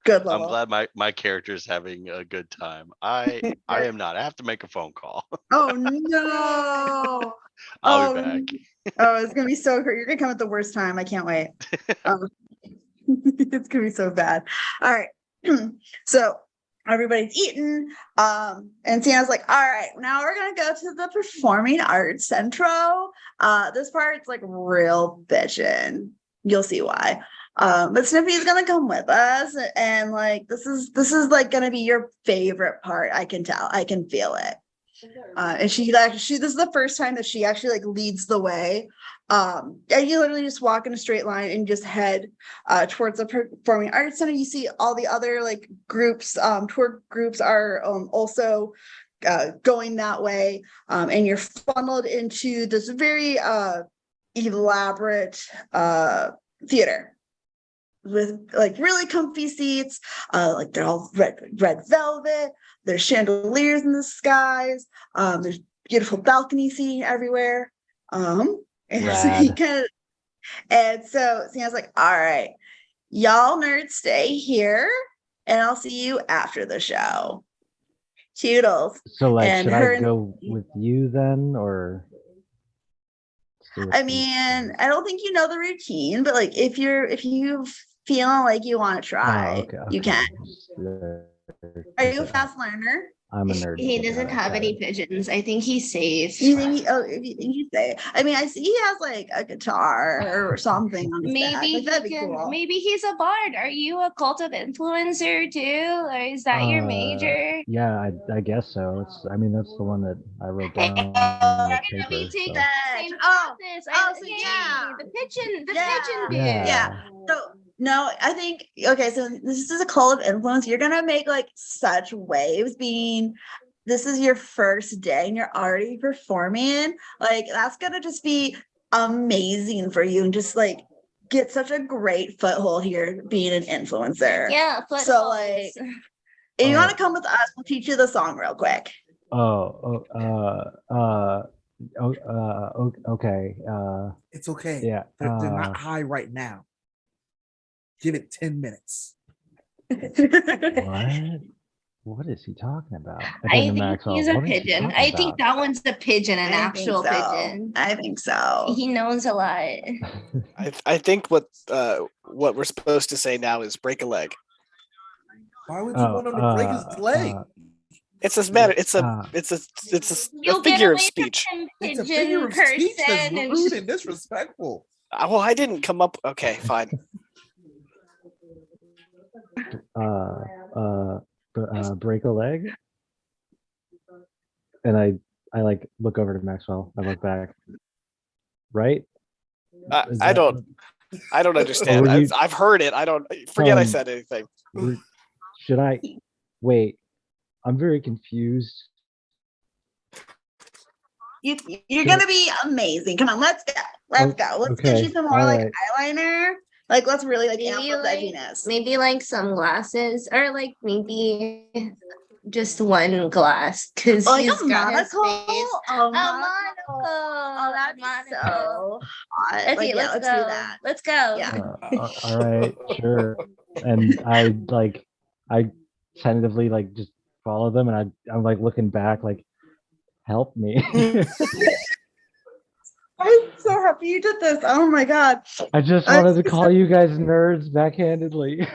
good level. I'm glad my character's having a good time. I am not. I have to make a phone call. Oh no! I'll be back. Oh, it's gonna be so great. You're gonna come at the worst time. I can't wait. It's gonna be so bad. All right. So everybody's eaten. And Sienna's like, all right, now we're gonna go to the performing arts centro. This part's like real bitchin'. You'll see why. But Snippy's gonna come with us, and like this is like gonna be your favorite part. I can tell. I can feel it. And this is the first time that she actually like leads the way. And you literally just walk in a straight line and just head towards the performing arts center. You see all the other like groups, tour groups are also going that way, and you're funneled into this very elaborate theater with like really comfy seats. Like they're all red velvet. There's chandeliers in the skies. There's beautiful balcony seating everywhere. And so Sienna's like, all right, y'all nerds stay here, and I'll see you after the show. Toodles. So like, And should her I and- go with you then, or? stay with I these mean, guys? I don't think you know the routine, but like if you feeling like you want to try, Oh, okay, you can. Are you a Okay, fast learner? I'm a nerd. He Okay, doesn't got it, have got any it. pigeons. I think he's safe. You think if you think he's say? I mean, I see he has like a guitar or something on his back. Maybe Like, he that'd be can. cool. Maybe he's a bard. Are you a cult of influencer too, or is that your major? Yeah, I guess so. I mean, that's the one that I wrote Hey, down we're on gonna the be paper. taking So. the same Oh, classes. so Yay, yeah. the pigeon Yeah. bit. Yeah. So no, I think okay. So this is a cult of influence. You're gonna make like such waves. Being this is your first day and you're already performing. Like that's gonna just be amazing for you, and just like get such a great foothold here being an influencer. Yeah, So like, if you want to come with us, we'll teach you the song real quick. Okay. It's okay. Yeah. They're not high right now. Give it 10 minutes. What? What is he talking about? I think he's a pigeon. I think that one's a pigeon, an actual pigeon. I think so. He knows a lot. I think what we're supposed to say now is break a leg. Why would you want him to break his leg? It's a matter. It's a figure of speech. It's a figure of speech that's rude and disrespectful. Well, I didn't come up. Okay, fine. Break a leg, and I like look over to Maxwell. I look back. Right? I don't understand. I've heard it. I don't forget I said anything. Should I wait? I'm very confused. You're gonna be amazing. Come on, let's go. Let's go. Let's get you some more like eyeliner. Like, let's really like amp up the edginess. Maybe like some glasses, or like maybe just one glass, because like he's a got his monocle. face. A monocle. Oh, that'd be so hot. Okay, Like, let's let's go. do that. Let's go. Yeah. All right, sure. And I tentatively like just follow them, and I'm like looking back, like, help me. I'm so happy you did this. Oh my god. I just wanted to call you guys nerds backhandedly.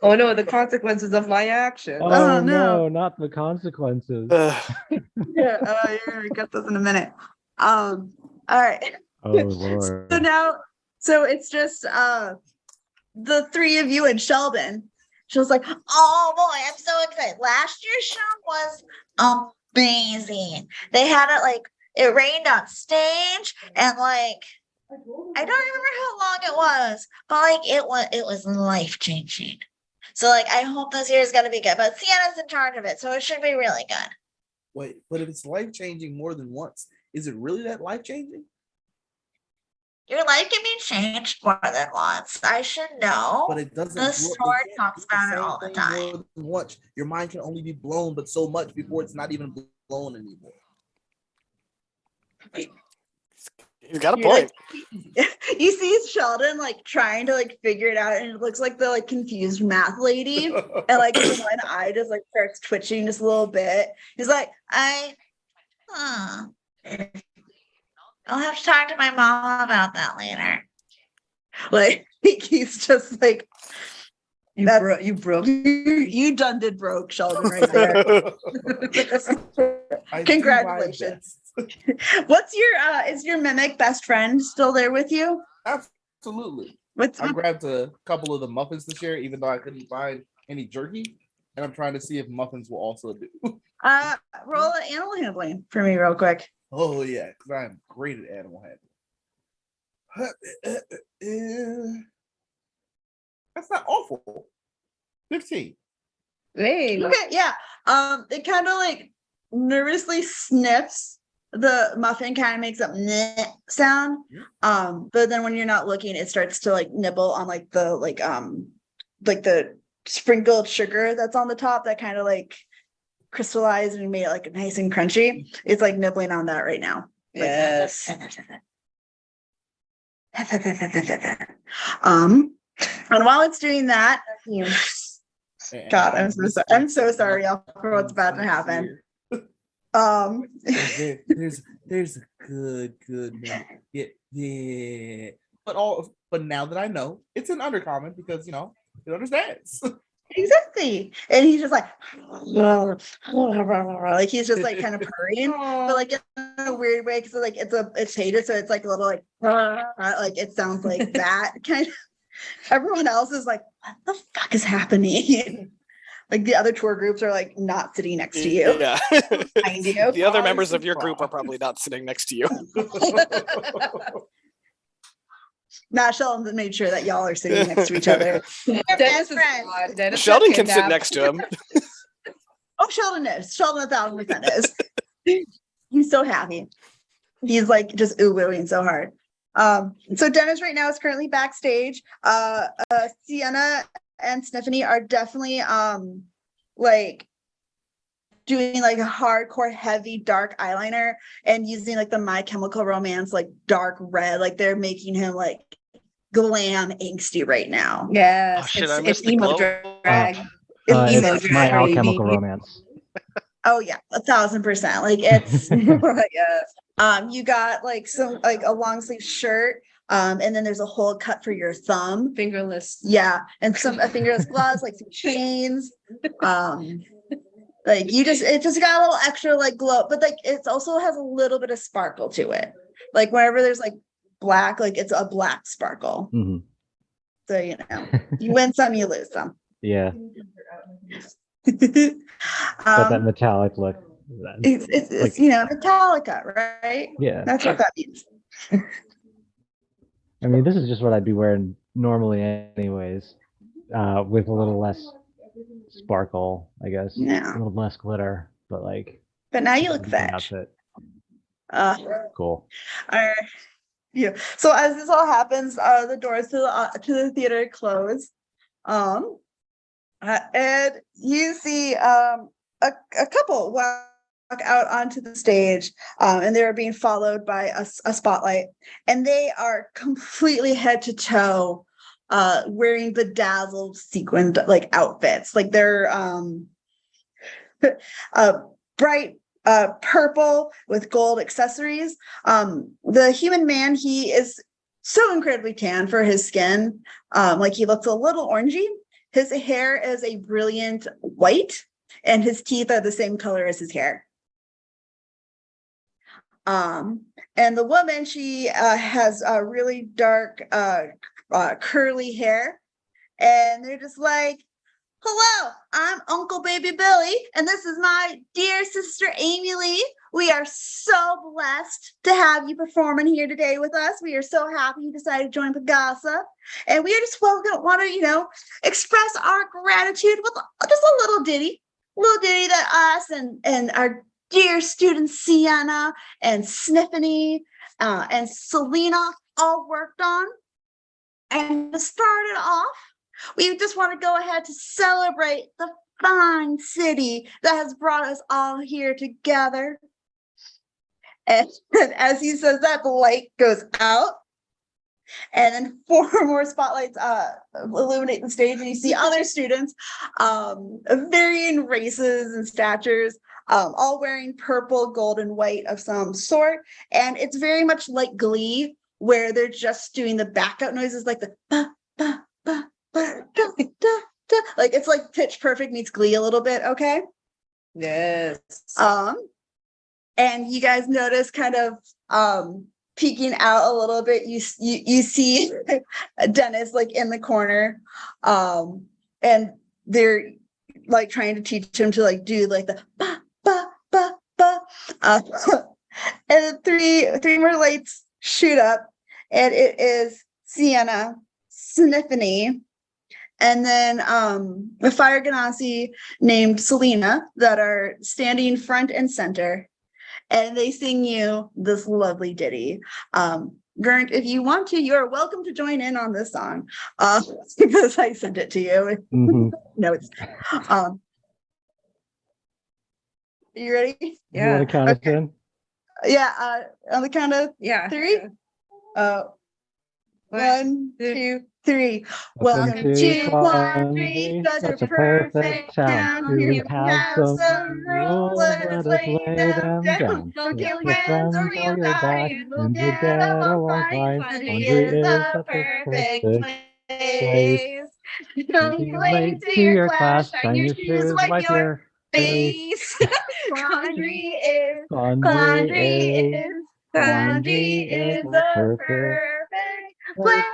Oh no, the consequences of my action. Oh no, not the consequences. Yeah, you're gonna get this in a minute. All right. Oh Lord. So it's just the three of you and Sheldon. She was like, Oh boy, I'm so excited. Last year's show was amazing. They had it like it rained on stage, and like I don't remember how long it was, but like it was life changing. So like I hope this year is gonna be good. But Sienna's in charge of it, so it should be really good. Wait, but if it's life changing more than once, is it really that life changing? Your life can be changed more than once. I should know. But it doesn't. The story talks about it all the time. Once your mind can only be blown, but so much before it's not even blown anymore. He's got a point. you see Sheldon like trying to like figure it out, and it looks like the like confused math lady, and like his one eye just like starts twitching just a little bit. He's like, I'll have to talk to my mom about that later. Like he's just like, you broke. You done did broke, Sheldon, right there. Congratulations. What's your is your mimic best friend still there with you? Absolutely. I grabbed a couple of the muffins to share, even though I couldn't find any jerky, and I'm trying to see if muffins will also do. Roll an animal handling for me real quick. Oh yeah, because I'm great at animal handling. That's not awful. 15. Hey. Okay, yeah. It kind of like nervously sniffs. The muffin kind of makes a meh sound. But then when you're not looking, it starts to like nibble on like the sprinkled sugar that's on the top that kind of like crystallized and made it like nice and crunchy. It's like nibbling on that right now. Yes. And while it's doing that, God, I'm so sorry, y'all, for what's about to happen. There's a good man. Yeah. But now that I know, it's an undercommon because it understands. Exactly. And he's just like he's just like kind of purring, but like in a weird way, because like it's hated, so it's like a little like it sounds like that kind of. Everyone else is like, what the fuck is happening? Like the other tour groups are like not sitting next to you. Yeah. Behind you. The other members of your group are probably not sitting next to you. Nah, Sheldon made sure that y'all are sitting next to each other. Dennis is Sheldon can sit next to him. Oh, Sheldon is. Sheldon 1,000% is. He's so happy. He's like just ooh-wooing so hard. So Dennis right now is currently backstage. Sienna and Stephanie are definitely like doing like a hardcore heavy dark eyeliner and using like the My Chemical Romance like dark red, like they're making him like glam angsty right now. Yes, Oh shit, I it's missed the emo glow. drag. It's emo It's My drag, Alchemical baby. Romance. Oh yeah, 1000%. Like it's you got like some like a long sleeve shirt, and then there's a hole cut for your thumb. Fingerless. Yeah, and some a fingerless gloves, like some chains. Like it just got a little extra like glow, but like it also has a little bit of sparkle to it. Like whenever there's like black, like it's a black sparkle. Mhm. So you win some, you lose some. Yeah, but that metallic look. It's like- Metallica, right? Yeah, That's what that means. I mean, this is just what I'd be wearing normally, anyways, with a little less sparkle, I guess. Yeah. A little less glitter, but like. But now you look the fetch. outfit. All Cool. right. Yeah. So as this all happens, the doors to the theater close, and you see a couple walk out onto the stage, and they're being followed by a spotlight, and they are completely head to toe, wearing bedazzled sequined like outfits, like they're bright purple with gold accessories. The human man, he is so incredibly tan for his skin. Like he looks a little orangey. His hair is a brilliant white, and his teeth are the same color as his hair. And the woman, she has a really dark curly hair, and they're just like, hello, I'm Uncle Baby Billy, and this is my dear sister Amy Lee. We are so blessed to have you performing here today with us. We are so happy you decided to join Pag Asa, and we are just want to, express our gratitude with just a little ditty that us and our dear students Sienna and Sniffany and Selena all worked on. And to start it off, we just want to go ahead to celebrate the fine city that has brought us all here together. And as he says that, the light goes out, and then 4 more spotlights illuminate the stage, and you see other students of varying races and statures, all wearing purple, gold, and white of some sort. And it's very much like Glee, where they're just doing the backup noises, like the ba, ba, ba, ba, da, da, da. Like it's like Pitch Perfect meets Glee a little bit, okay? Yes. And you guys notice kind of peeking out a little bit, you see Dennis like in the corner, and they're like trying to teach him to like do like the ba ba ba ba, and three more lights shoot up, and it is Sienna, Sniffany, and then a fire ganassi named Selena that are standing front and center, and they sing you this lovely ditty. Gurnt, if you want to, you are welcome to join in on this song, because I sent it to you. Mm-hmm. No, it's you ready? You Yeah. want to count us in? Yeah, on the count of Yeah. 3. 1, 2, 3. Welcome to Quandary, such a perfect town. Here we have some rules, let us lay them down. Don't kill your friends or you'll die, we'll get along fine. Quandary is a perfect place. Don't be late to your class, shine your shoes, wipe your face. Quandary is a perfect place.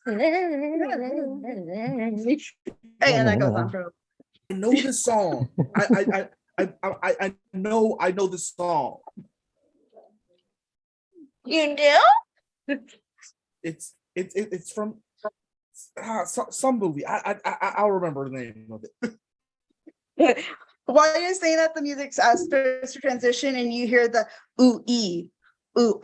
And that goes on for. I know this song. I know this song. You do? It's from some movie. I'll remember the name of it. While you're saying that, the music starts to transition, and you hear the ooh ee, ooh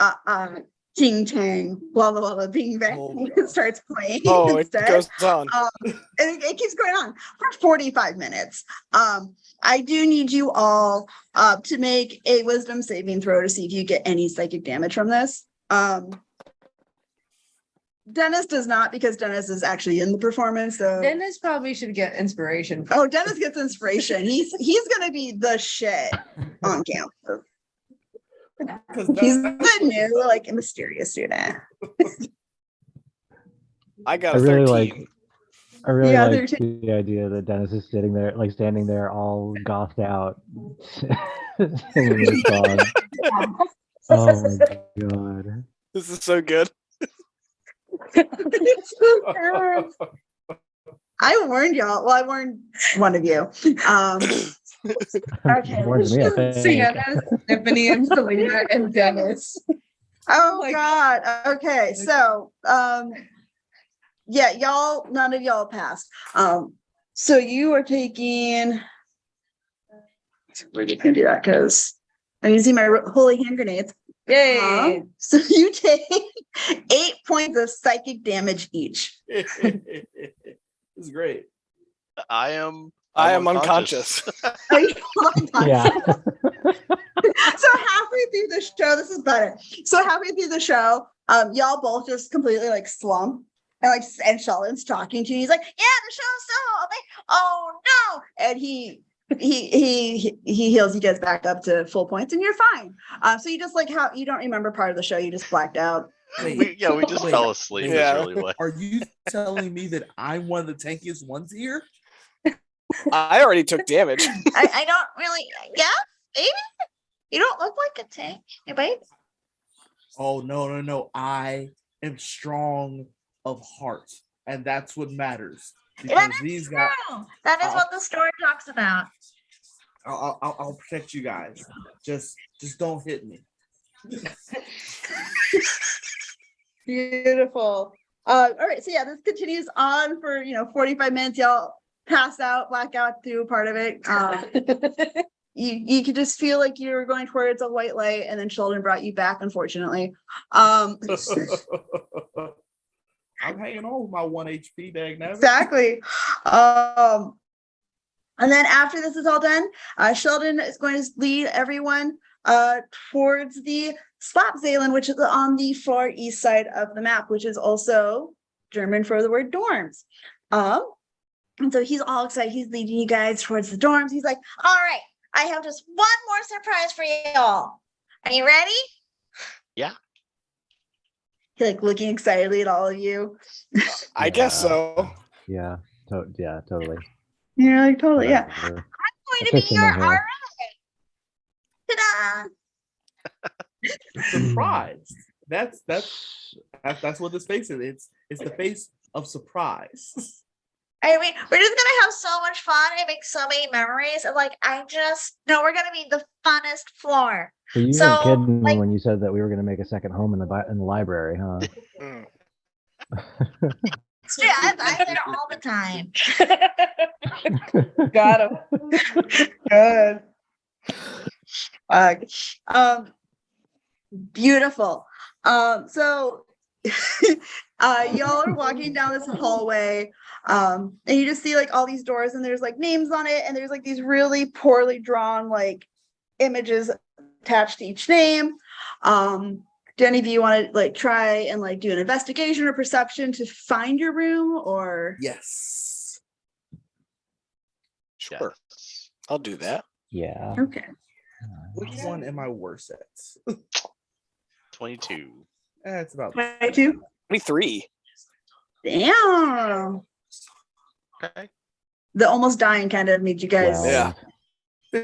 ting tang, blah blah blah, bing bang. Oh, It starts playing. Oh, it instead. goes on. And it keeps going on for 45 minutes. I do need you all to make a wisdom saving throw to see if you get any psychic damage from this. Dennis does not, because Dennis is actually in the performance. So Dennis probably should get inspiration. oh, Dennis gets inspiration. He's gonna be the shit on campus. He's the new, like, mysterious student. I got I a really 13. I really Yeah, like 13. the idea that Dennis is sitting there, like standing there, all gothed out, singing this song. Oh my god! This is so good. I warned y'all. Well, I warned one of you. Okay. More than me, I think. Sienna, Tiffany, and Selena, and Dennis. Oh my God. Okay. So yeah, y'all, none of y'all passed. So you are taking, we're just gonna do that because I'm using my holy hand grenades. Yay! So you take 8 points of psychic damage each. This is great. I am unconscious. Are you unconscious? Yeah. So halfway through the show, this is better. So halfway through the show, y'all both just completely like slump. And Sheldon's talking to you. He's like, "Yeah, the show's so amazing. Oh no!" And he heals you guys back up to full points, and you're fine. So you just like how you don't remember part of the show, you just blacked out. we just Wait, fell asleep. Yeah. Is really what. Are you telling me that I'm one of the tankiest ones here? I already took damage. I don't really. Yeah, maybe. You don't look like a tank. Anybody? Oh no. I am strong of heart, and that's what matters. Because That these is guys, true. That is what the story talks about. I'll protect you guys. Just don't hit me. Beautiful. All right. So yeah, this continues on for 45 minutes. Y'all pass out, black out through part of it. You could just feel like you were going towards a white light, and then Sheldon brought you back, unfortunately. I'm hanging on with my 1 HP bag now. Exactly. And then after this is all done, Sheldon is going to lead everyone towards the Slapzalen, which is on the far east side of the map, which is also German for the word dorms. And so he's all excited. He's leading you guys towards the dorms. He's like, All right, I have just one more surprise for you all. Are you ready? he's like looking excitedly at all of you. I guess so. Yeah. Yeah. Totally. You're like, totally, yeah. Whatever. I'm going I'll to be fix him your in here. RA. Ta-da! Surprise. That's what this face is. It's the face of surprise. I mean, we're just gonna have so much fun and make so many memories. And like, I just know we're gonna be the funnest floor. So you So, weren't kidding like- when you said that we were going to make a second home in the library, huh? Mm. Yeah, I'm there all the time. Got him. Good. Beautiful. So y'all are walking down this hallway, and you just see like all these doors, and there's like names on it, and there's like these really poorly drawn like images attached to each name. Do any of you want to like try and like do an investigation or perception to find your room, or Yes. Sure. Yes. I'll do that. Yeah. okay? Which one am I worse at? 22. It's about 22. 23. Damn. Okay. The almost dying kind of made you guys. Well, Yeah.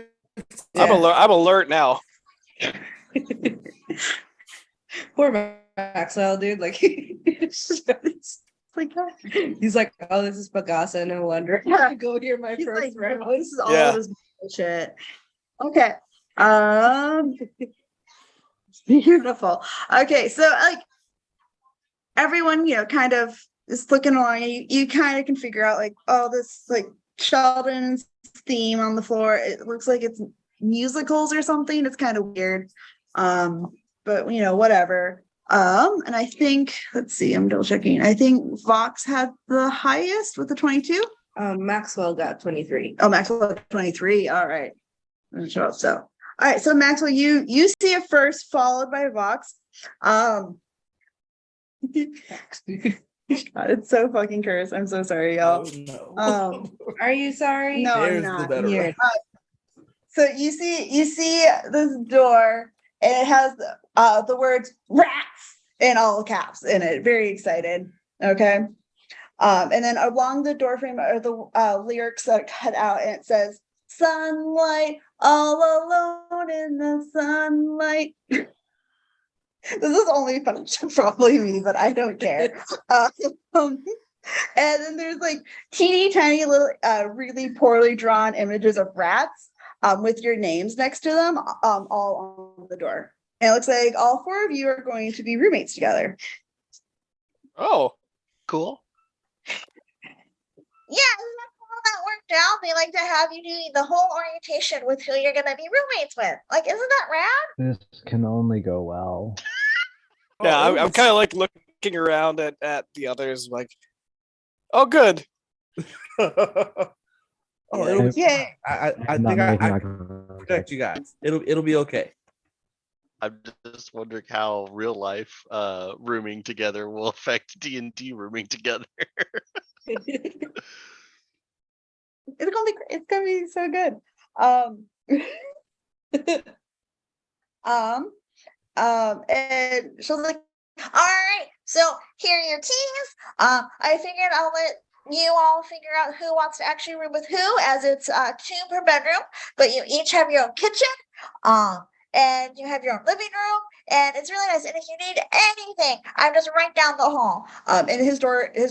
I'm alert now. Poor Maxwell, dude. Like, it's Like, he's like, oh, this is Pag Asa, no wonder. Yeah. I go here my he's first like, round. this is all Yeah. of this bullshit. Okay. Beautiful. Okay, so like everyone, kind of is looking along, and you kind of can figure out like, oh, this like Sheldon's theme on the floor. It looks like it's musicals or something. It's kind of weird. But whatever. And I think, let's see, I'm double checking. I think Vox had the highest with the 22. Maxwell got 23. Oh, Maxwell got 23. All right. So, all right. So Maxwell, you see it first, followed by Vox. God, it's so fucking cursed. I'm so sorry, y'all. Oh, no. Are you sorry? No, I'm There's the not. better Here. route. So you see this door, and it has the words rats in all caps in it. Very excited. Okay. And then along the door frame are the lyrics that cut out, and it says, "Sunlight, all alone in the sunlight." This is only funny to probably me, but I don't care. And then there's like teeny tiny little, really poorly drawn images of rats with your names next to them, all on the door. And it looks like all four of you are going to be roommates together. Oh, Cool. Yeah, isn't that cool that worked out? They like to have you doing the whole orientation with who you're gonna be roommates with. Like, isn't that rad? This can only go well. yeah. Oh, I'm kind of like looking around at the others, like, oh, good. Oh, it'll be Yeah. I I'm think not I making eye protect contact. you guys. It'll be okay. I'm just wondering how real life rooming together will affect D&D rooming together. It's gonna be so good. And she'll like, All right, so here are your keys. I figured I'll let you all figure out who wants to actually room with who, as it's 2 per bedroom, but you each have your own kitchen. And you have your own living room, and it's really nice. And if you need anything, I'm just right down the hall. in his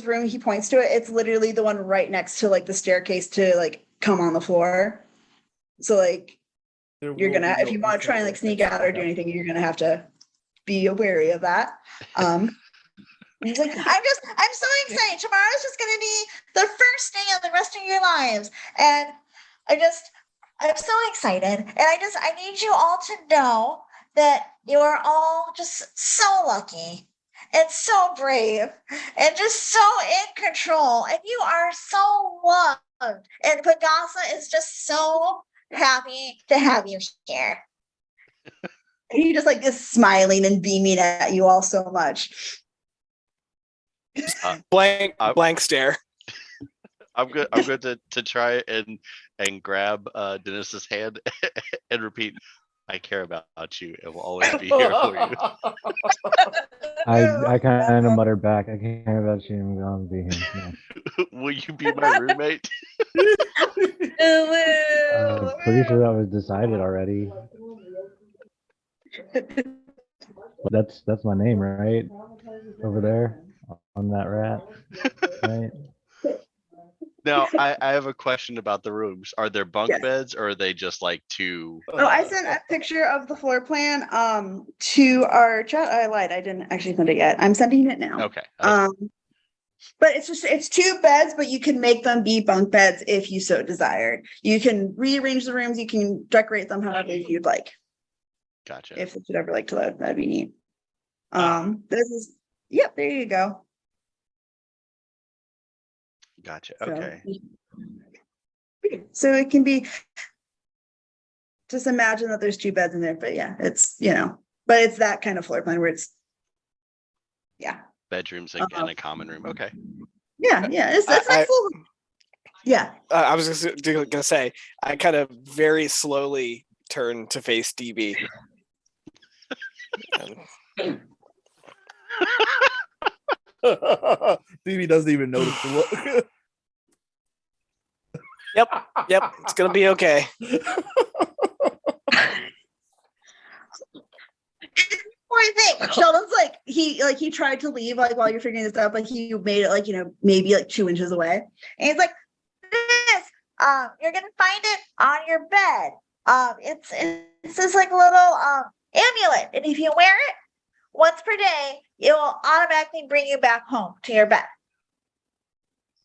room, he points to it. It's literally the one right next to like the staircase to like come on the floor. So like There you're will gonna, be if no you want to try and like incentive. sneak out or do anything, you're gonna have to be wary of that. He's like, I'm so excited. Tomorrow's just gonna be the first day of the rest of your lives. And I'm so excited. And I need you all to know that you are all just so lucky and so brave and just so in control. And you are so loved. And Pag Asa is just so happy to have you here. he just like is smiling and beaming at you all so much. Blank stare. I'm good to try and grab Dennis's hand and repeat, I care about you and will always be here for you. I kind of mutter back, I can't care about you. I'm gonna be here. No. Will you be my roommate? I'm pretty sure that was decided already. That's my name, right? Over there on that rat, right? Now, I have a question about the rooms. Are there bunk Yes. beds or are they just like two? Oh, I sent a picture of the floor plan to our chat. I lied. I didn't actually send it yet. I'm sending it now. Okay. But it's 2 beds, but you can make them be bunk beds if you so desired. You can rearrange the rooms. You can decorate them however you'd like. Gotcha. If you'd ever like to, that'd be neat. This is, yep, there you go. Gotcha. So- Okay. So it can be, just imagine that there's 2 beds in there, but yeah, it's, but it's that kind of floor plan where it's, yeah. Bedrooms and a common room. Okay. Yeah, it's nice little, yeah. I was just gonna say, I kind of very slowly turn to face DB. Phoebe doesn't even notice the look. Yep, it's gonna be okay. Poor thing. Sheldon's like he tried to leave like while you're figuring this out, but he made it like maybe like 2 inches away. And he's like, this, you're gonna find it on your bed. It's this like little amulet, and if you wear it once per day, it will automatically bring you back home to your bed.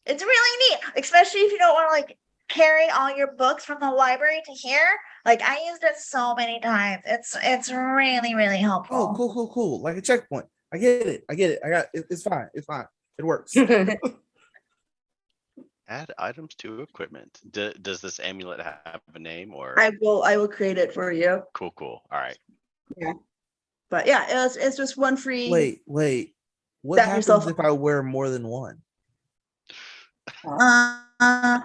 It's really neat, especially if you don't want to like carry all your books from the library to here. Like I used it so many times. It's really, really helpful. Oh, cool. Like a checkpoint. I get it. It's fine. It works. Add items to equipment. Does this amulet have a name or? I will create it for you. Cool. All right. But yeah, it's just one free. Wait. What Tap happens yourself if I wear more than one? I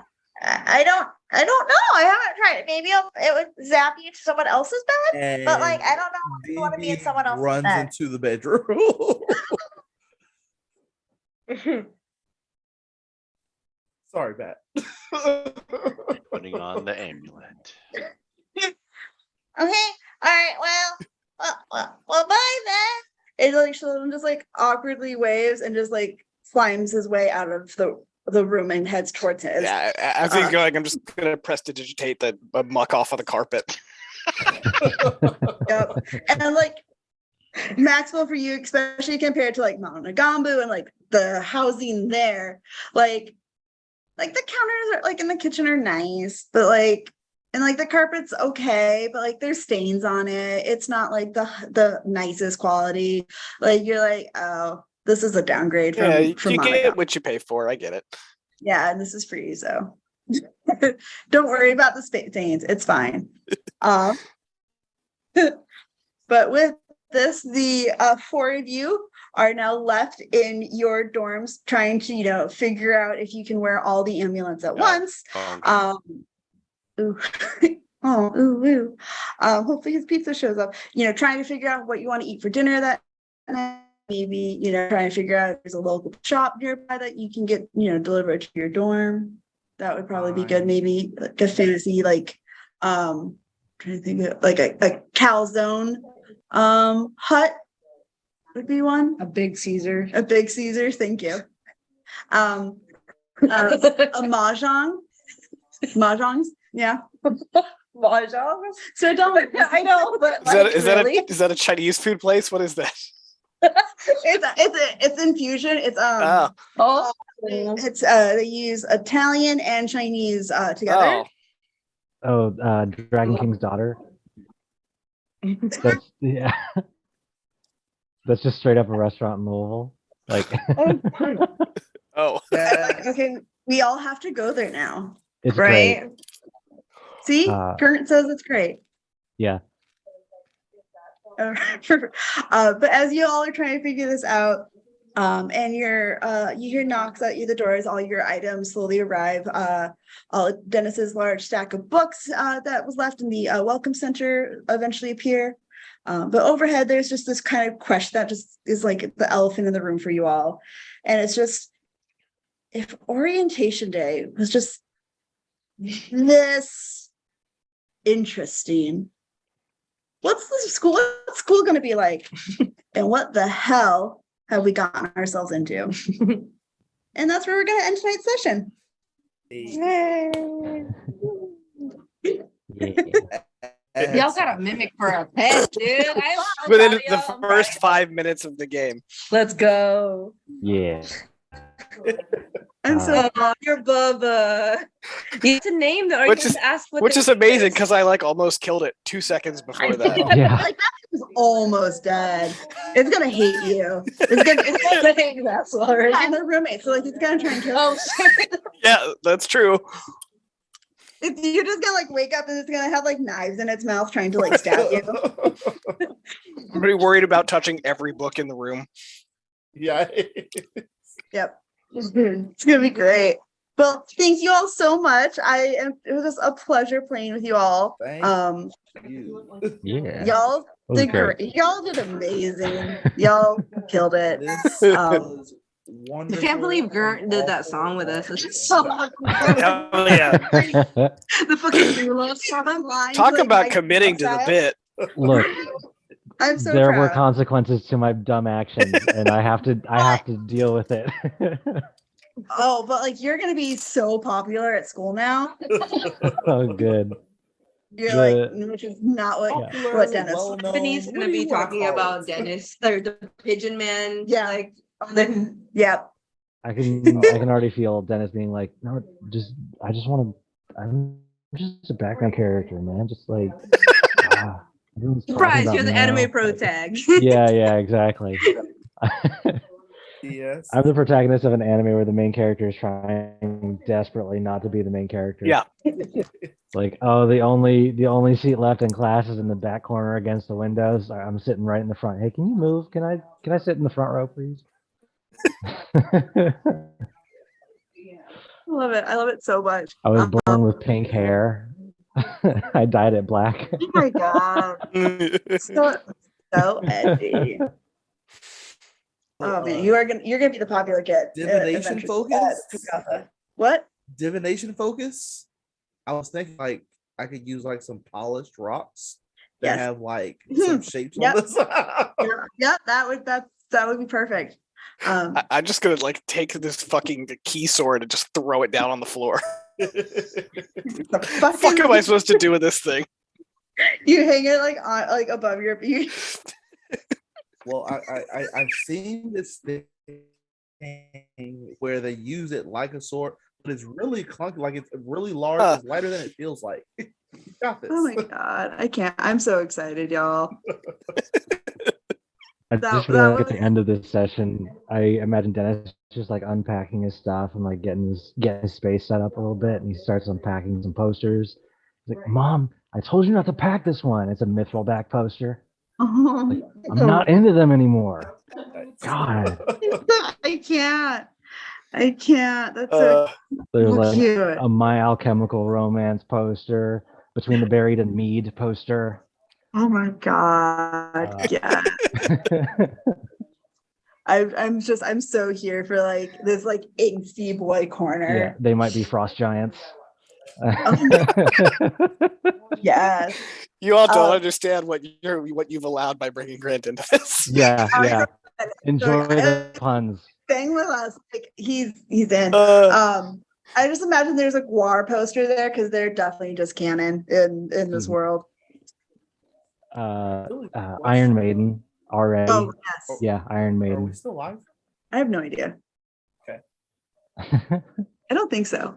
don't know. I haven't tried it. Maybe it would zap you to someone else's bed. And But like, I don't know if you want to be in BB someone else's runs bed. into the bedroom. Sorry, Matt. Putting on the amulet. Okay. All right. Well, bye then. It like Sheldon just like awkwardly waves and just like climbs his way out of the room and heads towards his. Yeah, as he's going, I'm just gonna prestidigitate the muck off of the carpet. Yep. And like Maxwell, for you, especially compared to like Mount Nagambu and like the housing there, like the counters are like in the kitchen are nice, but like and like the carpet's okay, but like there's stains on it. It's not like the nicest quality. Like you're like, oh, this is a downgrade from Yeah, you Mount get Nagambu. what you pay for. I get it. Yeah, and this is free, so don't worry about the stains. It's fine. But with this, the four of you are now left in your dorms trying to, figure out if you can wear all the amulets at once. Ooh. Oh, ooh, ooh. Hopefully his pizza shows up. Trying to figure out what you want to eat for dinner that night. Maybe, trying to figure out if there's a local shop nearby that you can get, delivered to your dorm. That would probably be good. Maybe like a fantasy, trying to think of like a calzone hut would be one. A big Caesar. A big Caesar, thank you. A mahjong. Mahjongs, yeah. Mahjong? So don't I know, but Is that a Chinese food place? What is that? it's infusion. It's it's they use Italian and Chinese together. Dragon King's daughter. That's that's just straight up a restaurant in Louisville. Like Oh. Okay, we all have to go there now. it's Right? great. See, Kurt says it's great. Yeah. But as you all are trying to figure this out, and you hear knocks at the doors, all your items slowly arrive. All Dennis's large stack of books that was left in the welcome center eventually appear. But overhead, there's just this kind of question that just is like the elephant in the room for you all, and it's just if orientation day was just this interesting. What's school going to be like? And what the hell have we gotten ourselves into? And that's where we're going to end tonight's session. Yeah. Y'all got a mimic for a pet, dude. Within the first 5 minutes of the game. Let's go. Yeah. I'm so You're Bubba. You have to name them. Which is amazing because I almost killed it 2 seconds before that. Yeah. like that is almost dead. It's gonna hate you. It's gonna hate Maxwell already. And their roommates, so it's gonna try and kill. Yeah, that's true. You're just gonna wake up and it's gonna have knives in its mouth trying to stab you. I'm pretty worried about touching every book in the room. Yeah. Yep. It's gonna be great. Well, thank you all so much. It was just a pleasure playing with you all. Thank you. Yeah. Y'all was did great. great. Y'all did amazing. Y'all killed it. This was I wonderful. can't believe Gert did that song with us. It's just so Hell yeah. The fucking lines, Talk about Mike committing to the style. bit. Look, I'm so there proud. were consequences to my dumb actions, and I have to deal with it. Oh, but you're gonna be so popular at school now. Oh, good. You're which is not what Dennis. Well-known. Company's What gonna do be you wanna talking call about it? Dennis or the Pigeon Man. Yeah. Yep. I can already feel Dennis being like, no, I'm just a background character, man. Just everyone's talking Surprise! about You're the me anime now. pro tag. Yeah, exactly. Yes. I'm the protagonist of an anime where the main character is trying desperately not to be the main character. Yeah. Like, oh, the only seat left in class is in the back corner against the windows. I'm sitting right in the front. Hey, can you move? Can I sit in the front row, please? I love it. I love it so much. I was born with pink hair. I dyed it black. Oh my god. So edgy. Oh man, you're gonna be the popular kid. Divination eventually. focus? Pag Asa. What? Divination focus. I was thinking like I could use like some polished rocks that Yes. have like some shapes Yep. on the side. Yeah, that would be perfect. I'm just gonna like take this fucking key sword and just throw it down on the floor. the Fuck am I supposed to do with this thing? You hang it like on like above your you, Well, I've seen this thing where they use it like a sword, but it's really clunky. Like it's really large. It's lighter than it feels like. You got this. Oh my god, I can't. I'm so excited, y'all. I That- just that feel like at was- the end of this session, I imagine Dennis just like unpacking his stuff and like getting his space set up a little bit, and he starts unpacking some posters. He's like, "Mom, I told you not to pack this one. It's a Mithril back poster. I'm not into them anymore." God. I can't. That's so There's like cute. a My Alchemical Romance poster, Between the Buried and Mead poster. Oh my god. Yeah. I'm so here for like this like angsty boy Yeah, corner. they might be frost giants. Yes. You all don't Um, understand what you've allowed by bringing Grant into this. Yeah. I- Enjoy I- the puns. Thing with us, like he's in. Uh, I just imagine there's a Guar poster there because they're definitely just canon in this Mhm. world. Iron Maiden already. Oh yes. Yeah, Iron Are we Maiden. still live? I have no idea. I don't think so.